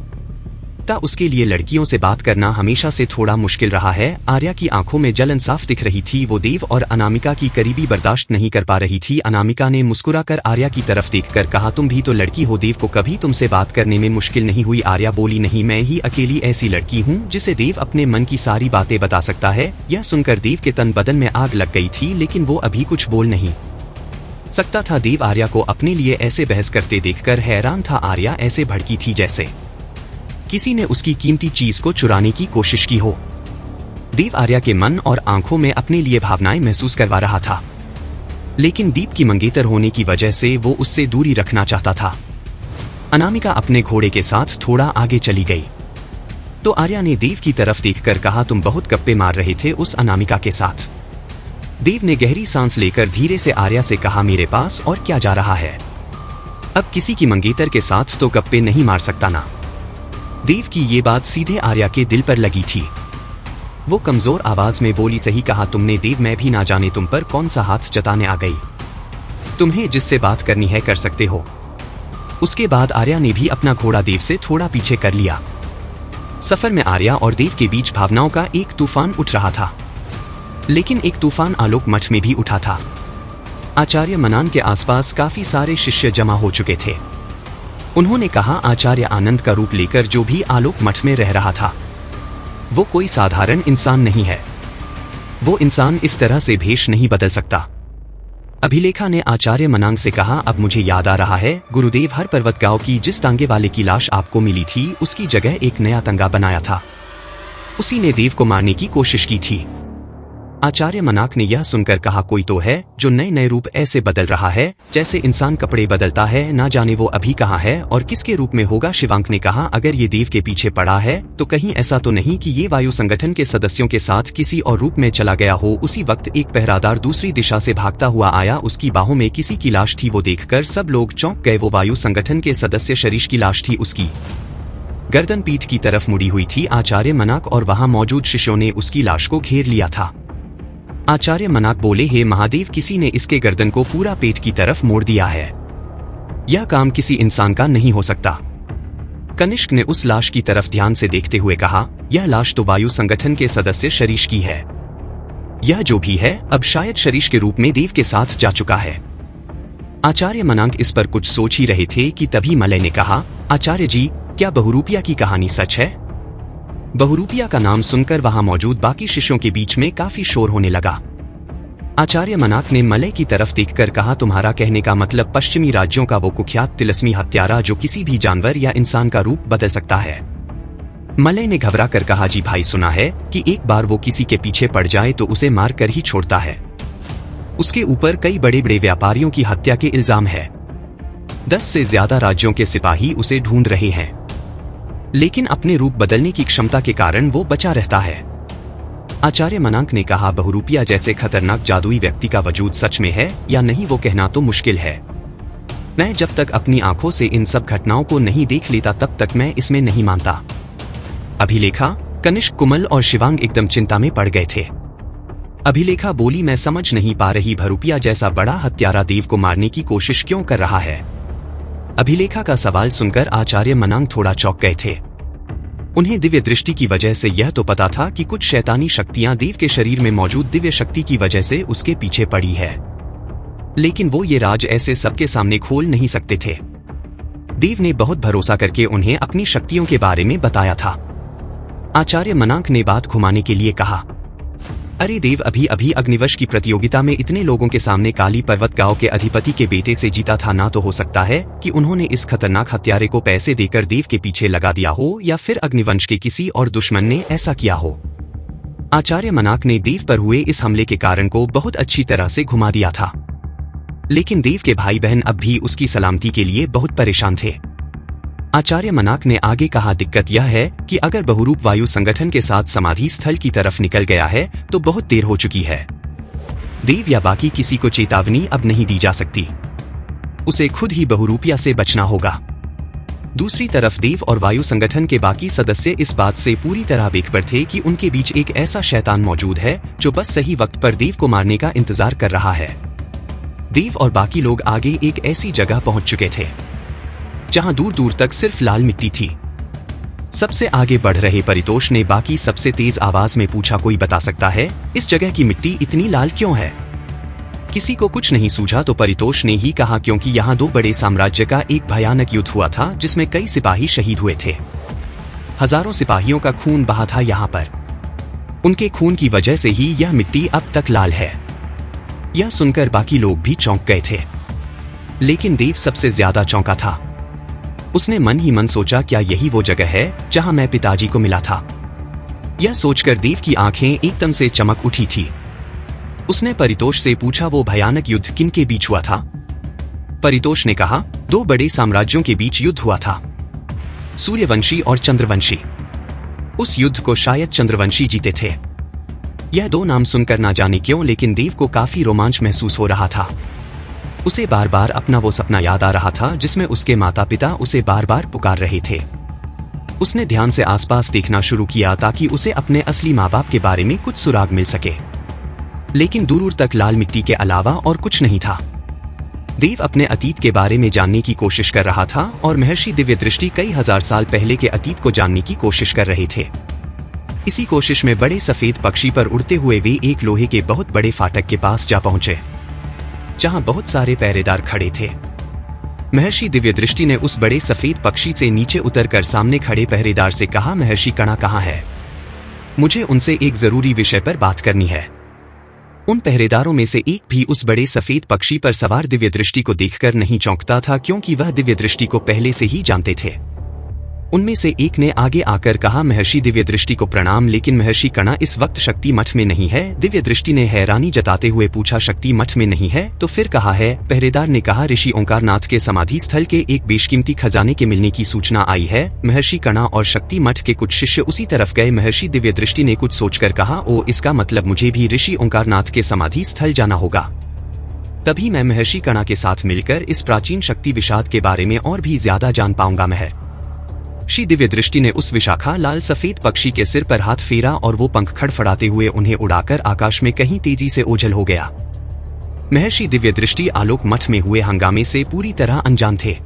उसके लिए लड़कियों से बात करना हमेशा से थोड़ा मुश्किल रहा है। आर्या की आंखों में जलन साफ दिख रही थी। वो देव और अनामिका की करीबी बर्दाश्त नहीं कर पा रही थी। अनामिका ने मुस्कुराकर आर्या की तरफ देखकर कहा, तुम भी तो लड़की हो, देव को कभी तुमसे बात करने में मुश्किल नहीं हुई? आर्या बोली, नहीं, मैं ही अकेली ऐसी लड़की हूँ जिसे देव अपने मन की सारी बातें बता सकता है। यह सुनकर देव के तन बदन में आग लग गई थी, लेकिन वो अभी कुछ बोल नहीं सकता था। देव आर्या को अपने लिए ऐसे बहस करते देखकर हैरान था। आर्या ऐसे भड़की थी जैसे किसी ने उसकी कीमती चीज को चुराने की कोशिश की हो। देव आर्या के मन और आंखों में अपने लिए भावनाएं महसूस करवा रहा था, लेकिन दीप की मंगेतर होने की वजह से वो उससे दूरी रखना चाहता था। अनामिका अपने घोड़े के साथ थोड़ा आगे चली गई तो आर्या ने देव की तरफ देखकर कहा, तुम बहुत गप्पे मार रहे थे उस अनामिका के साथ। देव ने गहरी सांस लेकर धीरे से आर्या से कहा, मेरे पास और क्या जा रहा है, अब किसी की मंगेतर के साथ तो गप्पे नहीं मार सकता ना। देव की ये बात सीधे आर्या के दिल पर लगी थी। वो कमजोर आवाज में बोली, सही कहा तुमने देव, मैं भी ना जाने तुम पर कौन सा हाथ जताने आ गई। तुम्हें जिससे बात करनी है कर सकते हो। उसके बाद आर्या ने भी अपना घोड़ा देव से थोड़ा पीछे कर लिया। सफर में आर्या और देव के बीच भावनाओं का एक तूफान उठ रहा था, लेकिन एक तूफान आलोक मठ में भी उठा था। आचार्य मनान के आसपास काफी सारे शिष्य जमा हो चुके थे। उन्होंने कहा, आचार्य आनंद का रूप लेकर जो भी आलोक मठ में रह रहा था वो कोई साधारण इंसान नहीं है। वो इंसान इस तरह से भेष नहीं बदल सकता। अभिलेखा ने आचार्य मनांग से कहा, अब मुझे याद आ रहा है, गुरुदेव हर पर्वत गांव की जिस तांगे वाले की लाश आपको मिली थी उसकी जगह एक नया तंगा बनाया था। उसी ने देव को मारने की कोशिश की थी। आचार्य मनाक ने यह सुनकर कहा, कोई तो है जो नए नए रूप ऐसे बदल रहा है जैसे इंसान कपड़े बदलता है, ना जाने वो अभी कहाँ है और किसके रूप में होगा। शिवांक ने कहा, अगर ये देव के पीछे पड़ा है तो कहीं ऐसा तो नहीं कि ये वायु संगठन के सदस्यों के साथ किसी और रूप में चला गया हो। उसी वक्त एक पहरादार दूसरी दिशा से भागता हुआ आया, उसकी बाहों में किसी की लाश थी। वो देखकर सब लोग चौंक गए। वो वायु संगठन के सदस्य शरीश की लाश थी। उसकी गर्दन पीठ की तरफ मुड़ी हुई थी। आचार्य मनाक और वहां मौजूद शिष्यों ने उसकी लाश को घेर लिया था। आचार्य मनाक बोले, हे महादेव, किसी ने इसके गर्दन को पूरा पेट की तरफ मोड़ दिया है। यह काम किसी इंसान का नहीं हो सकता। कनिष्क ने उस लाश की तरफ ध्यान से देखते हुए कहा, यह लाश तो वायु संगठन के सदस्य शरीश की है। यह जो भी है अब शायद शरीश के रूप में देव के साथ जा चुका है। आचार्य मनांग इस पर कुछ सोच ही रहे थे कि तभी मलय ने कहा, आचार्य जी, क्या बहुरूपिया की कहानी सच है? बहुरूपिया का नाम सुनकर वहां मौजूद बाकी शिष्यों के बीच में काफी शोर होने लगा। आचार्य मनाक ने मलय की तरफ देखकर कहा, तुम्हारा कहने का मतलब पश्चिमी राज्यों का वो कुख्यात तिलस्मी हत्यारा जो किसी भी जानवर या इंसान का रूप बदल सकता है। मलय ने घबरा कर कहा, जी भाई, सुना है कि एक बार वो किसी के पीछे पड़ जाए तो उसे मार कर ही छोड़ता है। उसके ऊपर कई बड़े बड़े व्यापारियों की हत्या के इल्जाम है। 10 से ज्यादा राज्यों के सिपाही उसे ढूंढ रहे हैं, लेकिन अपने रूप बदलने की क्षमता के कारण वो बचा रहता है। आचार्य मनांक ने कहा, बहुरूपिया जैसे खतरनाक जादुई व्यक्ति का वजूद सच में है या नहीं वो कहना तो मुश्किल है। मैं जब तक अपनी आंखों से इन सब घटनाओं को नहीं देख लेता तब तक मैं इसमें नहीं मानता। अभिलेखा, कनिष्क, कुमल और शिवांग एकदम चिंता में पड़ गए थे। अभिलेखा बोली, मैं समझ नहीं पा रही, बहुरूपिया जैसा बड़ा हत्यारा देव को मारने की कोशिश क्यों कर रहा है? अभिलेखा का सवाल सुनकर आचार्य मनांग थोड़ा चौंक गए थे। उन्हें दिव्य दृष्टि की वजह से यह तो पता था कि कुछ शैतानी शक्तियां देव के शरीर में मौजूद दिव्य शक्ति की वजह से उसके पीछे पड़ी है, लेकिन वो ये राज ऐसे सबके सामने खोल नहीं सकते थे। देव ने बहुत भरोसा करके उन्हें अपनी शक्तियों के बारे में बताया था। आचार्य मनांग ने बात घुमाने के लिए कहा, अरे देव अभी अभी अग्निवश की प्रतियोगिता में इतने लोगों के सामने काली पर्वत गांव के अधिपति के बेटे से जीता था। ना तो हो सकता है कि उन्होंने इस खतरनाक हत्यारे को पैसे देकर देव के पीछे लगा दिया हो या फिर अग्निवंश के किसी और दुश्मन ने ऐसा किया हो। आचार्य मनाक ने देव पर हुए इस हमले के कारण को बहुत अच्छी तरह से घुमा दिया था, लेकिन देव के भाई बहन अब भी उसकी सलामती के लिए बहुत परेशान थे। आचार्य मनाक ने आगे कहा, दिक्कत यह है कि अगर बहुरूप वायु संगठन के साथ समाधि स्थल की तरफ निकल गया है तो बहुत देर हो चुकी है। देव या बाकी किसी को चेतावनी अब नहीं दी जा सकती। उसे खुद ही बहुरूपिया से बचना होगा। दूसरी तरफ देव और वायु संगठन के बाकी सदस्य इस बात से पूरी तरह बेखबर थे कि उनके बीच एक ऐसा शैतान मौजूद है जो बस सही वक्त पर देव को मारने का इंतजार कर रहा है। देव और बाकी लोग आगे एक ऐसी जगह पहुंच चुके थे जहां दूर दूर तक सिर्फ लाल मिट्टी थी। सबसे आगे बढ़ रहे परितोष ने बाकी सबसे तेज आवाज में पूछा, कोई बता सकता है इस जगह की मिट्टी इतनी लाल क्यों है? किसी को कुछ नहीं सूझा तो परितोष ने ही कहा, क्योंकि यहाँ 2 बड़े साम्राज्य का एक भयानक युद्ध हुआ था जिसमें कई सिपाही शहीद हुए थे। हजारों सिपाहियों का खून बहा था यहाँ पर। उनके खून की वजह से ही यह मिट्टी अब तक लाल है। यह सुनकर बाकी लोग भी चौंक गए थे। लेकिन देव सबसे ज्यादा चौंका था। उसने मन ही मन सोचा, क्या यही वो जगह है जहां मैं पिताजी को मिला था? यह सोचकर देव की आंखें एकदम से चमक उठी थी। उसने परितोष से पूछा, वो भयानक युद्ध किन के बीच हुआ था? परितोष ने कहा, 2 बड़े साम्राज्यों के बीच युद्ध हुआ था, सूर्यवंशी और चंद्रवंशी। उस युद्ध को शायद चंद्रवंशी जीते थे। यह 2 नाम सुनकर ना जाने क्यों, लेकिन देव को काफी रोमांच महसूस हो रहा था। उसे बार बार अपना वो सपना याद आ रहा था जिसमें उसके माता पिता उसे बार बार पुकार रहे थे। उसने ध्यान से आसपास देखना शुरू किया ताकि उसे अपने असली माँ बाप के बारे में कुछ सुराग मिल सके, लेकिन दूर तक लाल मिट्टी के अलावा और कुछ नहीं था। देव अपने अतीत के बारे में जानने की कोशिश कर रहा था और महर्षि दिव्यदृष्टि कई हजार साल पहले के अतीत को जानने की कोशिश कर रहे थे। इसी कोशिश में बड़े सफेद पक्षी पर उड़ते हुए वे एक लोहे के बहुत बड़े फाटक के पास जा पहुंचे, जहां बहुत सारे पहरेदार खड़े थे। महर्षि दिव्यदृष्टि ने उस बड़े सफेद पक्षी से नीचे उतरकर सामने खड़े पहरेदार से कहा, महर्षि कणा कहाँ है? मुझे उनसे एक जरूरी विषय पर बात करनी है। उन पहरेदारों में से एक भी उस बड़े सफेद पक्षी पर सवार दिव्यदृष्टि को देखकर नहीं चौंकता था, क्योंकि वह दिव्यदृष्टि को पहले से ही जानते थे। उनमें से एक ने आगे आकर कहा, महर्षि दिव्यदृष्टि को प्रणाम, लेकिन महर्षि कणा इस वक्त शक्ति मठ में नहीं है। दिव्यदृष्टि ने हैरानी जताते हुए पूछा, शक्ति मठ में नहीं है तो फिर कहाँ है? पहरेदार ने कहा, ऋषि ओंकारनाथ के समाधि स्थल के एक बेशकीमती खजाने के मिलने की सूचना आई है। महर्षि कणा और शक्ति मठ के कुछ शिष्य उसी तरफ गए। महर्षि दिव्यदृष्टि ने कुछ सोचकर कहा, ओ, इसका मतलब मुझे भी ऋषि ओंकारनाथ के समाधि स्थल जाना होगा। तभी मैं महर्षि कणा के साथ मिलकर इस प्राचीन शक्ति विषाद के बारे में और भी ज्यादा जान पाऊंगा। महर्षि दिव्यदृष्टि ने उस विशाखा लाल सफेद पक्षी के सिर पर हाथ फेरा और वो पंख खड़फड़ाते हुए उन्हें उड़ाकर आकाश में कहीं तेजी से ओझल हो गया। महर्षि दिव्यदृष्टि आलोक मठ में हुए हंगामे से पूरी तरह अनजान थे।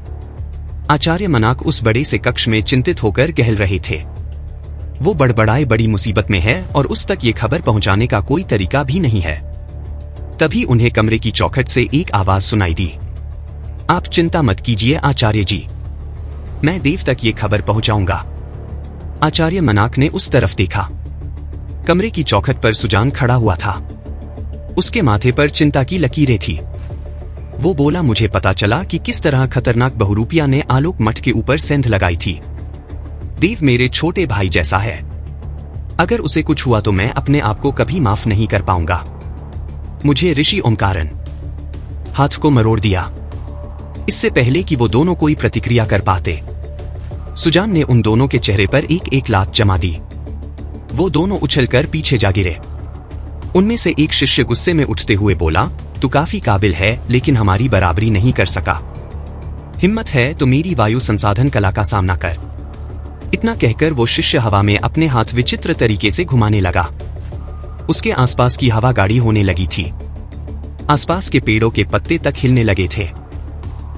आचार्य मनाक उस बड़े से कक्ष में चिंतित होकर गहल रहे थे। वो बड़बड़ाए, बड़ी मुसीबत में है और उस तक ये खबर पहुंचाने का कोई तरीका भी नहीं है। तभी उन्हें कमरे की चौखट से एक आवाज सुनाई दी, आप चिंता मत कीजिए आचार्य जी, मैं देव तक ये खबर पहुंचाऊंगा। आचार्य मनाक ने उस तरफ देखा। कमरे की चौखट पर सुजान खड़ा हुआ था। उसके माथे पर चिंता की लकीरें थी। वो बोला, मुझे पता चला कि किस तरह खतरनाक बहुरूपिया ने आलोक मठ के ऊपर सेंध लगाई थी। देव मेरे छोटे भाई जैसा है। अगर उसे कुछ हुआ तो मैं अपने आप को कभी माफ नहीं कर पाऊंगा। मुझे ऋषि ओंकारन हाथ को मरोड़ दिया, इससे पहले कि वो दोनों कोई प्रतिक्रिया कर पाते। सुजान ने उन दोनों के चेहरे पर एक एक लात जमा दी। वो दोनों उछलकर पीछे जा गिरे। उनमें से एक शिष्य गुस्से में उठते हुए बोला, तू काफी काबिल है लेकिन हमारी बराबरी नहीं कर सका। हिम्मत है तो मेरी वायु संसाधन कला का सामना कर। इतना कहकर वो शिष्य हवा में अपने हाथ विचित्र तरीके से घुमाने लगा। उसके आसपास की हवा गाढ़ी होने लगी थी। आसपास के पेड़ों के पत्ते तक हिलने लगे थे।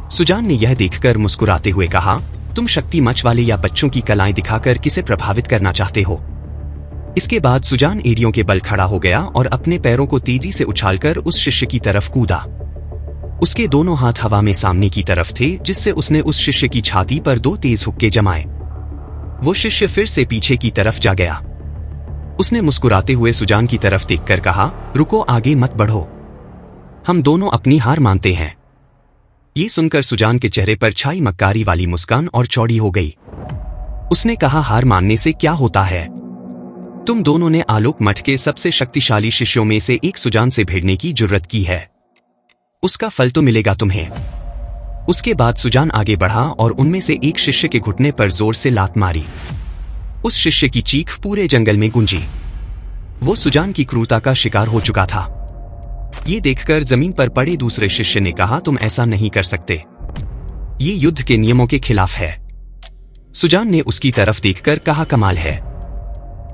सुजान ने यह देखकर मुस्कुराते हुए कहा, तुम शक्ति मच वाले या बच्चों की कलाएं दिखाकर किसे प्रभावित करना चाहते हो? इसके बाद सुजान एड़ियों के बल खड़ा हो गया और अपने पैरों को तेजी से उछालकर उस शिष्य की तरफ कूदा। उसके दोनों हाथ हवा में सामने की तरफ थे, जिससे उसने उस शिष्य की छाती पर 2 तेज हुक्के जमाए। वो शिष्य फिर से पीछे की तरफ जा गया। उसने मुस्कुराते हुए सुजान की तरफ देखकर कहा, रुको, आगे मत बढ़ो, हम दोनों अपनी हार मानते हैं। ये सुनकर सुजान के चेहरे पर छाई मक्कारी वाली मुस्कान और चौड़ी हो गई। उसने कहा, हार मानने से क्या होता है? तुम दोनों ने आलोक मठ के सबसे शक्तिशाली शिष्यों में से एक सुजान से भिड़ने की जुर्रत की है। उसका फल तो मिलेगा तुम्हें। उसके बाद सुजान आगे बढ़ा और उनमें से एक शिष्य के घुटने पर जोर से लात मारी। उस शिष्य की चीख पूरे जंगल में गूंजी। वो सुजान की क्रूरता का शिकार हो चुका था। ये देखकर जमीन पर पड़े दूसरे शिष्य ने कहा, तुम ऐसा नहीं कर सकते, ये युद्ध के नियमों के खिलाफ है। सुजान ने उसकी तरफ देखकर कहा, कमाल है,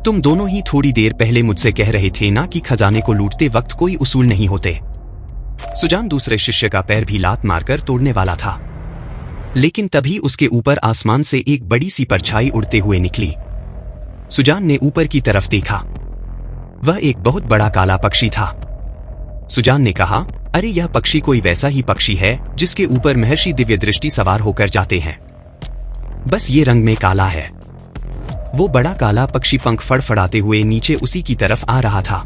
तुम दोनों ही थोड़ी देर पहले मुझसे कह रहे थे ना कि खजाने को लूटते वक्त कोई उसूल नहीं होते। सुजान दूसरे शिष्य का पैर भी लात मारकर तोड़ने वाला था, लेकिन तभी उसके ऊपर आसमान से एक बड़ी सी परछाई उड़ते हुए निकली। सुजान ने ऊपर की तरफ देखा। वह एक बहुत बड़ा काला पक्षी था। सुजान ने कहा, अरे यह पक्षी कोई वैसा ही पक्षी है जिसके ऊपर महर्षि दिव्यदृष्टि सवार होकर जाते हैं, बस ये रंग में काला है। वो बड़ा काला पक्षी पंख फड़फड़ाते हुए नीचे उसी की तरफ आ रहा था।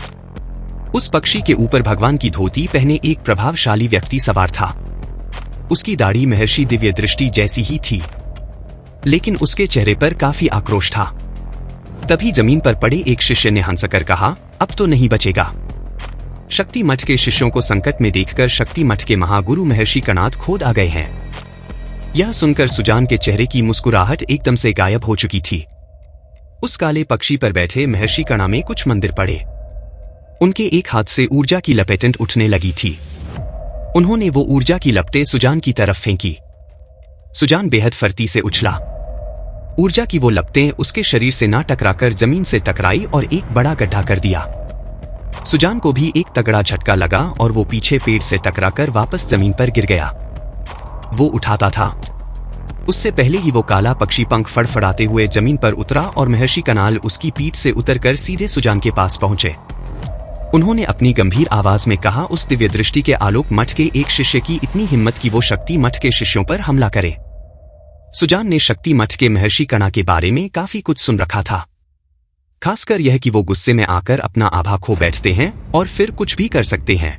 उस पक्षी के ऊपर भगवान की धोती पहने एक प्रभावशाली व्यक्ति सवार था। उसकी दाढ़ी महर्षि दिव्य दृष्टि जैसी ही थी, लेकिन उसके चेहरे पर काफी आक्रोश था। तभी जमीन पर पड़े एक शिष्य ने हंसकर कहा, अब तो नहीं बचेगा। शक्ति मठ के शिष्यों को संकट में देखकर शक्ति मठ के महागुरु महर्षि कणाद खोद आ गए हैं। यह सुनकर सुजान के चेहरे की मुस्कुराहट एकदम से गायब हो चुकी थी। उस काले पक्षी पर बैठे महर्षि कणा में कुछ मंदिर पड़े। उनके एक हाथ से ऊर्जा की लपेटें उठने लगी थी। उन्होंने वो ऊर्जा की लपटें सुजान की तरफ फेंकी। सुजान बेहद फुर्ती से उछला। ऊर्जा की वो लपटें उसके शरीर से ना टकराकर जमीन से टकराई और एक बड़ा गड्ढा कर दिया। सुजान को भी एक तगड़ा झटका लगा और वो पीछे पेड़ से टकराकर वापस जमीन पर गिर गया। वो उठाता था, उससे पहले ही वो काला पक्षी पंख फड़फड़ाते हुए जमीन पर उतरा और महर्षि कनाल उसकी पीठ से उतरकर सीधे सुजान के पास पहुंचे। उन्होंने अपनी गंभीर आवाज में कहा, उस दिव्य दृष्टि के आलोक मठ के एक शिष्य की इतनी हिम्मत कि वो शक्ति मठ के शिष्यों पर हमला करे। सुजान ने शक्ति मठ के महर्षि कणा के बारे में काफी कुछ सुन रखा था, खासकर यह कि वो गुस्से में आकर अपना आभा खो बैठते हैं और फिर कुछ भी कर सकते हैं।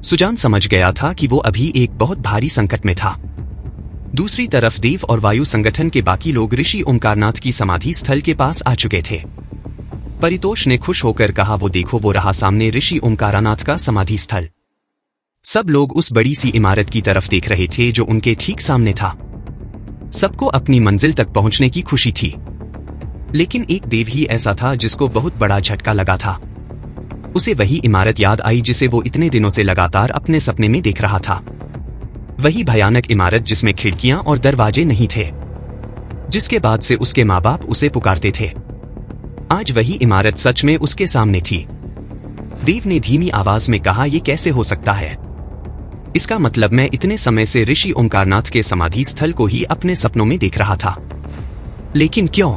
सुजान समझ गया था कि वो अभी एक बहुत भारी संकट में था। दूसरी तरफ देव और वायु संगठन के बाकी लोग ऋषि ओमकारनाथ की समाधि स्थल के पास आ चुके थे। परितोष ने खुश होकर कहा, वो देखो, वो रहा सामने ऋषि ओमकारनाथ का समाधि स्थल। सब लोग उस बड़ी सी इमारत की तरफ देख रहे थे जो उनके ठीक सामने था। सबको अपनी मंजिल तक पहुंचने की खुशी थी, लेकिन एक देव ही ऐसा था जिसको बहुत बड़ा झटका लगा था। उसे वही इमारत याद आई जिसे वो इतने दिनों से लगातार अपने सपने में देख रहा था। वही भयानक इमारत जिसमें खिड़कियां और दरवाजे नहीं थे, जिसके बाद से उसके माँ बाप उसे पुकारते थे। आज वही इमारत सच में उसके सामने थी। देव ने धीमी आवाज में कहा, यह कैसे हो सकता है? इसका मतलब मैं इतने समय से ऋषि ओमकारनाथ के समाधि स्थल को ही अपने सपनों में देख रहा था, लेकिन क्यों?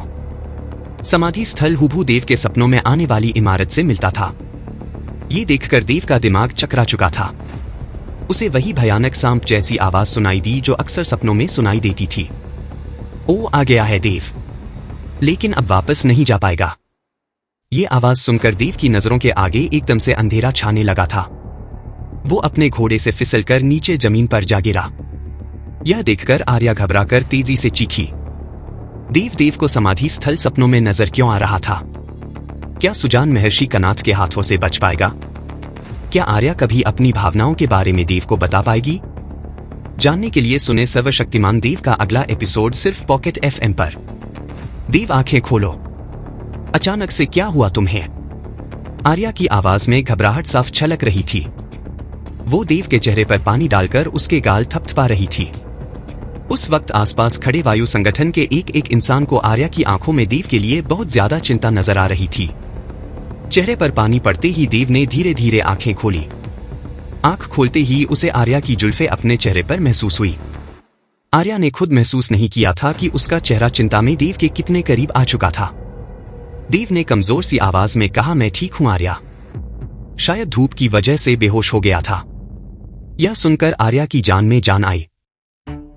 समाधि स्थल हुबहू देव के सपनों में आने वाली इमारत से मिलता था। ये देखकर देव का दिमाग चकरा चुका था। उसे वही भयानक सांप जैसी आवाज सुनाई दी जो अक्सर सपनों में सुनाई देती थी। ओ, आ गया है देव, लेकिन अब वापस नहीं जा पाएगा। ये आवाज सुनकर देव की नजरों के आगे एकदम से अंधेरा छाने लगा था। वो अपने घोड़े से फिसलकर नीचे जमीन पर जा गिरा। यह देखकर आर्या घबराकर तेजी से चीखी। देव को समाधि स्थल सपनों में नजर क्यों आ रहा था? क्या सुजान महर्षि कनाद के हाथों से बच पाएगा? क्या आर्या कभी अपनी भावनाओं के बारे में देव को बता पाएगी? जानने के लिए सुने सर्वशक्तिमान देव का अगला एपिसोड सिर्फ पॉकेट FM पर। देव, आंखें खोलो। अचानक से क्या हुआ तुम्हें? आर्या की आवाज में घबराहट साफ छलक रही थी। वो देव के चेहरे पर पानी डालकर उसके गाल थपथपा रही थी। उस वक्त आसपास खड़े वायु संगठन के एक इंसान को आर्या की आंखों में देव के लिए बहुत ज्यादा चिंता नजर आ रही थी। चेहरे पर पानी पड़ते ही देव ने धीरे धीरे आंखें खोली। आंख खोलते ही उसे आर्या की जुल्फें अपने चेहरे पर महसूस हुई। आर्या ने खुद महसूस नहीं किया था कि उसका चेहरा चिंता में देव के कितने करीब आ चुका था। देव ने कमजोर सी आवाज में कहा, मैं ठीक हूं आर्या। शायद धूप की वजह से बेहोश हो गया था। यह सुनकर आर्या की जान में जान आई।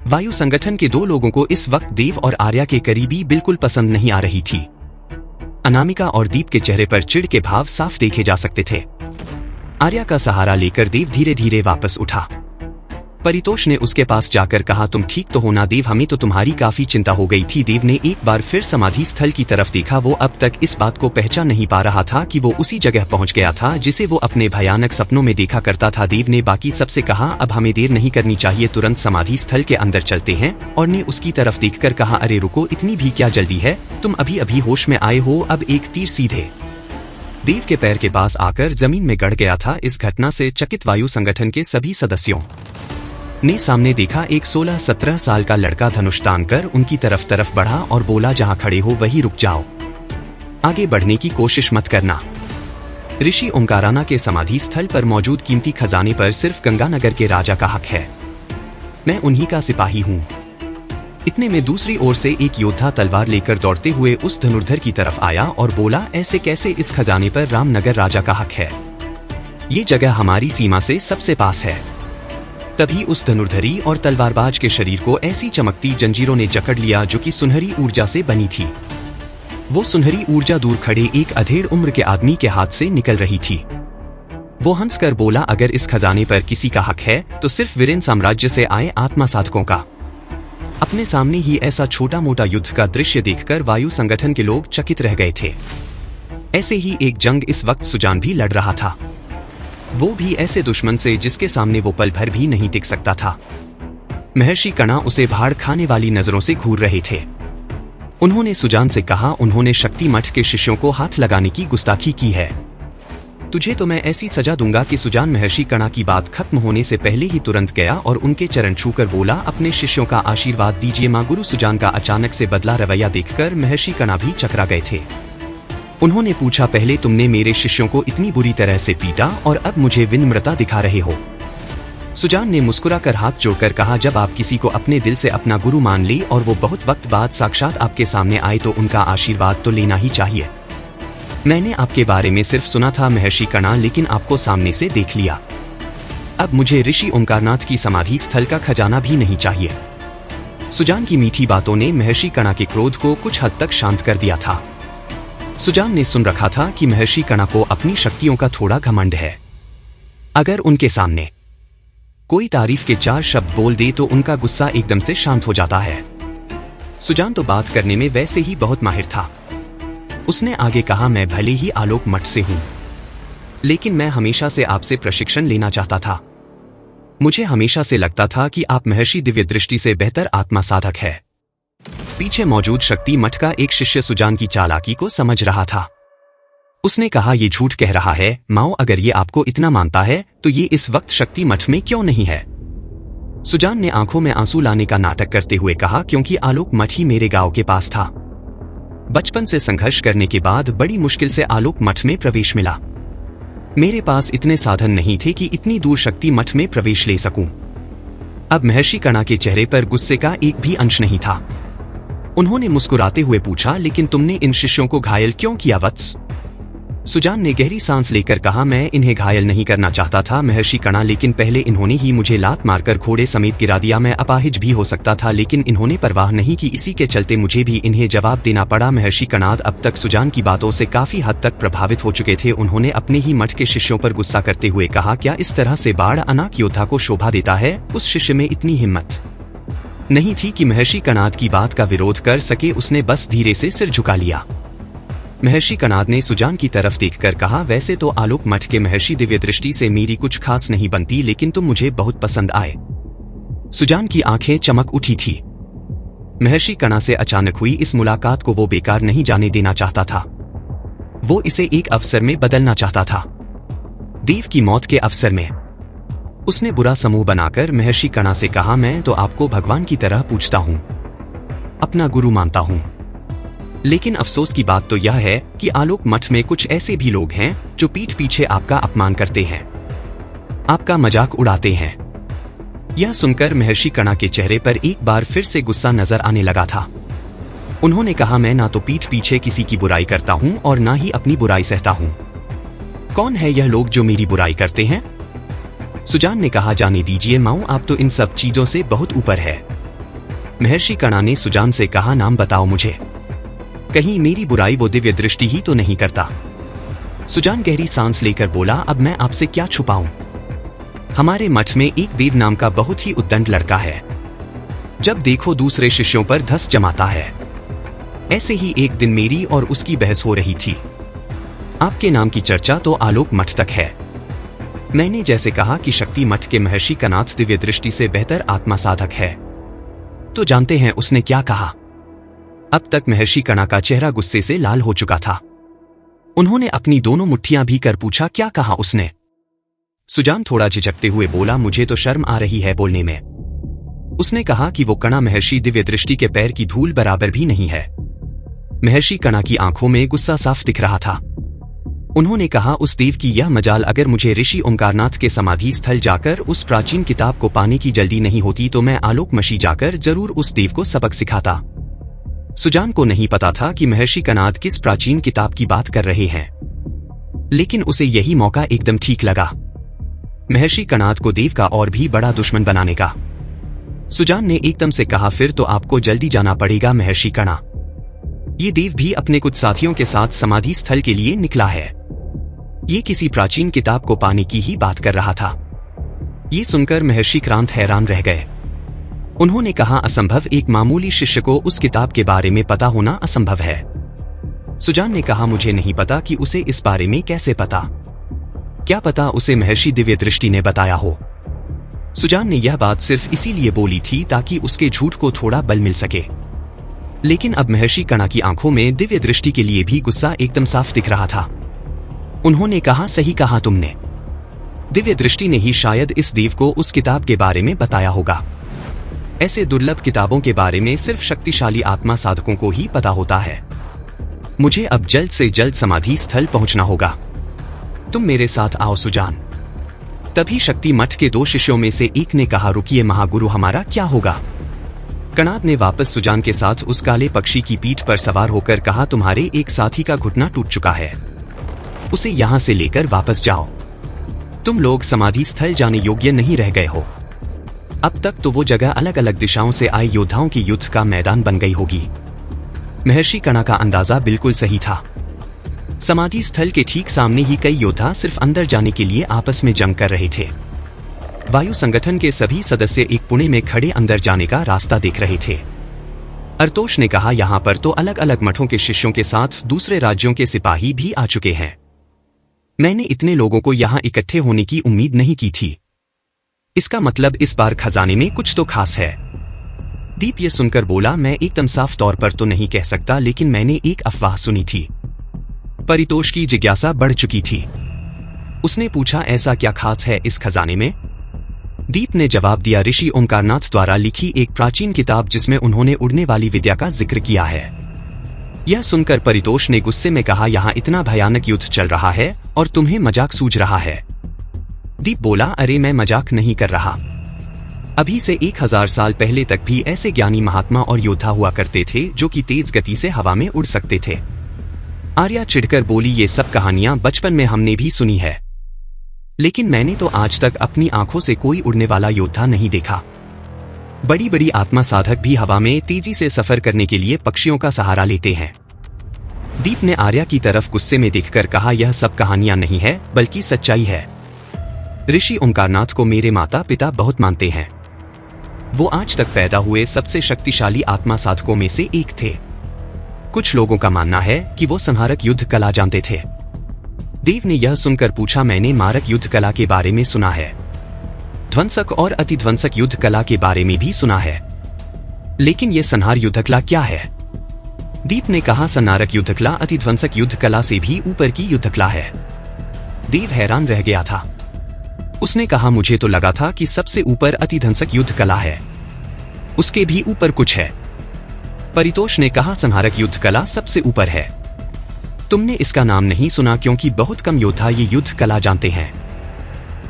वायु संगठन के दो लोगों को इस वक्त देव और आर्या के करीबी बिल्कुल पसंद नहीं आ रही थी। अनामिका और दीप के चेहरे पर चिढ़ के भाव साफ देखे जा सकते थे। आर्या का सहारा लेकर देव धीरे धीरे वापस उठा। परितोष ने उसके पास जाकर कहा, तुम ठीक तो हो ना देव? हमें तो तुम्हारी काफी चिंता हो गई थी। देव ने एक बार फिर समाधि स्थल की तरफ देखा। वो अब तक इस बात को पहचान नहीं पा रहा था कि वो उसी जगह पहुंच गया था जिसे वो अपने भयानक सपनों में देखा करता था। देव ने बाकी सबसे कहा, अब हमें देर नहीं करनी चाहिए, तुरंत समाधि स्थल के अंदर चलते हैं। और ने उसकी तरफ देखकर कहा, अरे रुको, इतनी भी क्या जल्दी है? तुम अभी अभी होश में आए हो, अब एक तीर सीधे देव के पैर के पास आकर जमीन में गड़ गया था। इस घटना से चकित वायु संगठन के सभी सदस्यों ने सामने देखा एक 16-17 साल का लड़का धनुष तानकर उनकी तरफ बढ़ा और बोला, जहां खड़े हो वहीं रुक जाओ, आगे बढ़ने की कोशिश मत करना। ऋषि ओमकाराना के समाधि स्थल पर मौजूद कीमती खजाने पर सिर्फ गंगानगर के राजा का हक है। मैं उन्हीं का सिपाही हूं। इतने में दूसरी ओर से एक योद्धा तलवार लेकर दौड़ते हुए उस धनुर्धर की तरफ आया और बोला, ऐसे कैसे? इस खजाने पर रामनगर राजा का हक है। ये जगह हमारी सीमा से सबसे पास है। तभी उस धनुर्धरी और तलवारबाज के शरीर को ऐसी चमकती जंजीरों ने जकड़ लिया जो कि सुनहरी ऊर्जा से बनी थी। वो सुनहरी ऊर्जा दूर खड़े एक अधेड़ उम्र के आदमी के हाथ से निकल रही थी। वो हंसकर बोला, अगर इस खजाने पर किसी का हक है तो सिर्फ वीरेन साम्राज्य से आए आत्मा साधकों का। अपने सामने ही ऐसा छोटा मोटा युद्ध का दृश्य देखकर वायु संगठन के लोग चकित रह गए थे। ऐसे ही एक जंग इस वक्त सुजान भी लड़ रहा था, वो भी ऐसे दुश्मन से जिसके सामने वो पल भर भी नहीं टिक सकता था। महर्षि कणा उसे भाड़ खाने वाली नजरों से घूर रहे थे। उन्होंने सुजान से कहा, उन्होंने शक्ति मठ के शिष्यों को हाथ लगाने की गुस्ताखी की है। तुझे तो मैं ऐसी सजा दूंगा कि सुजान महर्षि कणा की बात खत्म होने से पहले ही तुरंत गया और उनके चरण छूकर बोला, अपने शिष्यों का आशीर्वाद दीजिए मां। गुरु सुजान का अचानक से बदला रवैया देखकर महर्षि कणा भी चकरा गए थे। उन्होंने पूछा, पहले तुमने मेरे शिष्यों को इतनी बुरी तरह से पीटा और अब मुझे विनम्रता दिखा रहे हो। सुजान ने मुस्कुराकर हाथ जोड़कर कहा, जब आप किसी को अपने दिल से अपना गुरु मान ले और वो बहुत वक्त बाद साक्षात आपके सामने आए तो उनका आशीर्वाद तो लेना ही चाहिए। मैंने आपके बारे में सिर्फ सुना था महर्षि कणा, लेकिन आपको सामने से देख लिया। अब मुझे ऋषि ओंकारनाथ की समाधि स्थल का खजाना भी नहीं चाहिए। सुजान की मीठी बातों ने महर्षि कणा के क्रोध को कुछ हद तक शांत कर दिया था। सुजान ने सुन रखा था कि महर्षि कणा को अपनी शक्तियों का थोड़ा घमंड है। अगर उनके सामने कोई तारीफ के 4 शब्द बोल दे तो उनका गुस्सा एकदम से शांत हो जाता है। सुजान तो बात करने में वैसे ही बहुत माहिर था। उसने आगे कहा, मैं भले ही आलोक मठ से हूं, लेकिन मैं हमेशा से आपसे प्रशिक्षण लेना चाहता था। मुझे हमेशा से लगता था कि आप महर्षि दिव्य दृष्टि से बेहतर आत्मा साधक है। पीछे मौजूद शक्ति मठ का एक शिष्य सुजान की चालाकी को समझ रहा था। उसने कहा, ये झूठ कह रहा है माओ, अगर ये आपको इतना मानता है तो ये इस वक्त शक्ति मठ में क्यों नहीं है। सुजान ने आंखों में आंसू लाने का नाटक करते हुए कहा, क्योंकि आलोक मठ ही मेरे गांव के पास था। बचपन से संघर्ष करने के बाद बड़ी मुश्किल से आलोक मठ में प्रवेश मिला। मेरे पास इतने साधन नहीं थे कि इतनी दूर शक्ति मठ में प्रवेश ले सकूं। अब महर्षि कणा के चेहरे पर गुस्से का एक भी अंश नहीं था। उन्होंने मुस्कुराते हुए पूछा, लेकिन तुमने इन शिष्यों को घायल क्यों किया वत्स? सुजान ने गहरी सांस लेकर कहा, मैं इन्हें घायल नहीं करना चाहता था महर्षि कणा, लेकिन पहले इन्होंने ही मुझे लात मारकर घोड़े समेत गिरा दिया। मैं अपाहिज भी हो सकता था, लेकिन इन्होंने परवाह नहीं की। इसी के चलते मुझे भी इन्हें जवाब देना पड़ा। महर्षि कणाद अब तक सुजान की बातों से काफी हद तक प्रभावित हो चुके थे। उन्होंने अपने ही मठ के शिष्यों पर गुस्सा करते हुए कहा, क्या इस तरह से बाढ़ अनाक योद्धा को शोभा देता है? उस शिष्य में इतनी हिम्मत नहीं थी कि महर्षि कणाद की बात का विरोध कर सके। उसने बस धीरे से सिर झुका लिया। महर्षि कणाद ने सुजान की तरफ देखकर कहा, वैसे तो आलोक मठ के महर्षि दिव्य दृष्टि से मेरी कुछ खास नहीं बनती, लेकिन तुम मुझे बहुत पसंद आए। सुजान की आंखें चमक उठी थी। महर्षि कणा से अचानक हुई इस मुलाकात को वो बेकार नहीं जाने देना चाहता था। वो इसे एक अवसर में बदलना चाहता था, देव की मौत के अवसर में। उसने बुरा समूह बनाकर महर्षि कणा से कहा, मैं तो आपको भगवान की तरह पूछता हूं, अपना गुरु मानता हूं, लेकिन अफसोस की बात तो यह है कि आलोक मठ में कुछ ऐसे भी लोग हैं जो पीठ पीछे आपका अपमान करते हैं, आपका मजाक उड़ाते हैं। यह सुनकर महर्षि कणा के चेहरे पर एक बार फिर से गुस्सा नजर आने लगा था। उन्होंने कहा, मैं ना तो पीठ पीछे किसी की बुराई करता हूं और ना ही अपनी बुराई सहता हूं। कौन है यह लोग जो मेरी बुराई करते हैं? सुजान ने कहा, जाने दीजिए माऊ, आप तो इन सब चीजों से बहुत ऊपर है। महर्षि कणा ने सुजान से कहा, नाम बताओ मुझे, कहीं मेरी बुराई वो दिव्य दृष्टि ही तो नहीं करता। सुजान गहरी सांस लेकर बोला, अब मैं आपसे क्या छुपाऊं? हमारे मठ में एक देव नाम का बहुत ही उद्दंड लड़का है। जब देखो दूसरे शिष्यों पर धस जमाता है। ऐसे ही एक दिन मेरी और उसकी बहस हो रही थी। आपके नाम की चर्चा तो आलोक मठ तक है। मैंने जैसे कहा कि शक्ति मठ के महर्षि कणाद दिव्य दृष्टि से बेहतर आत्मा साधक है, तो जानते हैं उसने क्या कहा? अब तक महर्षि कणा का चेहरा गुस्से से लाल हो चुका था। उन्होंने अपनी दोनों मुट्ठियां भी कर पूछा, क्या कहा उसने? सुजान थोड़ा झिझकते हुए बोला, मुझे तो शर्म आ रही है बोलने में। उसने कहा कि वो कणा महर्षि दिव्य दृष्टि के पैर की धूल बराबर भी नहीं है। महर्षि कणा की आंखों में गुस्सा साफ दिख रहा था। उन्होंने कहा, उस देव की यह मजाल अगर मुझे ऋषि ओंकारनाथ के समाधि स्थल जाकर उस प्राचीन किताब को पाने की जल्दी नहीं होती तो मैं आलोकमशी जाकर जरूर उस देव को सबक सिखाता। सुजान को नहीं पता था कि महर्षि कणाद किस प्राचीन किताब की बात कर रहे हैं, लेकिन उसे यही मौका एकदम ठीक लगा, महर्षि कणाद को देव का और भी बड़ा दुश्मन बनाने का। सुजान ने एकदम से कहा, फिर तो आपको जल्दी जाना पड़ेगा महर्षि कणा। ये देव भी अपने कुछ साथियों के साथ समाधि स्थल के लिए निकला है। ये किसी प्राचीन किताब को पाने की ही बात कर रहा था। ये सुनकर महर्षि क्रांत हैरान रह गए। उन्होंने कहा, असंभव, एक मामूली शिष्य को उस किताब के बारे में पता होना असंभव है। सुजान ने कहा, मुझे नहीं पता कि उसे इस बारे में कैसे पता। क्या पता उसे महर्षि दिव्य दृष्टि ने बताया हो। सुजान ने यह बात सिर्फ इसीलिए बोली थी ताकि उसके झूठ को थोड़ा बल मिल सके। लेकिन अब महर्षि कणा की आंखों में दिव्य दृष्टि के लिए भी गुस्सा एकदम साफ दिख रहा था। उन्होंने कहा, सही कहा तुमने। दिव्य दृष्टि ने ही शायद इस देव को उस किताब के बारे में बताया होगा। ऐसे दुर्लभ किताबों के बारे में सिर्फ शक्तिशाली आत्मा साधकों को ही पता होता है। मुझे अब जल्द से जल्द समाधि स्थल पहुंचना होगा। तुम मेरे साथ आओ सुजान। तभी शक्ति मठ के 2 शिष्यों में से एक ने कहा, रुकिए महागुरु, हमारा क्या होगा। कणाद ने वापस सुजान के साथ उस काले पक्षी की पीठ पर सवार होकर कहा, तुम्हारे एक साथी का घुटना टूट चुका है, उसे यहां से लेकर वापस जाओ। तुम लोग समाधि स्थल जाने योग्य नहीं रह गए हो। अब तक तो वो जगह अलग अलग दिशाओं से आए योद्धाओं की युद्ध का मैदान बन गई होगी। महर्षि कणा का अंदाजा बिल्कुल सही था। समाधि स्थल के ठीक सामने ही कई योद्धा सिर्फ अंदर जाने के लिए आपस में जंग कर रहे थे। वायु संगठन के सभी सदस्य एक पुणे में खड़े अंदर जाने का रास्ता देख रहे थे। अर्तोष ने कहा, यहां पर तो अलग अलग मठों के शिष्यों के साथ दूसरे राज्यों के सिपाही भी आ चुके हैं। मैंने इतने लोगों को यहां इकट्ठे होने की उम्मीद नहीं की थी। इसका मतलब इस बार खजाने में कुछ तो खास है। दीप ये सुनकर बोला, मैं एकदम साफ तौर पर तो नहीं कह सकता, लेकिन मैंने एक अफवाह सुनी थी। परितोष की जिज्ञासा बढ़ चुकी थी। उसने पूछा, ऐसा क्या खास है इस खजाने में। दीप ने जवाब दिया, ऋषि ओंकारनाथ द्वारा लिखी एक प्राचीन किताब जिसमें उन्होंने उड़ने वाली विद्या का जिक्र किया है। यह सुनकर परितोष ने गुस्से में कहा, यहां इतना भयानक युद्ध चल रहा है और तुम्हें मजाक सूझ रहा है। दीप बोला, अरे मैं मजाक नहीं कर रहा। अभी से 1000 साल पहले तक भी ऐसे ज्ञानी महात्मा और योद्धा हुआ करते थे जो कि तेज गति से हवा में उड़ सकते थे। आर्या चिढ़कर बोली, ये सब कहानियां बचपन में हमने भी सुनी है, लेकिन मैंने तो आज तक अपनी आंखों से कोई उड़ने वाला योद्धा नहीं देखा। बड़ी बड़ी आत्मा साधक भी हवा में तेजी से सफर करने के लिए पक्षियों का सहारा लेते हैं। दीप ने आर्या की तरफ गुस्से में देखकर कहा, यह सब कहानियां नहीं है बल्कि सच्चाई है। ऋषि ओंकारनाथ को मेरे माता पिता बहुत मानते हैं। वो आज तक पैदा हुए सबसे शक्तिशाली आत्मा साधकों में से एक थे। कुछ लोगों का मानना है कि वो संहारक युद्ध कला जानते थे। देव ने यह सुनकर पूछा, मैंने मारक युद्ध कला के बारे में सुना है, ध्वंसक और अतिध्वंसक युद्ध कला के बारे में भी सुना है, लेकिन ये संहार युद्ध कला क्या है। दीप ने कहा, संहारक युद्ध कला अतिध्वंसक युद्ध कला से भी ऊपर की युद्ध कला है। देव हैरान रह गया था। उसने कहा, मुझे तो लगा था कि सबसे ऊपर अतिध्वंसक युद्ध कला है, उसके भी ऊपर कुछ है। परितोष ने कहा, संहारक युद्ध कला सबसे ऊपर है। तुमने इसका नाम नहीं सुना क्योंकि बहुत कम योद्धा ये युद्ध कला जानते हैं।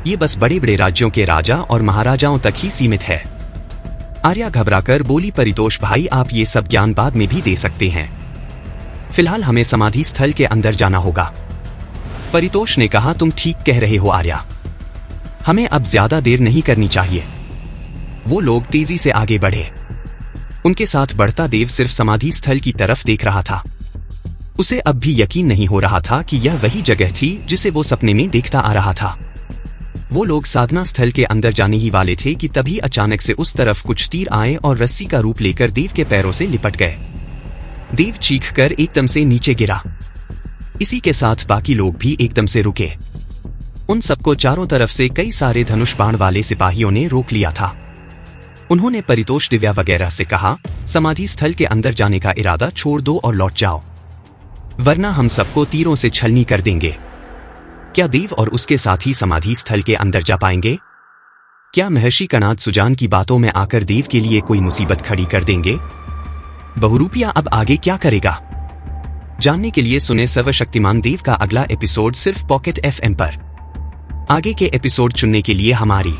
ये बस बड़े बड़े राज्यों के राजा और महाराजाओं तक ही सीमित है। आर्या घबराकर बोली, परितोष भाई, आप ये सब ज्ञान बाद में भी दे सकते हैं, फिलहाल हमें समाधि स्थल के अंदर जाना होगा। परितोष ने कहा, तुम ठीक कह रहे हो आर्या, हमें अब ज्यादा देर नहीं करनी चाहिए। वो लोग तेजी से आगे बढ़े। उनके साथ बढ़ता देव सिर्फ समाधि स्थल की तरफ देख रहा था। उसे अब भी यकीन नहीं हो रहा था कि यह वही जगह थी जिसे वो सपने में देखता आ रहा था। वो लोग साधना स्थल के अंदर जाने ही वाले थे कि तभी अचानक से उस तरफ कुछ तीर आए और रस्सी का रूप लेकर देव के पैरों से लिपट गए। देव चीखकर एकदम से नीचे गिरा। इसी के साथ बाकी लोग भी एकदम से रुके। उन सबको चारों तरफ से कई सारे धनुष बाण वाले सिपाहियों ने रोक लिया था। उन्होंने परितोष, दिव्या वगैरह से कहा, समाधि स्थल के अंदर जाने का इरादा छोड़ दो और लौट जाओ, वरना हम सबको तीरों से छलनी कर देंगे। क्या देव और उसके साथी समाधि स्थल के अंदर जा पाएंगे? क्या महर्षि कणाद सुजान की बातों में आकर देव के लिए कोई मुसीबत खड़ी कर देंगे? बहुरूपिया अब आगे क्या करेगा? जानने के लिए सुने सर्वशक्तिमान देव का अगला एपिसोड सिर्फ पॉकेट FM पर। आगे के एपिसोड चुनने के लिए हमारी